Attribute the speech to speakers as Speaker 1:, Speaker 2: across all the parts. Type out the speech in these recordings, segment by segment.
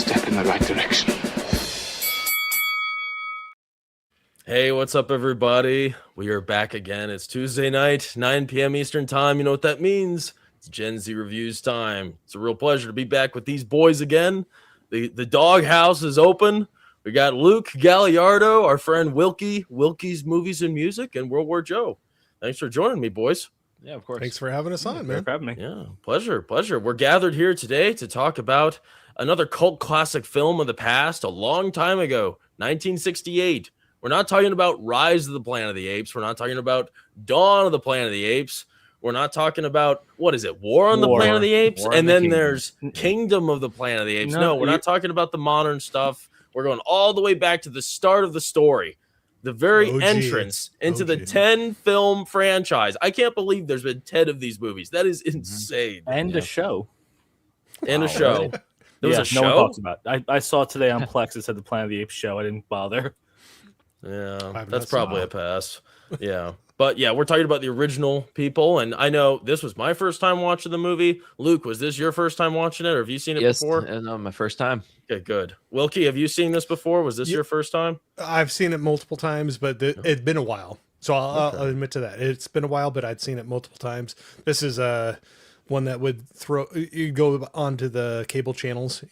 Speaker 1: step in the right direction.
Speaker 2: Hey, what's up, everybody? We are back again. It's Tuesday night, 9 p.m. Eastern time. You know what that means? It's Gen Z Reviews time. It's a real pleasure to be back with these boys again. The dog house is open. We got Luke Galliardo, our friend Wilkie's Movies and Music, and World War Joe. Thanks for joining me, boys.
Speaker 3: Yeah, of course.
Speaker 4: Thanks for having us on, man.
Speaker 3: For having me.
Speaker 2: Yeah, pleasure. We're gathered here today to talk about another cult classic film of the past, a long time ago, 1968. We're not talking about Rise of the Planet of the Apes. We're not talking about Dawn of the Planet of the Apes. We're not talking about, what is it, War on the Planet of the Apes? And then there's Kingdom of the Planet of the Apes. No, we're not talking about the modern stuff. We're going all the way back to the start of the story, the very entrance into the 10-film franchise. I can't believe there's been 10 of these movies. That is insane.
Speaker 3: And a show.
Speaker 2: And a show. There was a show?
Speaker 3: No one talks about it. I saw it today on Plex. It said the Planet of the Apes show. I didn't bother.
Speaker 2: Yeah, that's probably a pass. Yeah. But yeah, we're talking about the original people, and I know this was my first time watching the movie. Luke, was this your first time watching it, or have you seen it before?
Speaker 5: Yes, no, my first time.
Speaker 2: Okay, good. Wilkie, have you seen this before? Was this your first time?
Speaker 4: I've seen it multiple times, but it's been a while. So I'll admit to that. It's been a while, but I'd seen it multiple times. This is one that would you go onto the cable channels,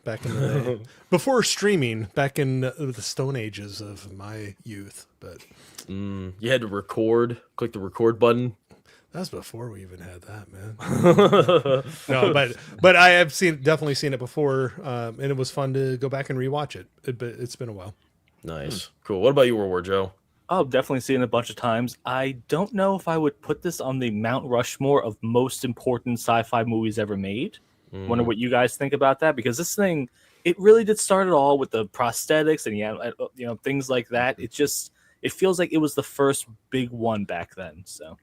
Speaker 4: back in the day. Before streaming, back in the Stone Ages of my youth. But
Speaker 2: you had to click the record button.
Speaker 4: That's before we even had that, man. No, but I have definitely seen it before, and it was fun to go back and rewatch it. It's been a while.
Speaker 2: Nice, cool. What about you, World War Joe?
Speaker 3: Oh, definitely seen it a bunch of times. I don't know if I would put this on the Mount Rushmore of most important sci-fi movies ever made. Wonder what you guys think about that, because this thing, it really did start it all with the prosthetics and things like that. It feels like it was the first big one back then. So,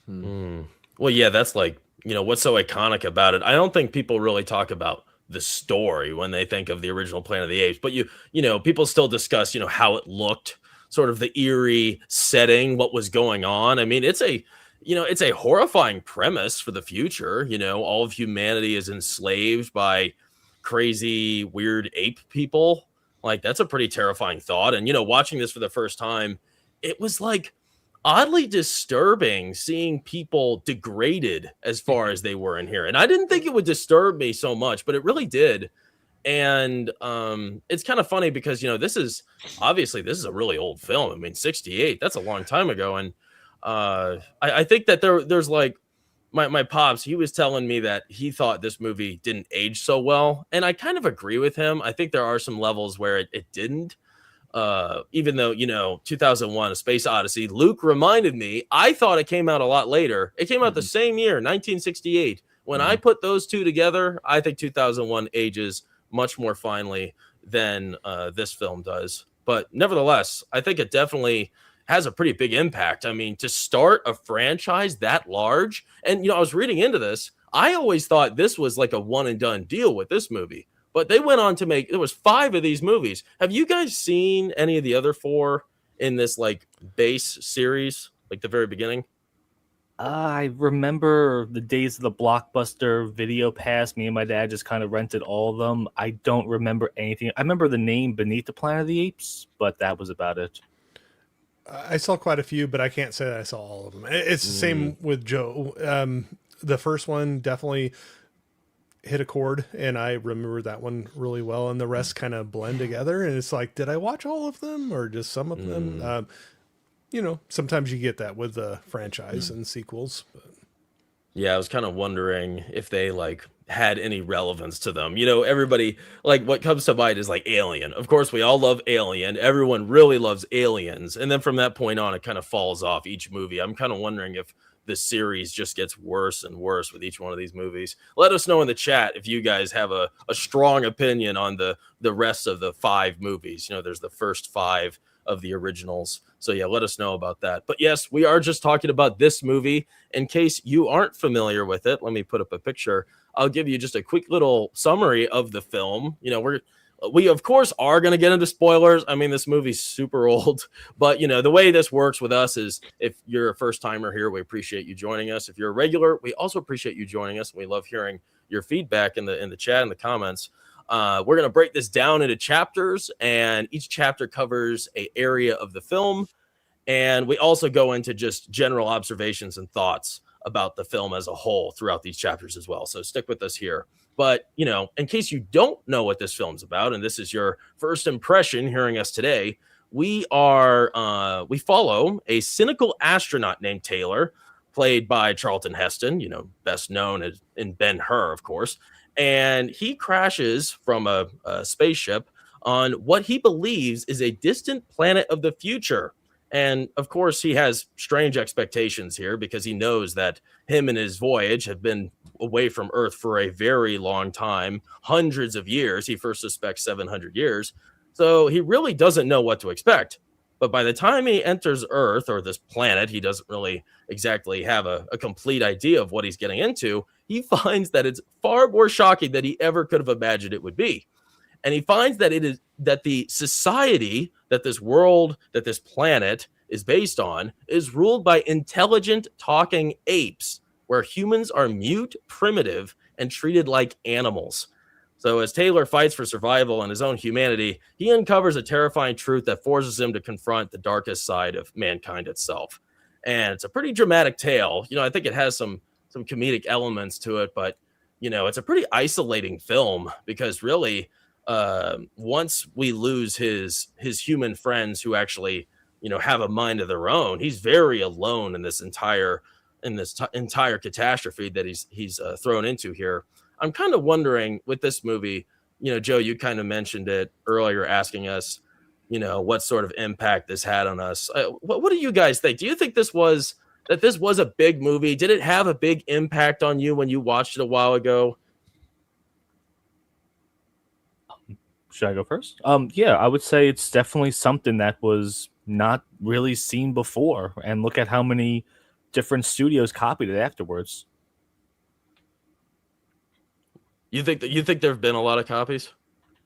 Speaker 2: well, yeah, that's like, what's so iconic about it. I don't think people really talk about the story when they think of the original Planet of the Apes, but people still discuss, how it looked, sort of the eerie setting, what was going on. I mean, it's a horrifying premise for the future. All of humanity is enslaved by crazy, weird ape people. Like, that's a pretty terrifying thought. And, watching this for the first time, it was like oddly disturbing seeing people degraded as far as they were in here. And I didn't think it would disturb me so much, but it really did. And it's kind of funny because, this is a really old film. I mean, 68, that's a long time ago. And I think that there's like my pops, he was telling me that he thought this movie didn't age so well. And I kind of agree with him. I think there are some levels where it didn't. Even though, 2001, A Space Odyssey, Luke reminded me, I thought it came out a lot later. It came out the same year, 1968. When I put those two together, I think 2001 ages much more finely than this film does. But nevertheless, I think it definitely has a pretty big impact. I mean, to start a franchise that large, and I was reading into this, I always thought this was like a one and done deal with this movie, but they went on to make, there was 5 of these movies. Have you guys seen any of the other 4 in this like base series, like the very beginning?
Speaker 3: I remember the days of the Blockbuster Video Pass. Me and my dad just kind of rented all of them. I don't remember anything. I remember the name Beneath the Planet of the Apes, but that was about it.
Speaker 4: I saw quite a few, but I can't say that I saw all of them. It's the same with Joe. The first one definitely hit a chord, and I remember that one really well, and the rest kind of blend together, and it's like, did I watch all of them or just some of them? Sometimes you get that with the franchise and sequels. But
Speaker 2: yeah, I was kind of wondering if they like had any relevance to them. Everybody, like, what comes to mind is like Alien. Of course, we all love Alien. Everyone really loves Aliens. And then from that point on, it kind of falls off each movie. I'm kind of wondering if the series just gets worse and worse with each one of these movies. Let us know in the chat if you guys have a strong opinion on the rest of the 5 movies. There's the first 5 of the originals. So yeah, let us know about that. But yes, we are just talking about this movie. In case you aren't familiar with it, let me put up a picture. I'll give you just a quick little summary of the film. We of course are going to get into spoilers. I mean, this movie's super old, but the way this works with us is if you're a first timer here, we appreciate you joining us. If you're a regular, we also appreciate you joining us. We love hearing your feedback in the chat and the comments. We're going to break this down into chapters, and each chapter covers an area of the film. And we also go into just general observations and thoughts about the film as a whole throughout these chapters as well. So stick with us here. But, in case you don't know what this film's about, and this is your first impression hearing us today, we follow a cynical astronaut named Taylor, played by Charlton Heston, best known as in Ben-Hur, of course. And he crashes from a spaceship on what he believes is a distant planet of the future. And of course, he has strange expectations here because he knows that him and his voyage have been away from Earth for a very long time, hundreds of years. He first suspects 700 years. So he really doesn't know what to expect. But by the time he enters Earth, or this planet, he doesn't really exactly have a complete idea of what he's getting into. He finds that it's far more shocking than he ever could have imagined it would be. And he finds that the society that this world, that this planet is based on, is ruled by intelligent talking apes, where humans are mute, primitive, and treated like animals. So as Taylor fights for survival and his own humanity, he uncovers a terrifying truth that forces him to confront the darkest side of mankind itself. And it's a pretty dramatic tale. I think it has some comedic elements to it, but it's a pretty isolating film because really, once we lose his human friends who actually have a mind of their own, he's very alone in this entire catastrophe that he's thrown into here. I'm kind of wondering with this movie, Joe, you kind of mentioned it earlier, asking us, what sort of impact this had on us. What do you guys think? Do you think this was a big movie? Did it have a big impact on you when you watched it a while ago?
Speaker 3: Should I go first? Yeah, I would say it's definitely something that was not really seen before. And look at how many different studios copied it afterwards.
Speaker 2: You think there have been a lot of copies?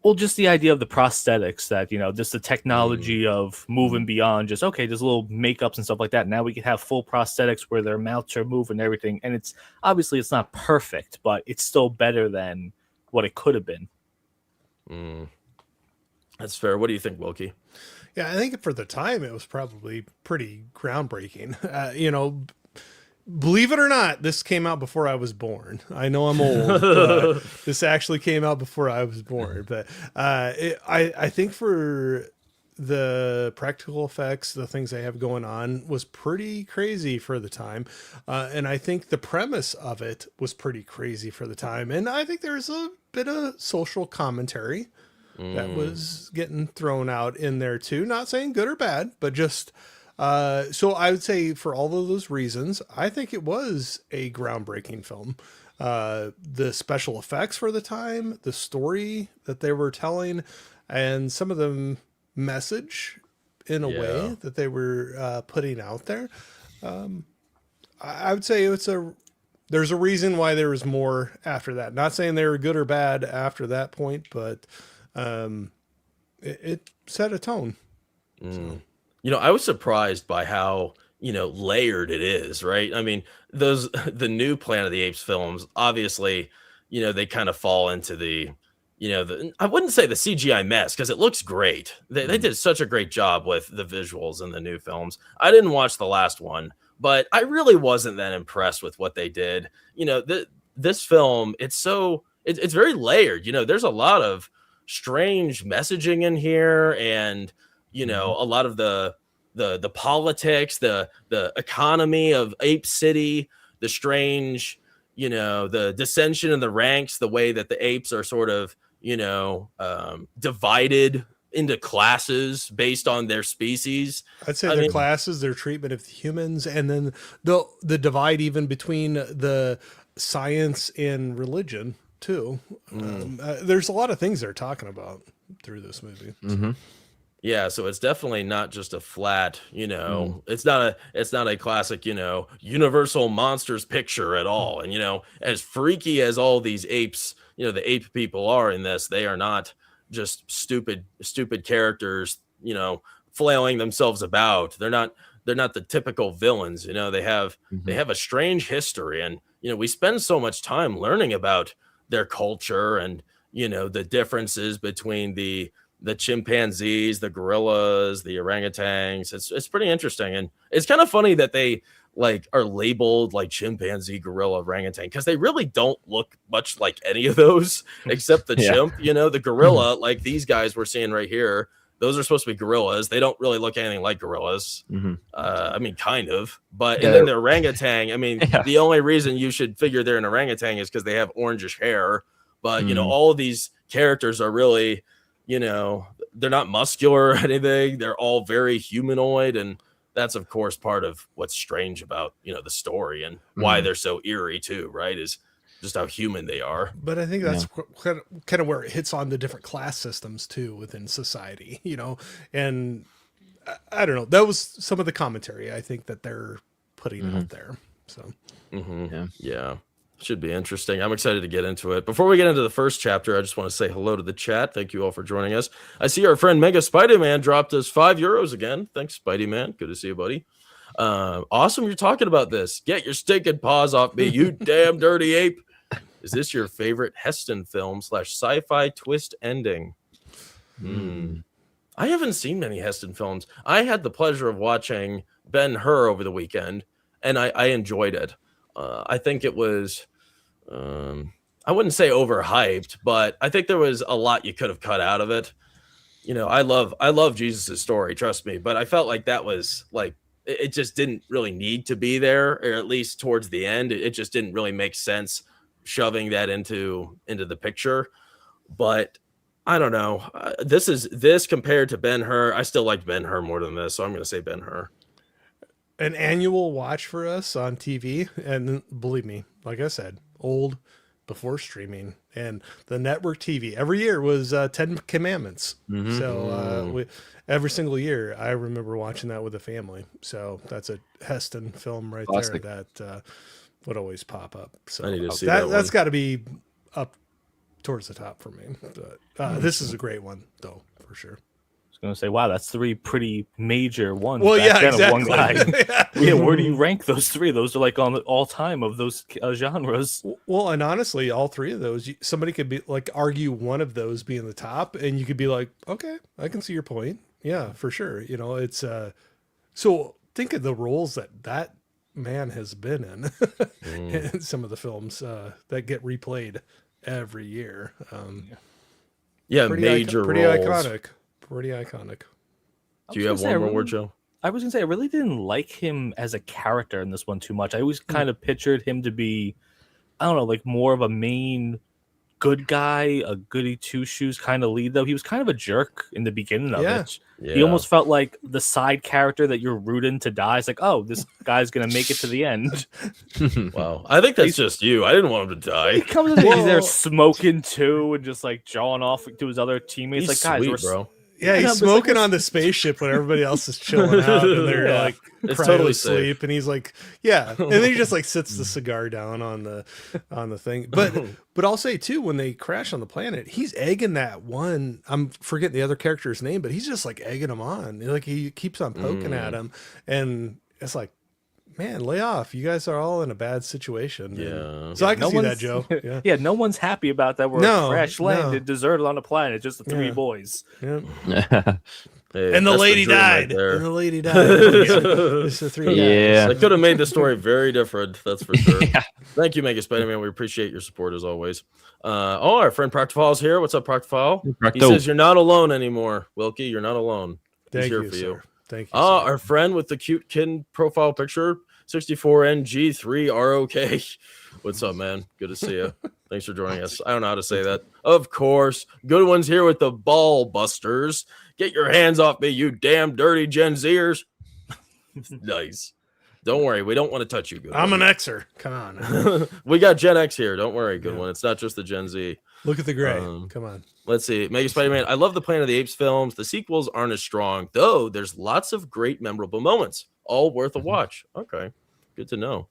Speaker 3: Well, just the idea of the prosthetics that, just the technology of moving beyond just, okay, there's little makeups and stuff like that. Now we can have full prosthetics where their mouths are moving and everything. And it's not perfect, but it's still better than what it could have been.
Speaker 2: That's fair. What do you think, Wilkie?
Speaker 4: Yeah, I think for the time it was probably pretty groundbreaking. Believe it or not, this came out before I was born. I know I'm old, but this actually came out before I was born. But I think for the practical effects, the things they have going on was pretty crazy for the time. And I think the premise of it was pretty crazy for the time. And I think there's a bit of social commentary that was getting thrown out in there too. Not saying good or bad, but just... so I would say for all of those reasons, I think it was a groundbreaking film. The special effects for the time, the story that they were telling, and some of the message in a way that they were putting out there. I would say there's a reason why there was more after that. Not saying they were good or bad after that point, but it set a tone. So.
Speaker 2: I was surprised by how, layered it is, right? I mean, the new Planet of the Apes films, obviously, they kind of fall into the, I wouldn't say the CGI mess because it looks great. They did such a great job with the visuals in the new films. I didn't watch the last one, but I really wasn't that impressed with what they did. This film, it's very layered. There's a lot of strange messaging in here, and a lot of the politics, the economy of Ape City, the strange, the dissension in the ranks, the way that the apes are sort of, divided into classes based on their species.
Speaker 4: I'd say their classes, their treatment of the humans, and then the divide even between the science and religion too. There's a lot of things they're talking about through this movie.
Speaker 2: Yeah, so it's definitely not just a flat, it's not a classic, universal monsters picture at all. And as freaky as all these apes, the ape people are in this, they are not just stupid characters, flailing themselves about. They're not the typical villains. They have a strange history, and we spend so much time learning about their culture and the differences between the chimpanzees, the gorillas, the orangutans. It's pretty interesting, and it's kind of funny that they like are labeled like chimpanzee, gorilla, orangutan, because they really don't look much like any of those except the chimp. The gorilla, like these guys we're seeing right here, those are supposed to be gorillas. They don't really look anything like gorillas. I mean, kind of, but and then the orangutan, I mean, the only reason you should figure they're an orangutan is because they have orangish hair. But all of these characters are really, they're not muscular or anything. They're all very humanoid, and that's of course part of what's strange about the story and why they're so eerie too, right? Is just how human they are.
Speaker 4: But I think that's kind of where it hits on the different class systems too within society, and I don't know. That was some of the commentary I think that they're putting out there. So
Speaker 2: yeah. Should be interesting. I'm excited to get into it. Before we get into the first chapter, I just want to say hello to the chat. Thank you all for joining us. I see our friend Mega Spider-Man dropped us €5 again. Thanks, Spidey-Man. Good to see you, buddy. Awesome you're talking about this. Get your stinking paws off me, you damn dirty ape. Is this your favorite Heston film / sci-fi twist ending? I haven't seen many Heston films. I had the pleasure of watching Ben-Hur over the weekend, and I enjoyed it. I think it was... I wouldn't say overhyped, but I think there was a lot you could have cut out of it. I love Jesus' story, trust me, but I felt like that was like it just didn't really need to be there, or at least towards the end, it just didn't really make sense shoving that into the picture. But I don't know. This compared to Ben-Hur, I still liked Ben-Hur more than this, so I'm going to say Ben-Hur.
Speaker 4: An annual watch for us on TV, and believe me, like I said, old before streaming and the network TV every year was 10 Commandments. So every single year I remember watching that with the family. So that's a Heston film right there that would always pop up. So
Speaker 2: I need to see
Speaker 4: that's got to be up towards the top for me. But this is a great one though, for sure.
Speaker 3: Going to say, wow, that's 3 pretty major ones.
Speaker 4: Well, yeah, exactly.
Speaker 3: One guy. Where do you rank those 3? Those are like on the all time of those genres.
Speaker 4: Well, and honestly, all 3 of those, somebody could be like argue one of those being the top, and you could be like, okay, I can see your point. Yeah, for sure. It's so think of the roles that man has been in some of the films that get replayed every year.
Speaker 2: Major
Speaker 4: pretty
Speaker 2: roles.
Speaker 4: iconic. Pretty iconic.
Speaker 2: Do you have one more word, Joe?
Speaker 3: I was gonna say I really didn't like him as a character in this one too much. I always kind of pictured him to be, I don't know, like more of a main good guy, a goody two shoes kind of lead. Though he was kind of a jerk in the beginning of it. Yeah. He almost felt like the side character that you're rooting to die. It's like, oh, this guy's gonna make it to the end.
Speaker 2: Wow, I think that's just you. I didn't want him to die.
Speaker 3: He comes in, he's there smoking too, and just like jawing off to his other teammates.
Speaker 2: He's
Speaker 3: like, guys,
Speaker 2: sweet, bro.
Speaker 4: Yeah, he's smoking on the spaceship when everybody else is chilling out and they're like
Speaker 2: it's totally asleep.
Speaker 4: And he's like, and then he just like sits the cigar down on the thing. But I'll say too, when they crash on the planet, he's egging that one. I'm forgetting the other character's name, but he's just like egging him on. Like he keeps on poking at him, and it's like, man, lay off. You guys are all in a bad situation.
Speaker 2: Yeah.
Speaker 4: So I can see that, Joe.
Speaker 3: Yeah, no one's happy about that. We're crash landed, deserted on a planet, just the 3 boys.
Speaker 4: Yeah.
Speaker 2: Hey,
Speaker 4: and the lady died.
Speaker 2: Right,
Speaker 4: and the lady died. It's the 3
Speaker 2: guys. I could have made the story very different. That's for sure. Thank you, Mega Spider-Man. We appreciate your support as always. Our friend Proctofal's here. What's up, Proctofal? He says you're not alone anymore, Wilkie. You're not alone. He's here for you.
Speaker 4: Thank you.
Speaker 2: Our friend with the cute kid profile picture, 64NG3ROK. What's up, man? Good to see you. Thanks for joining us. I don't know how to say that. Of course. Good ones here with the ball busters. Get your hands off me, you damn dirty Gen Zers. Nice. Don't worry. We don't want to touch you. Good
Speaker 4: I'm
Speaker 2: one.
Speaker 4: an Xer. Come on.
Speaker 2: We got Gen X here. Don't worry. Good one. It's not just the Gen Z.
Speaker 4: Look at the gray. Come on.
Speaker 2: Let's see. Mega Spider-Man. I love the Planet of the Apes films. The sequels aren't as strong, though there's lots of great memorable moments. All worth a watch. Okay. Good to know.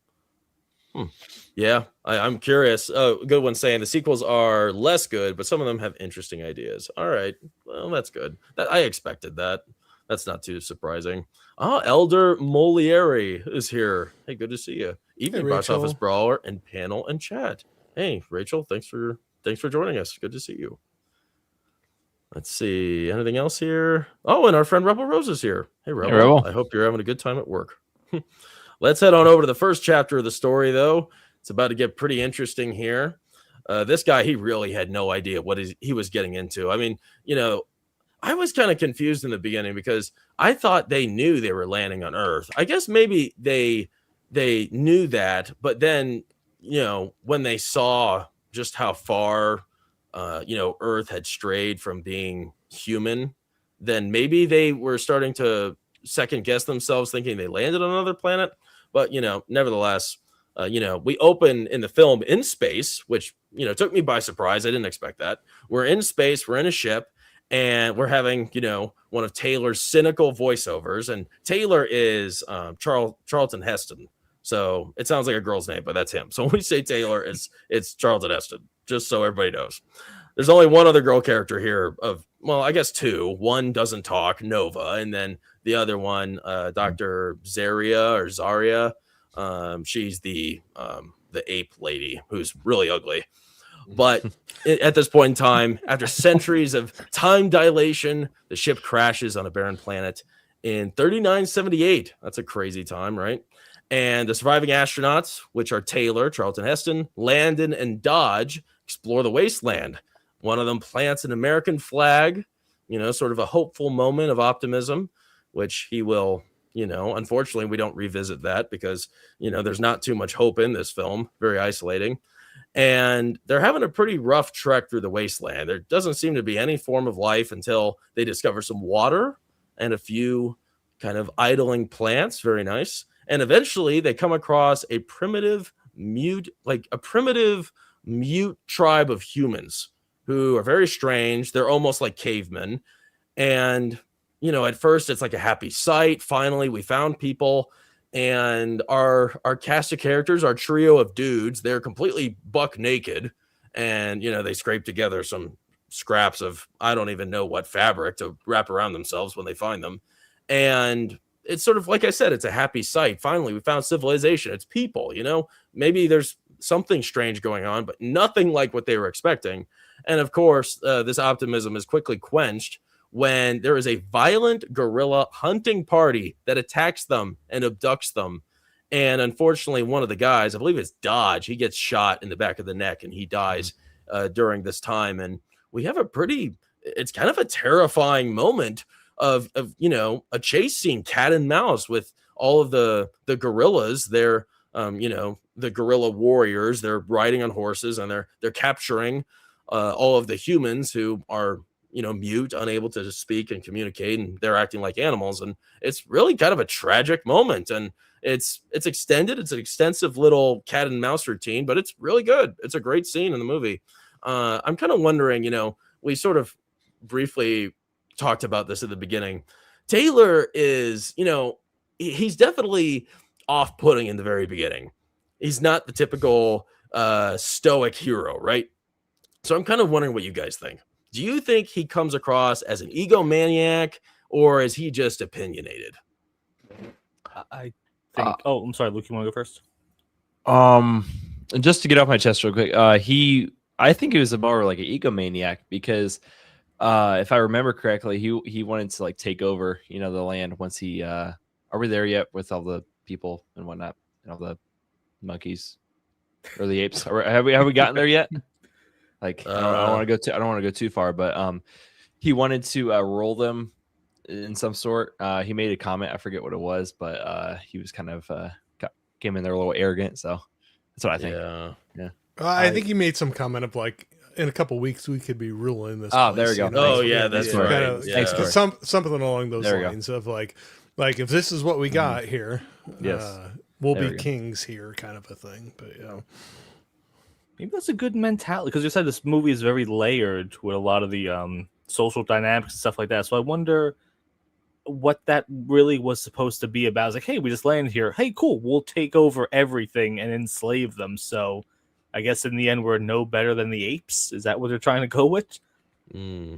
Speaker 2: Yeah, I'm curious. Good one saying the sequels are less good, but some of them have interesting ideas. All right. Well, that's good. I expected that. That's not too surprising. Elder Molieri is here. Hey, good to see you. Evening, Box Office Brawler and panel and chat. Hey, Rachel, thanks for thanks for joining us. Good to see you. Let's see. Anything else here? Oh, and our friend Rebel Rose is here. Hey, Rebel.
Speaker 1: Hey, Rebel.
Speaker 2: I hope you're having a good time at work. Let's head on over to the first chapter of the story, though. It's about to get pretty interesting here. This guy, he really had no idea what he was getting into. I mean, I was kind of confused in the beginning because I thought they knew they were landing on Earth. I guess maybe they knew that, but then, when they saw just how far Earth had strayed from being human, then maybe they were starting to second guess themselves, thinking they landed on another planet. But, nevertheless, we open in the film in space, which, took me by surprise. I didn't expect that. We're in space, we're in a ship, and we're having, one of Taylor's cynical voiceovers. And Taylor is Charlton Heston. So it sounds like a girl's name, but that's him. So when we say Taylor, it's Charlton Heston, just so everybody knows. There's only one other girl character here I guess two. One doesn't talk, Nova, and then the other one, Dr. Zaria. She's the ape lady who's really ugly. But at this point in time, after centuries of time dilation, the ship crashes on a barren planet in 3978. That's a crazy time, right? And the surviving astronauts, which are Taylor, Charlton Heston, Landon, and Dodge, explore the wasteland. One of them plants an American flag, sort of a hopeful moment of optimism, which he will, unfortunately, we don't revisit that because, there's not too much hope in this film, very isolating. And they're having a pretty rough trek through the wasteland. There doesn't seem to be any form of life until they discover some water and a few kind of idling plants. Very nice. And eventually they come across a primitive mute tribe of humans who are very strange. They're almost like cavemen. And, at first it's like a happy sight. Finally, we found people. And our cast of characters, our trio of dudes, they're completely buck naked. And, they scrape together some scraps of, I don't even know what fabric to wrap around themselves when they find them. And it's sort of, like I said, it's a happy sight. Finally, we found civilization. It's people, maybe there's something strange going on, but nothing like what they were expecting. And of course, this optimism is quickly quenched when there is a violent guerrilla hunting party that attacks them and abducts them. And unfortunately, one of the guys, I believe it's Dodge, he gets shot in the back of the neck and he dies during this time. And we have it's kind of a terrifying moment of a chase scene, cat and mouse, with all of the guerrillas. They're the guerrilla warriors. They're riding on horses and they're capturing all of the humans who are mute, unable to speak and communicate, and they're acting like animals. And it's really kind of a tragic moment. And it's extended. It's an extensive little cat and mouse routine, but it's really good. It's a great scene in the movie. I'm kind of wondering, we sort of briefly talked about this at the beginning. Taylor is, he's definitely off-putting in the very beginning. He's not the typical stoic hero, right? So I'm kind of wondering what you guys think. Do you think he comes across as an egomaniac, or is he just opinionated?
Speaker 3: I think. I'm sorry, Luke. You want to go first?
Speaker 1: Just to get off my chest real quick, I think he was more like an egomaniac because, if I remember correctly, he wanted to like take over, the land once he. Are we there yet with all the people and whatnot, and all the monkeys or the apes? Have we gotten there yet? Like I don't want to go too far, but he wanted to roll them in some sort. He made a comment, I forget what it was, but he was kind of came in there a little arrogant. So that's what I think. Yeah.
Speaker 4: I think he made some comment of like, in a couple weeks we could be ruling this.
Speaker 1: Oh,
Speaker 4: place,
Speaker 1: there we go.
Speaker 2: Oh yeah, that's right.
Speaker 4: Kind of,
Speaker 2: Yeah.
Speaker 4: Something along those lines of like if this is what we got here,
Speaker 1: yes,
Speaker 4: we'll be kings here, kind of a thing. But
Speaker 3: maybe that's a good mentality, because you said this movie is very layered with a lot of the social dynamics and stuff like that. So I wonder what that really was supposed to be about. It's like, hey, we just landed here. Hey, cool. We'll take over everything and enslave them. So I guess in the end, we're no better than the apes. Is that what they're trying to go with? Yeah.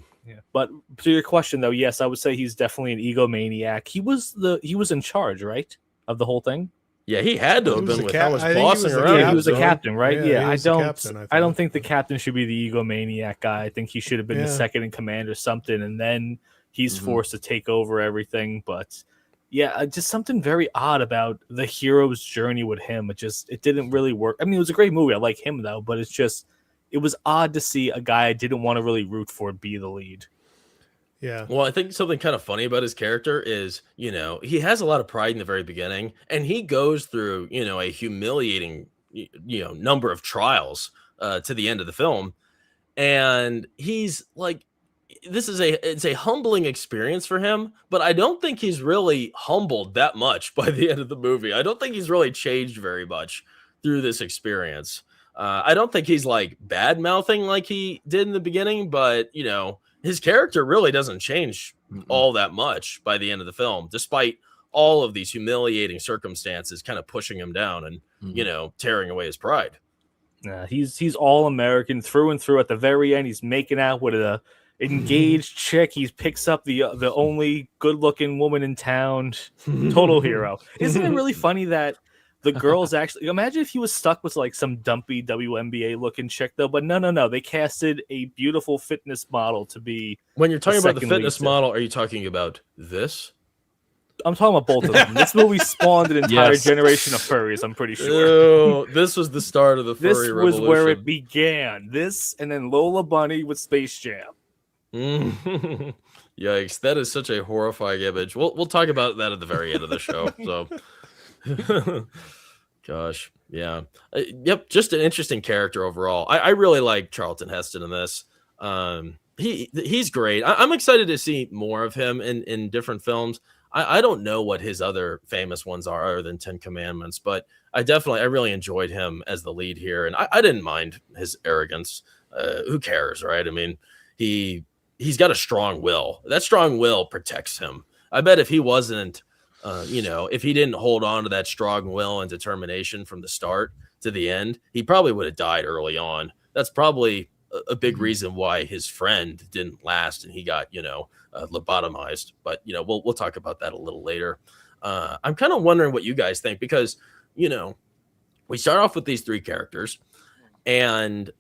Speaker 3: But to your question, though, yes, I would say he's definitely an egomaniac. He was in charge, right, of the whole thing.
Speaker 2: Yeah, he had to
Speaker 4: He
Speaker 2: have
Speaker 4: was
Speaker 2: been
Speaker 4: the
Speaker 2: with
Speaker 4: cap-
Speaker 2: how much
Speaker 4: I think he
Speaker 2: bossing
Speaker 4: was the
Speaker 2: around.
Speaker 3: Yeah, he was the
Speaker 2: doing.
Speaker 3: captain, right?
Speaker 4: Yeah,
Speaker 3: Yeah,
Speaker 4: he was the captain,
Speaker 3: I don't
Speaker 4: thought.
Speaker 3: think the captain should be the egomaniac guy. I think he should have been the
Speaker 4: Yeah.
Speaker 3: second in command or something, and then he's
Speaker 1: Mhm.
Speaker 3: forced to take over everything. But yeah, just something very odd about the hero's journey with him. It didn't really work. I mean, it was a great movie. I like him though, but it was odd to see a guy I didn't want to really root for be the lead.
Speaker 4: Yeah.
Speaker 2: Well, I think something kind of funny about his character is, he has a lot of pride in the very beginning, and he goes through, a humiliating, number of trials to the end of the film, and he's like, it's a humbling experience for him, but I don't think he's really humbled that much by the end of the movie. I don't think he's really changed very much through this experience. I don't think he's like bad mouthing like he did in the beginning, but his character really doesn't change all that much by the end of the film, despite all of these humiliating circumstances kind of pushing him down and tearing away his pride.
Speaker 3: He's all American through and through. At the very end, he's making out with a engaged chick. He picks up the only good looking woman in town. Total hero. Isn't it really funny that the girls actually, imagine if he was stuck with like some dumpy WNBA looking chick though, but no, they casted a beautiful fitness model to be.
Speaker 2: When you're talking about the
Speaker 3: second
Speaker 2: fitness
Speaker 3: lead.
Speaker 2: model, are you talking about this?
Speaker 3: I'm talking about both of them. This movie spawned an entire
Speaker 1: Yes.
Speaker 3: generation of furries, I'm pretty sure.
Speaker 2: Ew, this was the start of the
Speaker 3: This
Speaker 2: furry
Speaker 3: was
Speaker 2: revolution.
Speaker 3: where it began. This and then Lola Bunny with Space Jam.
Speaker 2: Yikes, that is such a horrifying image. We'll talk about that at the very end of the show. So, gosh, yeah, yep, just an interesting character overall. I really like Charlton Heston in this. He's great. I'm excited to see more of him in different films. I don't know what his other famous ones are other than 10 Commandments, but I really enjoyed him as the lead here, and I didn't mind his arrogance. Who cares, right? I mean, he's got a strong will. That strong will protects him. I bet if he wasn't, if he didn't hold on to that strong will and determination from the start to the end, he probably would have died early on. That's probably a big reason why his friend didn't last and he got, lobotomized. But, we'll talk about that a little later. I'm kind of wondering what you guys think, because, we start off with these three characters and,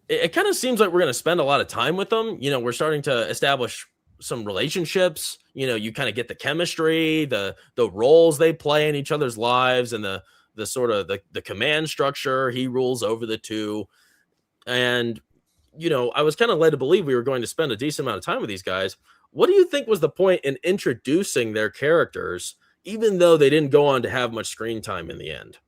Speaker 2: it kind of seems like we're going to spend a lot of time with them. We're starting to establish some relationships. You kind of get the chemistry, the roles they play in each other's lives, and the sort of the command structure. He rules over the two. And, I was kind of led to believe we were going to spend a decent amount of time with these guys. What do you think was the point in introducing their characters, even though they didn't go on to have much screen time in the end?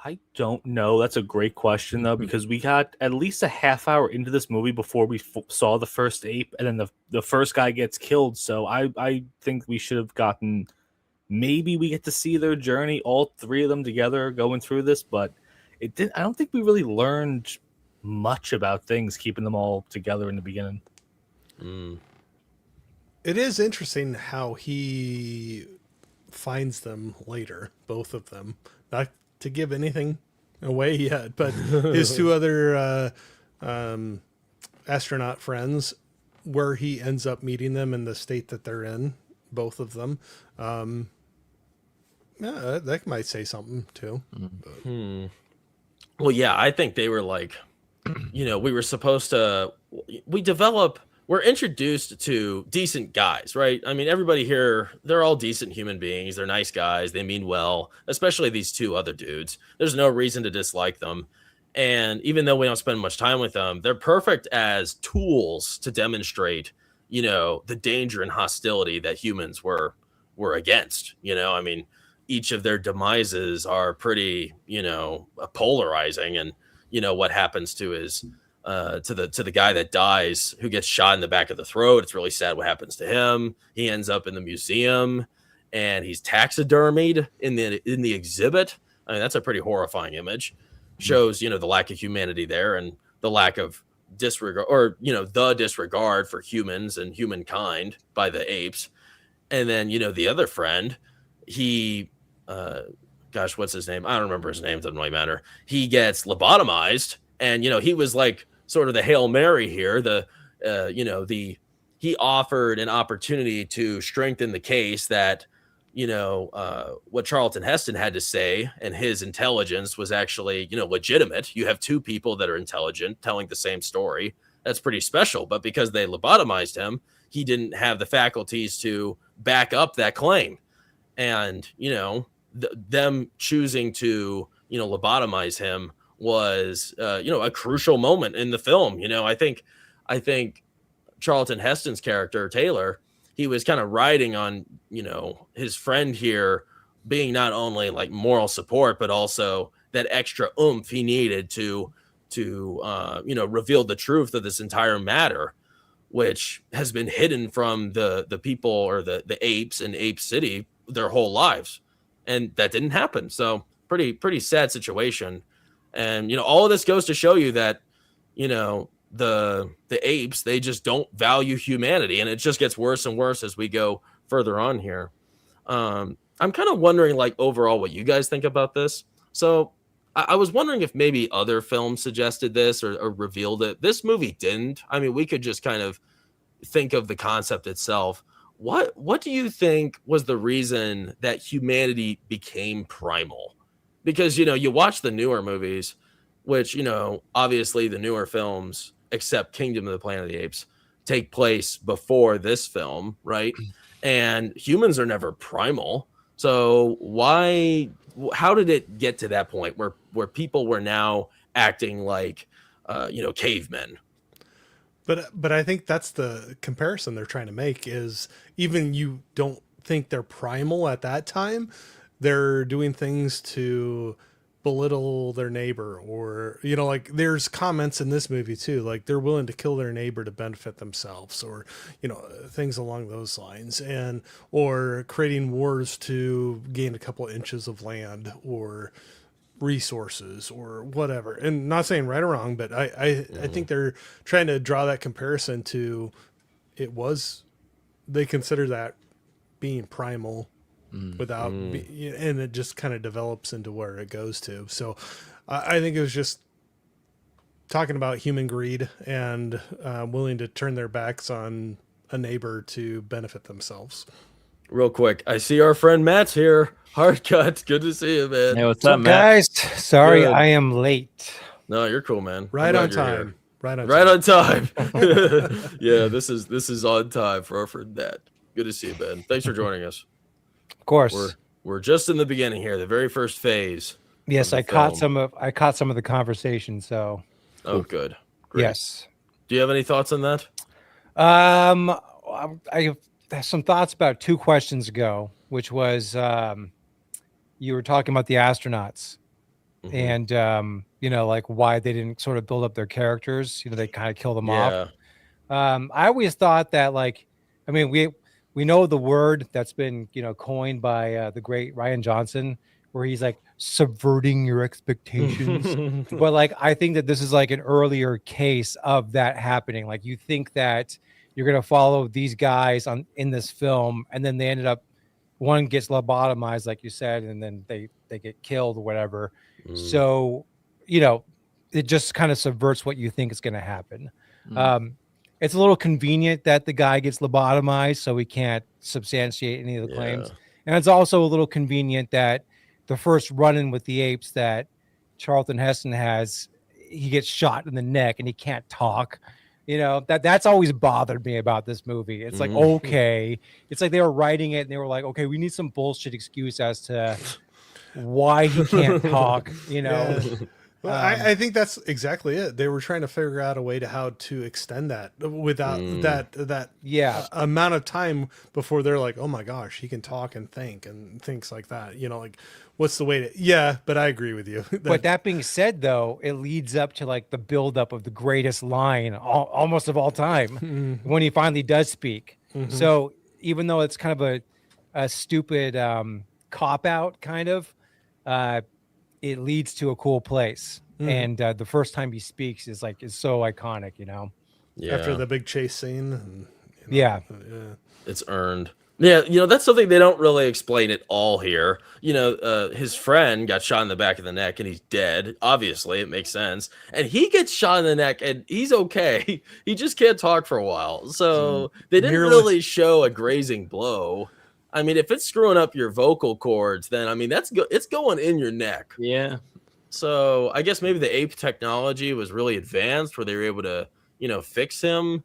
Speaker 3: I don't know. That's a great question, though, because we got at least a half hour into this movie before we saw the first ape, and then the first guy gets killed. So I think we should have gotten, maybe we get to see their journey, all three of them together going through this, but it didn't. I don't think we really learned much about things, keeping them all together in the beginning.
Speaker 4: It is interesting how he finds them later, both of them. Not to give anything away yet, but his two other astronaut friends, where he ends up meeting them in the state that they're in, both of them. Yeah, that might say something too.
Speaker 2: Well, yeah, I think they were like, we were supposed to, we're introduced to decent guys, right? I mean, everybody here, they're all decent human beings. They're nice guys. They mean well, especially these two other dudes. There's no reason to dislike them. And even though we don't spend much time with them, they're perfect as tools to demonstrate, the danger and hostility that humans were against. I mean, each of their demises are pretty, polarizing, and, what happens to his to the guy that dies, who gets shot in the back of the throat. It's really sad what happens to him. He ends up in the museum and he's taxidermied in the exhibit. I mean, that's a pretty horrifying image. Shows, the lack of humanity there and the lack of disregard, or, the disregard for humans and humankind by the apes. And then, the other friend, he, gosh, what's his name? I don't remember his name. Doesn't really matter. He gets lobotomized, and, he was like sort of the Hail Mary here. He offered an opportunity to strengthen the case that, what Charlton Heston had to say and his intelligence was actually, legitimate. You have two people that are intelligent telling the same story. That's pretty special. But because they lobotomized him, he didn't have the faculties to back up that claim. And, them choosing to, lobotomize him was, a crucial moment in the film. I think Charlton Heston's character, Taylor, he was kind of riding on, his friend here being not only like moral support, but also that extra oomph he needed to reveal the truth of this entire matter, which has been hidden from the people or the apes in Ape City their whole lives. And that didn't happen. So pretty sad situation. And, all of this goes to show you that, the apes, they just don't value humanity, and it just gets worse and worse as we go further on here. I'm kind of wondering, like, overall what you guys think about this. So I was wondering if maybe other films suggested this or revealed it. This movie didn't. I mean, we could just kind of think of the concept itself. What do you think was the reason that humanity became primal? Because, you watch the newer movies, which, obviously the newer films, except Kingdom of the Planet of the Apes, take place before this film, right? And humans are never primal. So how did it get to that point where people were now acting like, cavemen?
Speaker 4: But I think that's the comparison they're trying to make is even you don't think they're primal at that time, they're doing things to belittle their neighbor, or like there's comments in this movie too, like they're willing to kill their neighbor to benefit themselves, or things along those lines, or creating wars to gain a couple of inches of land or resources or whatever. And not saying right or wrong, but I think they're trying to draw that comparison to they consider that being primal without and it just kind of develops into where it goes to. So I think it was just talking about human greed and willing to turn their backs on a neighbor to benefit themselves.
Speaker 2: Real quick, I see our friend Matt's here. Hard cut. Good to see you, man.
Speaker 1: Hey, what's up, Matt?
Speaker 5: Guys, sorry
Speaker 2: Good.
Speaker 5: I am late.
Speaker 2: No, you're cool, man.
Speaker 4: Right
Speaker 2: I'm
Speaker 4: on
Speaker 2: glad you're
Speaker 4: time.
Speaker 2: here.
Speaker 4: Right on time.
Speaker 2: Yeah, this is on time for our friend Matt. Good to see you, Ben. Thanks for joining us.
Speaker 5: Of course.
Speaker 2: We're just in the beginning here, the very first phase.
Speaker 5: Yes,
Speaker 2: of
Speaker 5: I
Speaker 2: the
Speaker 5: caught
Speaker 2: film.
Speaker 5: I caught some of the conversation, so
Speaker 2: Oh, good. Great.
Speaker 5: yes.
Speaker 2: Do you have any thoughts on that?
Speaker 5: I have some thoughts about 2 questions ago, which was you were talking about the astronauts and like why they didn't sort of build up their characters. They kind of kill them off. I always thought that, like, I mean, we know the word that's been coined by the great Ryan Johnson, where he's like subverting your expectations. But like, I think that this is like an earlier case of that happening. Like, you think that you're going to follow these guys in this film, and then they ended up, one gets lobotomized, like you said, and then they get killed or whatever. So, it just kind of subverts what you think is going to happen. It's a little convenient that the guy gets lobotomized, so we can't substantiate any of the claims. And it's also a little convenient that the first run-in with the apes that Charlton Heston has, he gets shot in the neck and he can't talk. That's always bothered me about this movie. It's like, okay, it's like they were writing it and they were like, okay, we need some bullshit excuse as to why he can't talk.
Speaker 4: Yeah. Well, I think that's exactly it. They were trying to figure out a way to how to extend that without that amount of time before they're like, oh my gosh, he can talk and think and things like that. Like, what's the way to? But I agree with you.
Speaker 5: But that being said, though, it leads up to like the buildup of the greatest line almost of all time when he finally does speak. So even though it's kind of a stupid cop out, kind of. It leads to a cool place. And the first time he speaks is so iconic,
Speaker 2: After
Speaker 4: the big chase scene. And,
Speaker 2: it's earned. Yeah, that's something they don't really explain at all here. His friend got shot in the back of the neck and he's dead. Obviously, it makes sense. And he gets shot in the neck and he's okay. He just can't talk for a while. So they didn't really show a grazing blow. I mean, if it's screwing up your vocal cords, then I mean it's going in your neck.
Speaker 1: Yeah.
Speaker 2: So I guess maybe the ape technology was really advanced, where they were able to, fix him,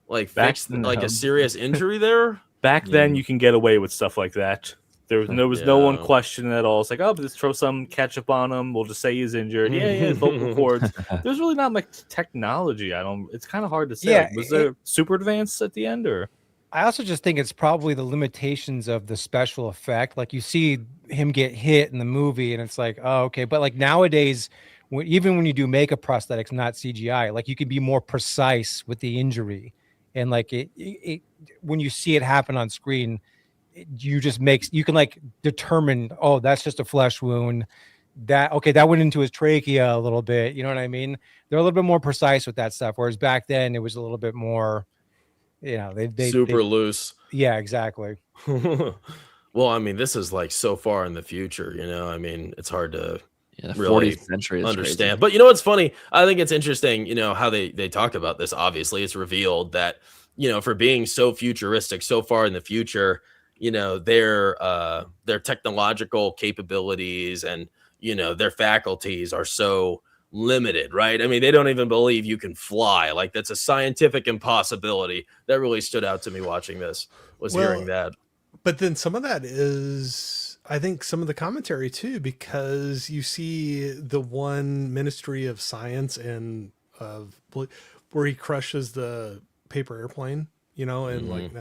Speaker 2: like fix like a serious injury there.
Speaker 3: Back then, you can get away with stuff like that. There was no one questioning at all. It's like, oh, let's throw some ketchup on him. We'll just say he's injured. Yeah, his vocal cords. There's really not much technology. It's kind of hard to say.
Speaker 5: Yeah,
Speaker 3: Like, was there super advanced at the end, or?
Speaker 5: I also just think it's probably the limitations of the special effect. Like you see him get hit in the movie, and it's like, oh, okay. But like nowadays, even when you do makeup prosthetics, not CGI, like you can be more precise with the injury, and like it when you see it happen on screen, you can like determine, oh, that's just a flesh wound. That went into his trachea a little bit. You know what I mean? They're a little bit more precise with that stuff. Whereas back then, it was a little bit more. They
Speaker 2: super loose.
Speaker 5: Yeah, exactly.
Speaker 2: Well, I mean, this is like so far in the future, I mean, it's hard to
Speaker 1: really 40th century
Speaker 2: understand. Crazy. But you know what's funny? I think it's interesting, how they talk about this. Obviously, it's revealed that, for being so futuristic, so far in the future, their technological capabilities and, their faculties are so limited, right? I mean, they don't even believe you can fly. Like, that's a scientific impossibility. That really stood out to me watching this, was hearing that.
Speaker 4: But then some of that is, I think, some of the commentary too, because you see the one Ministry of Science and where he crushes the paper airplane, and like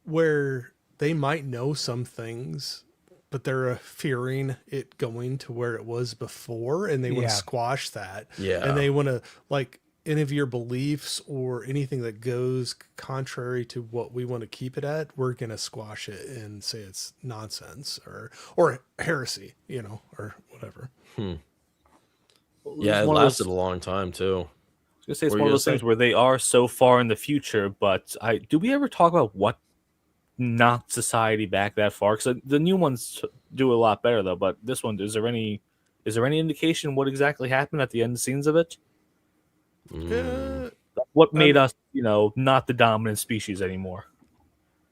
Speaker 4: where they might know some things, but they're fearing it going to where it was before, and they want to squash that.
Speaker 2: Yeah.
Speaker 4: And they want to, like, any of your beliefs or anything that goes contrary to what we want to keep it at, we're going to squash it and say it's nonsense or heresy, or whatever.
Speaker 2: Yeah, it lasted a long time too.
Speaker 3: I was gonna say it's one of those things where they are so far in the future, but do we ever talk about what knocked society back that far? Because the new ones do a lot better though, but this one, is there any indication what exactly happened at the end scenes of it? What made us, not the dominant species anymore?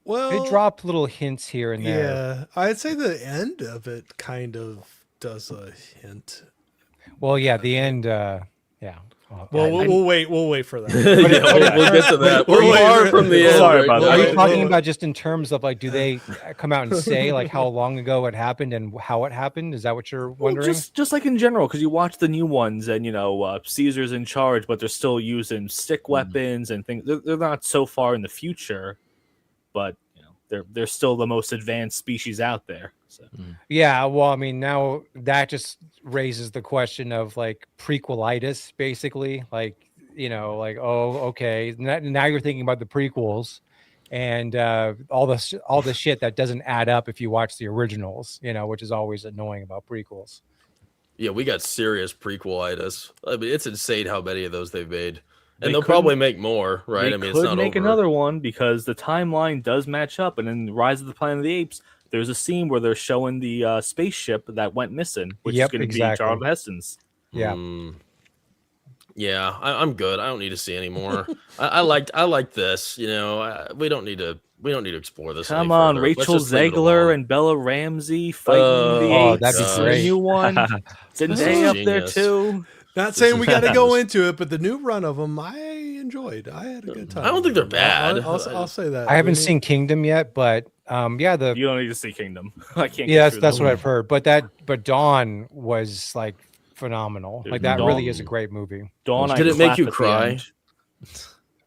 Speaker 4: Well,
Speaker 5: they dropped little hints here and there.
Speaker 4: Yeah, I'd say the end of it kind of does a hint.
Speaker 5: Well, yeah, the end. Yeah.
Speaker 4: Well, we'll wait for that.
Speaker 2: We'll get to that. We're far from the end.
Speaker 3: Sorry about that.
Speaker 5: Are you talking about just in terms of like, do they come out and say like how long ago it happened and how it happened? Is that what you're wondering?
Speaker 3: Well, just like in general, because you watch the new ones and Caesar's in charge, but they're still using stick weapons and things. They're not so far in the future, but they're still the most advanced species out there. So.
Speaker 5: Yeah, well, I mean, now that just raises the question of like prequelitis, basically. Like, oh, okay, now you're thinking about the prequels and all the shit that doesn't add up if you watch the originals, which is always annoying about prequels.
Speaker 2: Yeah, we got serious prequelitis. I mean, it's insane how many of those they've made. And they'll probably make more, right? I mean, it's not
Speaker 3: make
Speaker 2: over.
Speaker 3: Another one because the timeline does match up. And in Rise of the Planet of the Apes, there's a scene where they're showing the spaceship that went missing, which is going to be Charlton Heston's.
Speaker 5: Yeah.
Speaker 2: Yeah, I'm good. I don't need to see anymore. I liked this. We don't need to explore this.
Speaker 3: Come on, Rachel Zegler and Bella Ramsey fighting the apes.
Speaker 5: That'd be great.
Speaker 3: New one. Zendaya up there too.
Speaker 4: Not saying we got to go into it, but the new run of them, I enjoyed. I had a good time.
Speaker 2: I don't think they're bad.
Speaker 4: I'll say that.
Speaker 5: I haven't seen Kingdom yet, but
Speaker 3: you don't need to see Kingdom. I can't.
Speaker 5: Yeah, that's what I've heard. But Dawn was like phenomenal. Dude, like that really is a great movie.
Speaker 3: Dawn.
Speaker 2: Did it make you cry?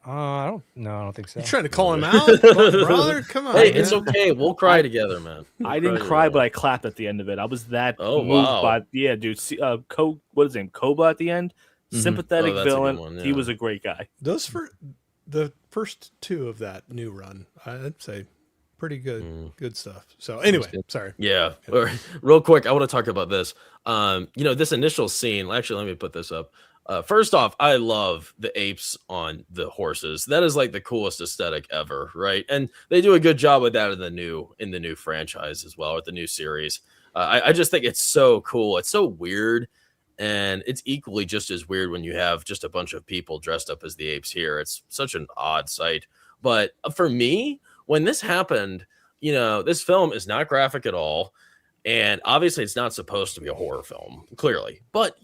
Speaker 5: I don't think so.
Speaker 4: You're trying to call him out, brother? Come on.
Speaker 2: Hey, man. It's okay. We'll cry together, man.
Speaker 3: I didn't cry, but I clapped at the end of it. I was that moved by. Yeah, dude. What is his name? Koba at the end. Sympathetic villain. One, yeah. He was a great guy.
Speaker 4: Those the first two of that new run, I'd say, pretty good, good stuff. So anyway, sorry.
Speaker 2: Yeah. Real quick, I want to talk about this. This initial scene. Actually, let me put this up. First off, I love the apes on the horses. That is like the coolest aesthetic ever, right? And they do a good job with that in the new franchise as well, with the new series. I just think it's so cool. It's so weird, and it's equally just as weird when you have just a bunch of people dressed up as the apes here. It's such an odd sight. But for me, when this happened, this film is not graphic at all. And obviously it's not supposed to be a horror film, clearly. But,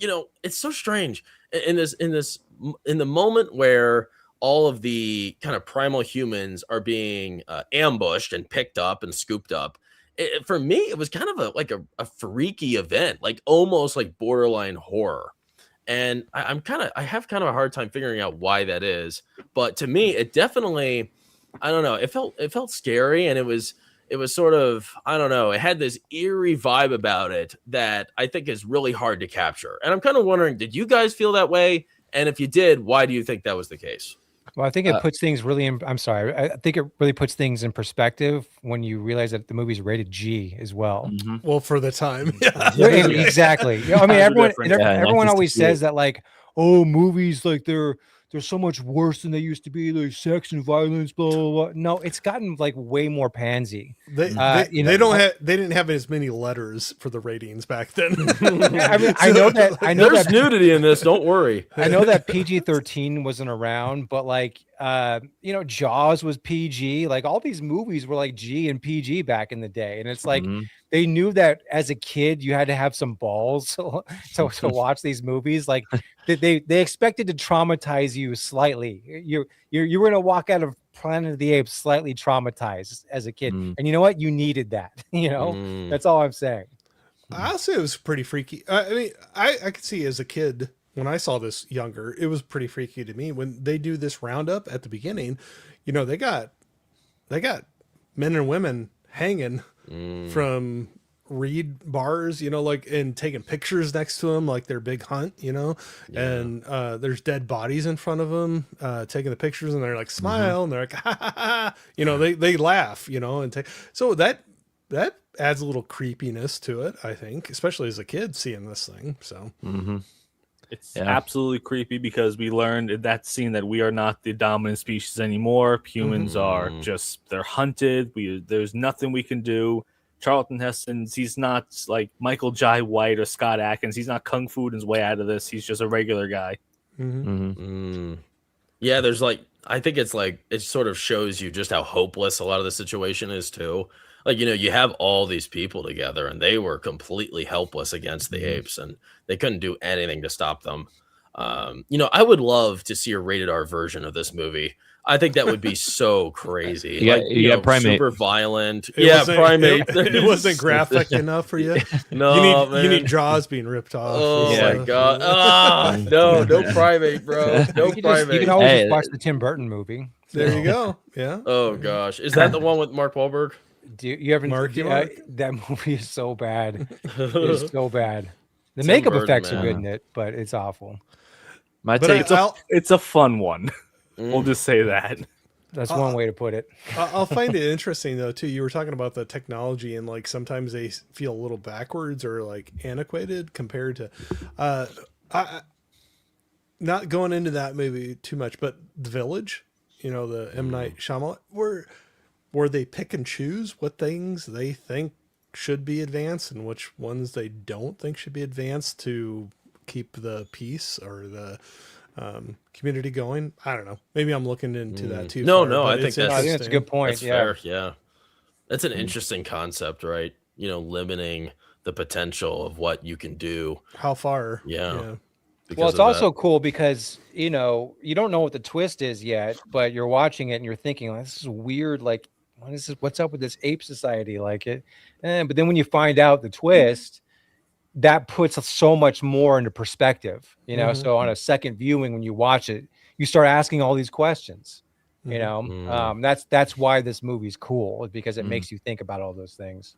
Speaker 2: it's so strange in the moment where all of the kind of primal humans are being ambushed and picked up and scooped up. For me, it was kind of a freaky event, like almost like borderline horror. And I have kind of a hard time figuring out why that is. But to me, it definitely, I don't know, it felt scary, and it was sort of, I don't know, it had this eerie vibe about it that I think is really hard to capture. And I'm kind of wondering, did you guys feel that way? And if you did, why do you think that was the case?
Speaker 5: Well, I think it puts things really in, I'm sorry. I think it really puts things in perspective when you realize that the movie's rated G as well.
Speaker 4: Mm-hmm. Well, for the time.
Speaker 5: Exactly. I mean, everyone always says that, like, oh, movies, like they're so much worse than they used to be, like sex and violence, blah, blah, blah. No, it's gotten like way more pansy.
Speaker 4: They didn't have as many letters for the ratings back then.
Speaker 5: I know
Speaker 2: there's nudity in this. Don't worry.
Speaker 5: I know that PG-13 wasn't around, but like, Jaws was PG. Like all these movies were like G and PG back in the day. And it's like, they knew that as a kid, you had to have some balls to watch these movies. Like they expected to traumatize you slightly. You were going to walk out of Planet of the Apes slightly traumatized as a kid. And you know what? You needed that. That's all I'm saying.
Speaker 4: I'll say it was pretty freaky. I mean, I could see as a kid, when I saw this younger, it was pretty freaky to me. When they do this roundup at the beginning, they got men and women hanging from reed bars, and taking pictures next to them, like their big hunt, and there's dead bodies in front of them, taking the pictures, and they're like smile, and they're like, ha, ha, ha. They laugh, and so that adds a little creepiness to it, I think, especially as a kid seeing this thing. So
Speaker 3: it's absolutely creepy because we learned in that scene that we are not the dominant species anymore. Humans are just, they're hunted. There's nothing we can do. Charlton Heston, he's not like Michael Jai White or Scott Adkins. He's not kung fu his way out of this. He's just a regular guy.
Speaker 2: Yeah, there's I think it's it sort of shows you just how hopeless a lot of the situation is too. Like, you have all these people together and they were completely helpless against the apes and they couldn't do anything to stop them. I would love to see a rated R version of this movie. I think that would be so crazy.
Speaker 1: You got primate.
Speaker 2: Super violent.
Speaker 4: Primate.
Speaker 2: Primate.
Speaker 4: It wasn't graphic enough for you.
Speaker 2: No,
Speaker 4: you need jaws being ripped off.
Speaker 2: Oh my god! No primate, bro. No primate.
Speaker 5: You can always just watch the Tim Burton movie.
Speaker 4: There you go. Yeah.
Speaker 2: Oh gosh, is that the one with Mark Wahlberg?
Speaker 5: Do you ever that movie is so bad. It's so bad. The makeup effects are good in it, but it's awful.
Speaker 3: It's a fun one. We'll just say that.
Speaker 5: That's one way to put it.
Speaker 4: I'll find it interesting though too. You were talking about the technology and sometimes they feel a little backwards or antiquated compared to not going into that movie too much, but The Village, the M. Night Shyamalan, where they pick and choose what things they think should be advanced and which ones they don't think should be advanced to keep the peace or the community going. I don't know. Maybe I'm looking into that too.
Speaker 2: No, I think
Speaker 5: that's a good point.
Speaker 2: That's fair. Yeah. That's an interesting concept, right? Limiting the potential of what you can do.
Speaker 4: How far?
Speaker 2: Yeah.
Speaker 5: Well, it's also cool because, you don't know what the twist is yet, but you're watching it and you're thinking, this is weird. Like, what's up with this ape society? But then when you find out the twist, that puts so much more into perspective, so on a second viewing, when you watch it, you start asking all these questions, that's why this movie's cool, because it makes you think about all those things.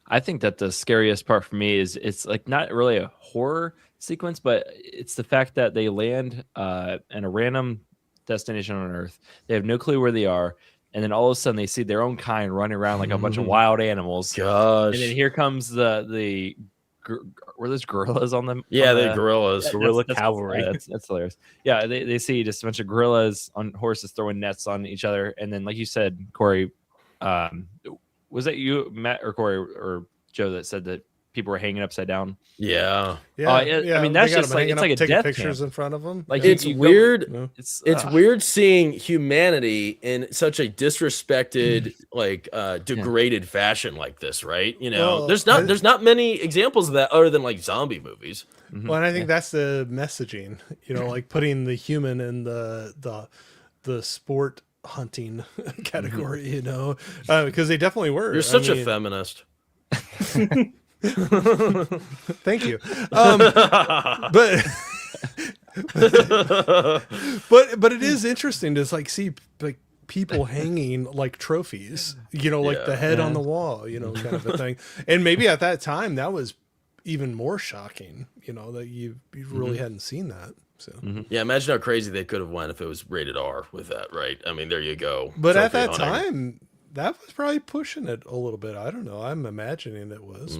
Speaker 1: I think that the scariest part for me is it's not really a horror sequence, but it's the fact that they land in a random destination on Earth. They have no clue where they are. And then all of a sudden they see their own kind running around like a bunch of wild animals.
Speaker 2: Gosh.
Speaker 1: And then here comes the were those gorillas on them?
Speaker 2: Yeah, the gorillas.
Speaker 3: Gorilla cavalry.
Speaker 1: That's hilarious. Yeah, they see just a bunch of gorillas on horses throwing nets on each other. And then, like you said, Corey, was that you, Matt, or Corey, or Joe that said that people were hanging upside down.
Speaker 2: Yeah.
Speaker 1: I mean, that's
Speaker 4: they got
Speaker 1: just
Speaker 4: them
Speaker 1: like
Speaker 4: hanging
Speaker 1: it's
Speaker 4: up,
Speaker 1: like a
Speaker 4: taking
Speaker 1: death
Speaker 4: pictures
Speaker 1: camp.
Speaker 4: in front of them.
Speaker 1: Like
Speaker 2: It's
Speaker 1: you
Speaker 2: weird.
Speaker 1: Go,
Speaker 2: It's weird seeing humanity in such a disrespected, like degraded fashion like this, right? You know,
Speaker 4: Well,
Speaker 2: there's not many examples of that other than like zombie movies.
Speaker 4: Well, and I think that's the messaging, you know, like putting the human in the sport hunting category, you know, because they definitely were.
Speaker 2: You're such a feminist.
Speaker 4: Thank you. But but it is interesting to like see like people hanging like trophies, you know, like the head on the wall, you know, kind of a thing. And maybe at that time that was even more shocking, you know, that you really hadn't seen that. So
Speaker 2: yeah, imagine how crazy they could have went if it was rated R with that, right? I mean, there you go.
Speaker 4: But at that time, that was probably pushing it a little bit. I don't know. I'm imagining it was.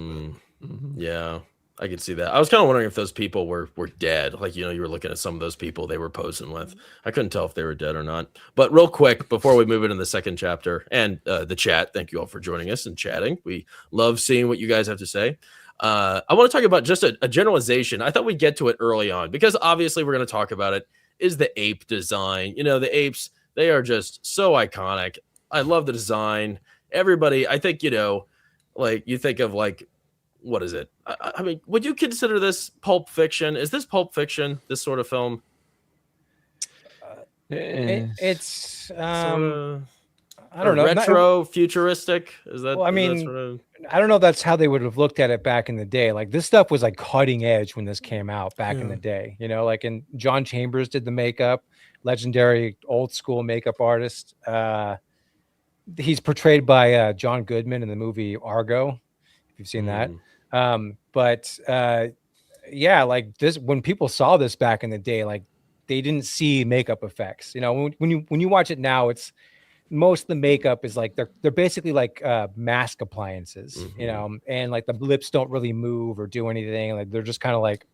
Speaker 2: Yeah, I could see that. I was kind of wondering if those people were dead. Like, you know, you were looking at some of those people they were posing with. I couldn't tell if they were dead or not. But real quick, before we move into the second chapter and the chat, thank you all for joining us and chatting. We love seeing what you guys have to say. I want to talk about just a generalization. I thought we'd get to it early on because obviously we're going to talk about it. Is the ape design? You know, the apes, they are just so iconic. I love the design. Everybody, I think, you know, like you think of like, what is it? I mean, would you consider this Pulp Fiction? Is this Pulp Fiction, this sort of film?
Speaker 5: It's
Speaker 2: I don't know. Retro, futuristic? Is that?
Speaker 5: Well, I mean, I don't know if that's how they would have looked at it back in the day. Like this stuff was like cutting edge when this came out back in the day. You know, like John Chambers did the makeup, legendary old school makeup artist. He's portrayed by John Goodman in the movie Argo, if you've seen that. Yeah, like this, when people saw this back in the day, like they didn't see makeup effects. You know, when you watch it now, it's most of the makeup is like they're basically like mask appliances, you know, and like the lips don't really move or do anything. Like they're just kind of like,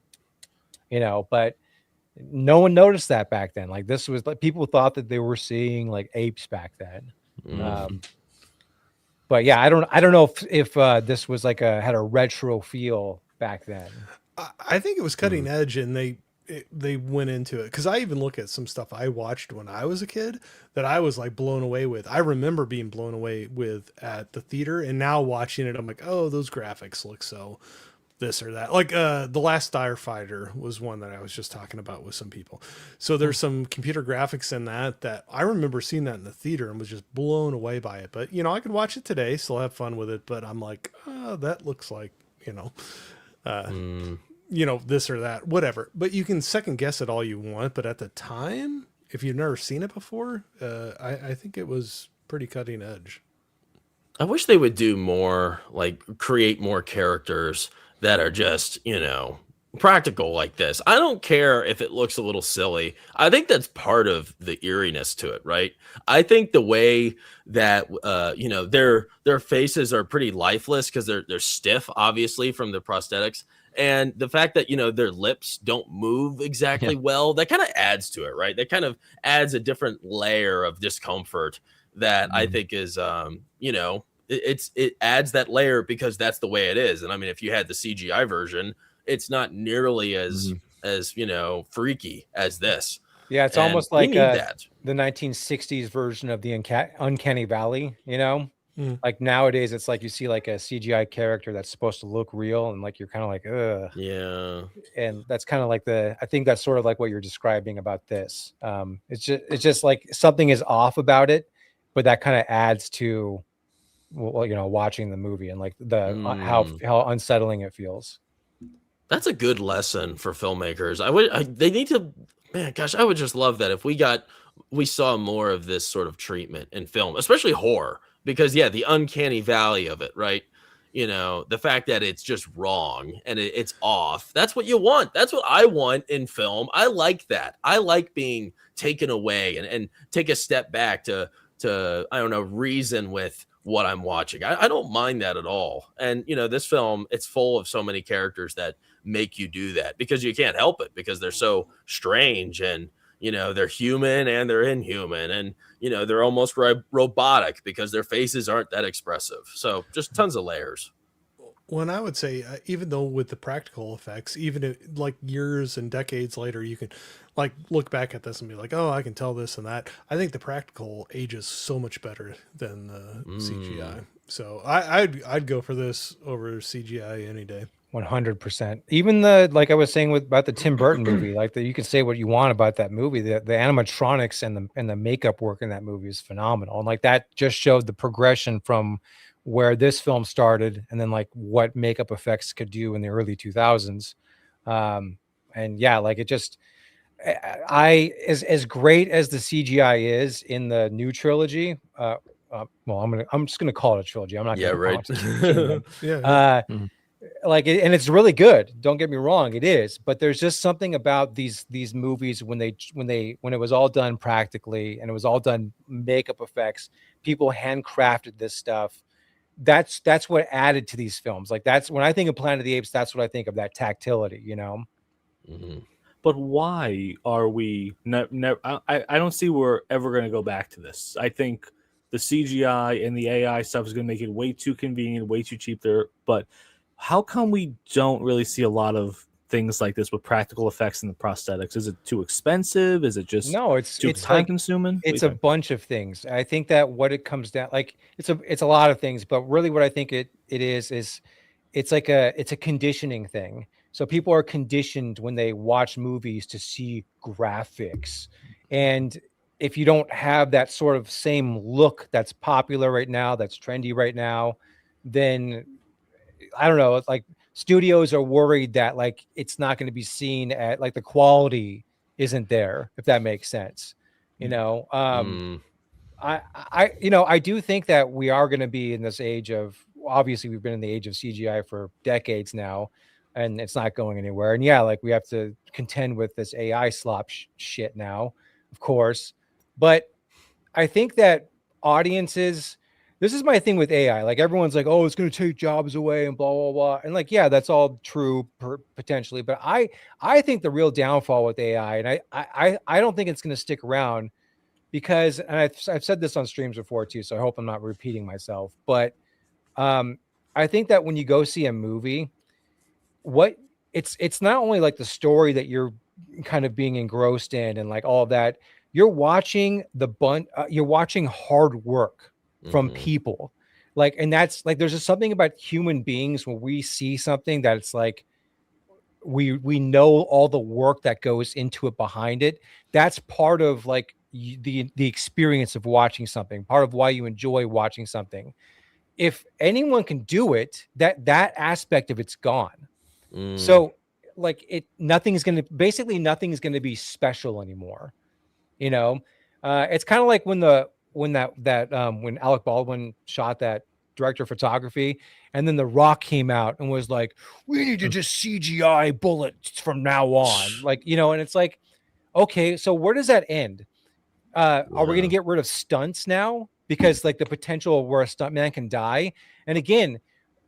Speaker 5: you know, but no one noticed that back then. Like this was like people thought that they were seeing like apes back then. But yeah, I don't know if this was like had a retro feel back then.
Speaker 4: I think it was cutting edge, and they went into it because I even look at some stuff I watched when I was a kid that I was like blown away with. I remember being blown away with at the theater, and now watching it, I'm like, oh, those graphics look so this or that. Like The Last Starfighter was one that I was just talking about with some people. So there's some computer graphics in that I remember seeing that in the theater and was just blown away by it. But you know, I could watch it today, still have fun with it. But I'm like, oh, that looks like, you know, you know, this or that, whatever. But you can second guess it all you want. But at the time, if you've never seen it before, I think it was pretty cutting edge.
Speaker 2: I wish they would do more, like create more characters that are just, you know, practical like this. I don't care if it looks a little silly. I think that's part of the eeriness to it, right? I think the way that you know, their faces are pretty lifeless because they're stiff, obviously, from the prosthetics. And the fact that, you know, their lips don't move exactly well, that kind of adds to it, right? That kind of adds a different layer of discomfort that I think is, you know, it adds that layer because that's the way it is. And I mean, if you had the CGI version, it's not nearly as you know, freaky as this.
Speaker 5: Yeah, it's almost like the 1960s version of the Uncanny Valley, you know? Like nowadays, it's like you see like a CGI character that's supposed to look real, and like you're kind of like, ugh.
Speaker 2: Yeah.
Speaker 5: And that's kind of like I think that's sort of like what you're describing about this. It's just like something is off about it, but that kind of adds to, well, you know, watching the movie and like how unsettling it feels.
Speaker 2: That's a good lesson for filmmakers. They need to, man, gosh, I would just love that if we saw more of this sort of treatment in film, especially horror. Because yeah, the uncanny valley of it, right? You know, the fact that it's just wrong and it's off. That's what you want. That's what I want in film. I like that. I like being taken away and take a step back to I don't know, reason with what I'm watching. I don't mind that at all. And you know, this film, it's full of so many characters that make you do that because you can't help it because they're so strange and, you know, they're human and they're inhuman and, you know, they're almost robotic because their faces aren't that expressive. So just tons of layers.
Speaker 4: When I would say, even though with the practical effects, even if, like years and decades later, you can like look back at this and be like, oh, I can tell this and that. I think the practical ages so much better than the CGI. So I'd go for this over CGI any day.
Speaker 5: 100%. Even the, like I was saying about the Tim Burton movie, like you can say what you want about that movie. The animatronics and the makeup work in that movie is phenomenal. And like that just showed the progression from where this film started and then like what makeup effects could do in the early 2000s. And yeah, like it just, as great as the CGI is in the new trilogy, well, I'm just gonna call it a trilogy. I'm not gonna
Speaker 2: right.
Speaker 5: Like and it's really good, don't get me wrong, it is, but there's just something about these movies when it was all done practically and it was all done makeup effects, people handcrafted this stuff. That's what added to these films. Like that's when I think of Planet of the Apes, that's what I think of, that tactility, you know.
Speaker 3: But why are we I don't see we're ever going to go back to this. I think the CGI and the AI stuff is going to make it way too convenient, way too cheap there. But how come we don't really see a lot of things like this with practical effects and the prosthetics? Is it too expensive? Is it just too time consuming?
Speaker 5: It's a bunch of things. I think that what it comes down, like it's a lot of things, but really what I think it is it's a conditioning thing. So people are conditioned when they watch movies to see graphics. And if you don't have that sort of same look that's popular right now, that's trendy right now, then I don't know, it's like studios are worried that like it's not going to be seen at like the quality isn't there, if that makes sense. You know, I do think that we are going to be in this age of, obviously we've been in the age of CGI for decades now, and it's not going anywhere. And yeah, like we have to contend with this AI slop shit now, of course. But I think that audiences, this is my thing with AI. Like everyone's like, oh, it's going to take jobs away and blah, blah, blah. And like, yeah, that's all true potentially. But I think the real downfall with AI, and I don't think it's going to stick around because, and I've said this on streams before too, so I hope I'm not repeating myself, but I think that when you go see a movie, it's not only like the story that you're kind of being engrossed in and like all of that, you're watching you're watching hard work from people. Like, and that's like, there's just something about human beings when we see something that it's like, we know all the work that goes into it behind it. That's part of like the experience of watching something, part of why you enjoy watching something. If anyone can do it, that aspect of it's gone. So like nothing's going to be special anymore. You know, it's kind of like when Alec Baldwin shot that director of photography, and then The Rock came out and was like, we need to just CGI bullets from now on. Like, you know, and it's like, okay, so where does that end? Are we going to get rid of stunts now? Because like the potential where a stuntman can die. And again,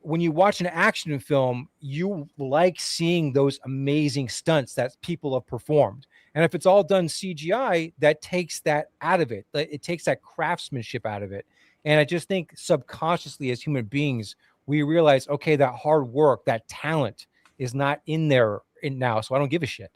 Speaker 5: when you watch an action film, you like seeing those amazing stunts that people have performed. And if it's all done CGI, that takes that out of it. It takes that craftsmanship out of it. And I just think subconsciously as human beings, we realize, okay, that hard work, that talent is not in there now. So I don't give a shit,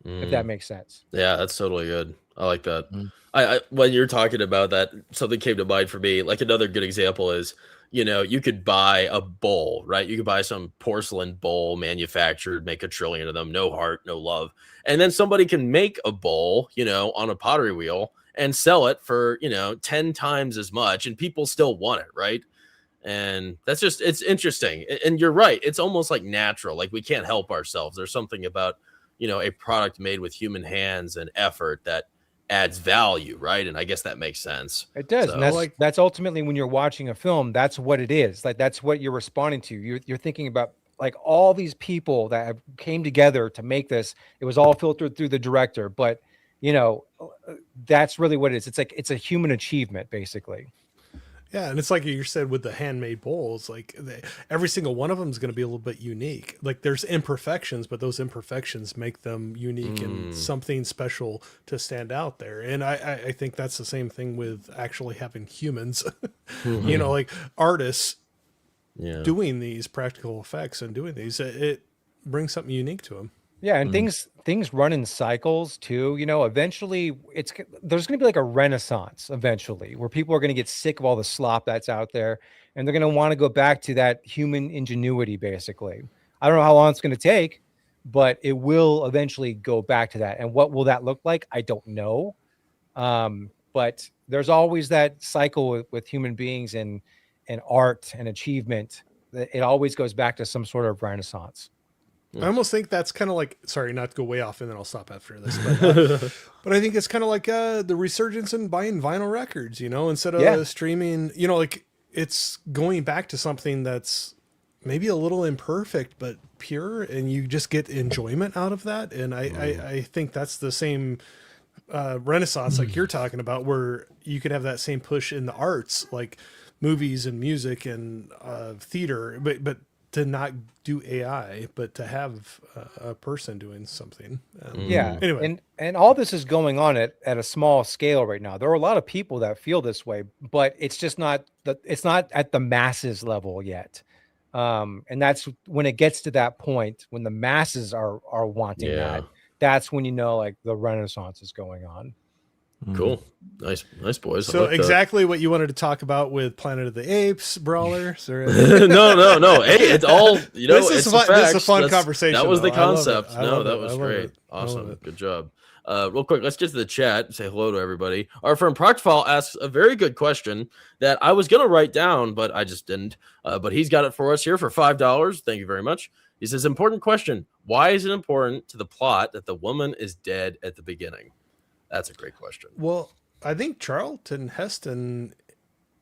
Speaker 5: if that makes sense.
Speaker 2: Yeah, that's totally good. I like that. I when you're talking about that, something came to mind for me. Like another good example is, you know, you could buy a bowl, right? You could buy some porcelain bowl manufactured, make 1 trillion of them, no heart, no love. And then somebody can make a bowl, you know, on a pottery wheel and sell it for, you know, 10 times as much, and people still want it, right? And that's just, it's interesting. And you're right. It's almost like natural. Like we can't help ourselves. There's something about, you know, a product made with human hands and effort that adds value, right? And I guess that makes sense.
Speaker 5: It does. So, and that's ultimately when you're watching a film, that's what it is. Like that's what you're responding to. You're thinking about like all these people that have came together to make this. It was all filtered through the director, but you know, that's really what it is. It's like it's a human achievement, basically.
Speaker 4: Yeah, and it's like you said with the handmade bowls, like every single one of them is going to be a little bit unique. Like there's imperfections, but those imperfections make them unique and something special to stand out there. And I think that's the same thing with actually having humans. You know, like artists, doing these practical effects and doing these. It brings something unique to them.
Speaker 5: Yeah, and things run in cycles too. Eventually there's going to be like a renaissance eventually where people are going to get sick of all the slop that's out there, and they're going to want to go back to that human ingenuity. Basically, I don't know how long it's going to take, but it will eventually go back to that. And what will that look like? I don't know. But there's always that cycle with human beings and art and achievement. It always goes back to some sort of renaissance.
Speaker 4: I almost think that's kind of like, sorry, not to go way off and then I'll stop after this, but I think it's kind of like the resurgence in buying vinyl records, instead of streaming, like it's going back to something that's maybe a little imperfect, but pure, and you just get enjoyment out of that. And I think that's the same renaissance like you're talking about, where you could have that same push in the arts, like movies and music and theater, but to not do AI, but to have a person doing something.
Speaker 5: Anyway, and all this is going on at a small scale right now. There are a lot of people that feel this way, but it's just not it's not at the masses level yet. And that's when it gets to that point when the masses are wanting that. That's when like the renaissance is going on.
Speaker 2: Cool. Nice boys.
Speaker 4: So exactly what you wanted to talk about with Planet of the Apes, Brawler.
Speaker 2: No. Hey, it's all,
Speaker 4: this is a fun conversation.
Speaker 2: That was the concept. That was great. Awesome. Good job. Real quick, let's get to the chat. Say hello to everybody. Our friend Proctfall asks a very good question that I was going to write down, but I just didn't. But he's got it for us here for $5. Thank you very much. He says, important question. Why is it important to the plot that the woman is dead at the beginning? That's a great question.
Speaker 4: Well, I think Charlton Heston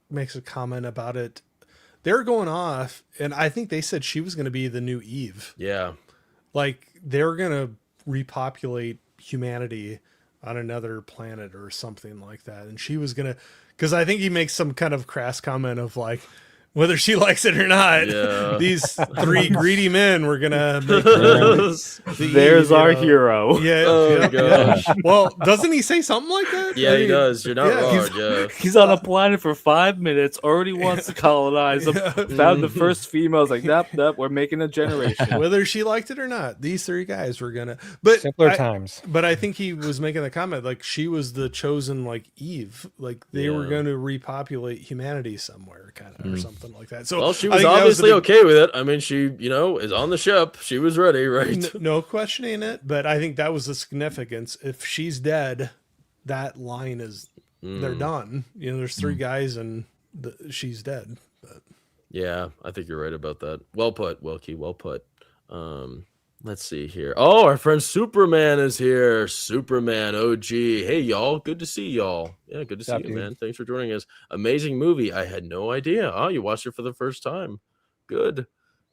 Speaker 4: makes a comment about it. They're going off, and I think they said she was going to be the new Eve.
Speaker 2: Yeah.
Speaker 4: Like, they're going to repopulate humanity on another planet or something like that. And she was going to, because I think he makes some kind of crass comment of like, whether she likes it or not, these three greedy men were gonna make
Speaker 3: there's our hero.
Speaker 2: Gosh.
Speaker 4: Well, doesn't he say something like that?
Speaker 2: Yeah, he does. You're not wrong.
Speaker 3: He's on a planet for 5 minutes, already wants to colonize them. Found the first females, like, nope, we're making a generation.
Speaker 4: Whether she liked it or not, these three guys were gonna. But
Speaker 5: simpler times.
Speaker 4: But I think he was making the comment like she was the chosen like Eve, like they were going to repopulate humanity somewhere, kind of or something like that. So
Speaker 2: well, she was obviously okay with it. I mean, she is on the ship. She was ready, right?
Speaker 4: No questioning it. But I think that was the significance. If she's dead, that line is they're done. There's three guys and she's dead. But.
Speaker 2: Yeah, I think you're right about that. Well put, Wilkie. Well put. Let's see here. Oh, our friend Superman is here. Superman OG. Hey, y'all. Good to see y'all. Yeah, good to see you, man. Thanks for joining us. Amazing movie. I had no idea. Oh, you watched it for the first time. Good.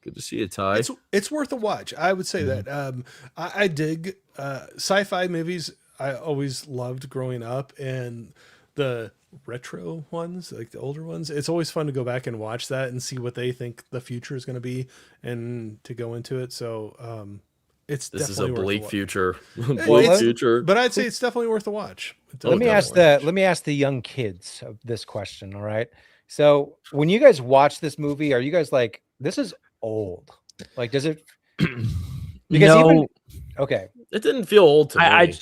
Speaker 2: Good to see you, Ty.
Speaker 4: It's worth a watch. I would say that. I dig sci-fi movies. I always loved growing up, and the retro ones, like the older ones, it's always fun to go back and watch that and see what they think the future is going to be and to go into it. So this is
Speaker 2: a bleak future.
Speaker 4: Future, but I'd say it's definitely worth a watch.
Speaker 5: Let me ask the young kids of this question. All right, so when you guys watch this movie, are you guys like, this is old? Like, does it? Because okay,
Speaker 2: it didn't feel old to me.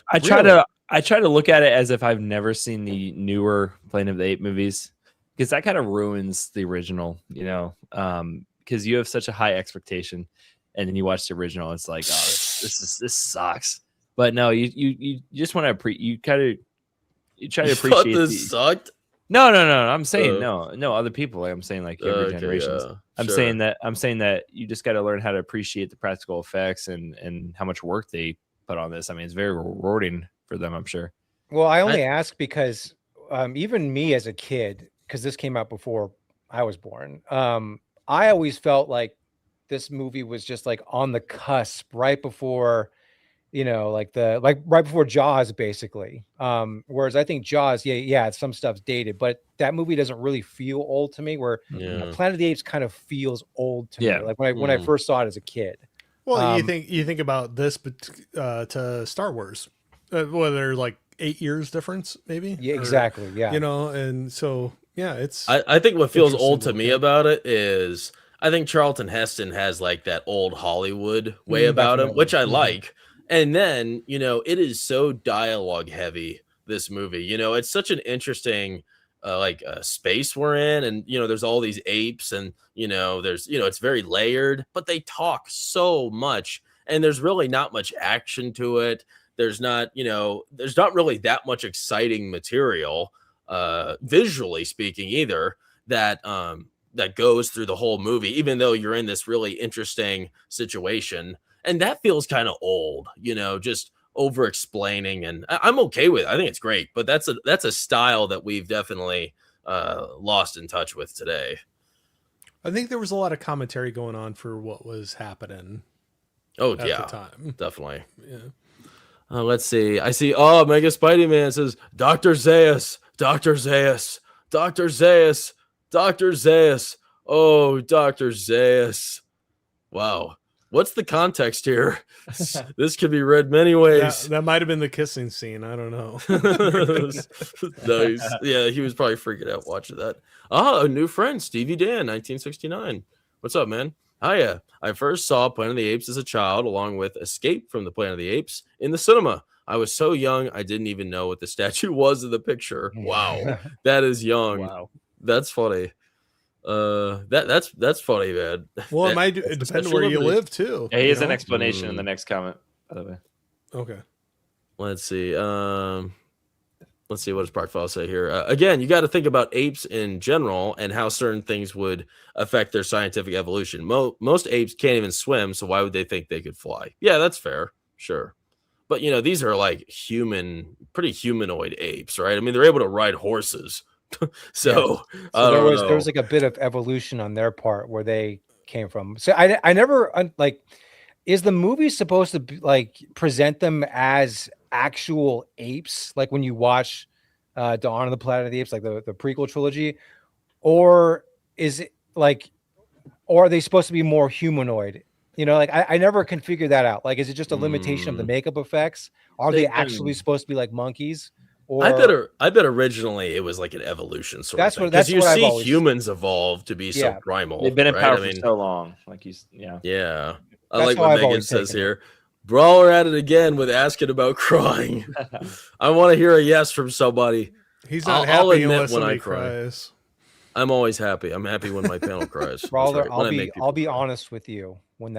Speaker 1: I try to look at it as if I've never seen the newer Planet of the Apes movies, because that kind of ruins the original, because you have such a high expectation, and then you watch the original, it's like, oh, this sucks. But no, you just want to you try to appreciate.
Speaker 2: This sucked.
Speaker 1: No. I'm saying no. Other people. I'm saying like younger generations. I'm saying that you just got to learn how to appreciate the practical effects and how much work they put on this. I mean, it's very rewarding for them, I'm sure.
Speaker 5: Well, I only ask because even me as a kid, because this came out before I was born, I always felt like this movie was just like on the cusp, right before, right before Jaws, basically. Whereas I think Jaws, some stuff's dated, but that movie doesn't really feel old to me. Where Planet of the Apes kind of feels old to me, like when I first saw it as a kid.
Speaker 4: Well, you think about this, but to Star Wars. They're like 8 years difference, maybe.
Speaker 5: Yeah, exactly. Yeah.
Speaker 4: And so it's.
Speaker 2: I think what feels old to me about it is I think Charlton Heston has like that old Hollywood way about him,
Speaker 5: Definitely.
Speaker 2: which I like. And then, it is so dialogue heavy, this movie. It's such an interesting space we're in, and there's all these apes, and there's it's very layered, but they talk so much, and there's really not much action to it. There's not really that much exciting material, visually speaking, either, that goes through the whole movie, even though you're in this really interesting situation. And that feels kind of old, just over explaining. And I'm okay with it. I think it's great, but that's a style that we've definitely lost in touch with today.
Speaker 4: I think there was a lot of commentary going on for what was happening.
Speaker 2: Oh,
Speaker 4: at
Speaker 2: yeah,
Speaker 4: the time.
Speaker 2: definitely.
Speaker 4: Yeah.
Speaker 2: Let's see. I see. Oh, Mega Spidey Man says, Dr. Zaius, Dr. Zaius, Dr. Zaius, Dr. Zaius. Oh, Dr. Zaius. Wow. What's the context here? This could be read many ways.
Speaker 4: That might have been the kissing scene. I don't know.
Speaker 2: Nice. Yeah, he was probably freaking out watching that. Ah, a new friend, Stevie Dan, 1969. What's up, man? Hiya. I first saw Planet of the Apes as a child, along with Escape from the Planet of the Apes, in the cinema. I was so young, I didn't even know what the statue was in the picture. Wow. That is young.
Speaker 3: Wow.
Speaker 2: That's funny. That's funny, man.
Speaker 4: Well, it depends where you live too.
Speaker 1: Yeah, he has an explanation in the next comment, by the way.
Speaker 4: Okay.
Speaker 2: Let's see. Let's see what does Parkfile say here. Again, you got to think about apes in general and how certain things would affect their scientific evolution. Most apes can't even swim, so why would they think they could fly? Yeah, that's fair. Sure. But, these are like pretty humanoid apes, right? I mean, they're able to ride horses. So
Speaker 5: there was like a bit of evolution on their part where they came from. So I never is the movie supposed to be, present them as actual apes, like when you watch Dawn of the Planet of the Apes, like the prequel trilogy, or is it or are they supposed to be more humanoid? I never can figure that out. Is it just a limitation of the makeup effects? Are they actually supposed to be like monkeys? Or
Speaker 2: I bet originally it was like an evolution sort of thing.
Speaker 5: That's
Speaker 2: you
Speaker 5: what
Speaker 2: see
Speaker 5: I've always...
Speaker 2: humans evolve to be so primal.
Speaker 1: They've been in power for
Speaker 2: for
Speaker 1: so long.
Speaker 2: Yeah. I like what Megan says here. Brawler at it again with asking about crying. I want to hear a yes from somebody.
Speaker 4: He's not
Speaker 2: I'll
Speaker 4: happy
Speaker 2: admit
Speaker 4: unless
Speaker 2: when
Speaker 4: somebody
Speaker 2: I cry.
Speaker 4: cries.
Speaker 2: I'm always happy. I'm happy when my panel cries.
Speaker 5: Brawler,
Speaker 2: Right.
Speaker 5: I'll be honest with you when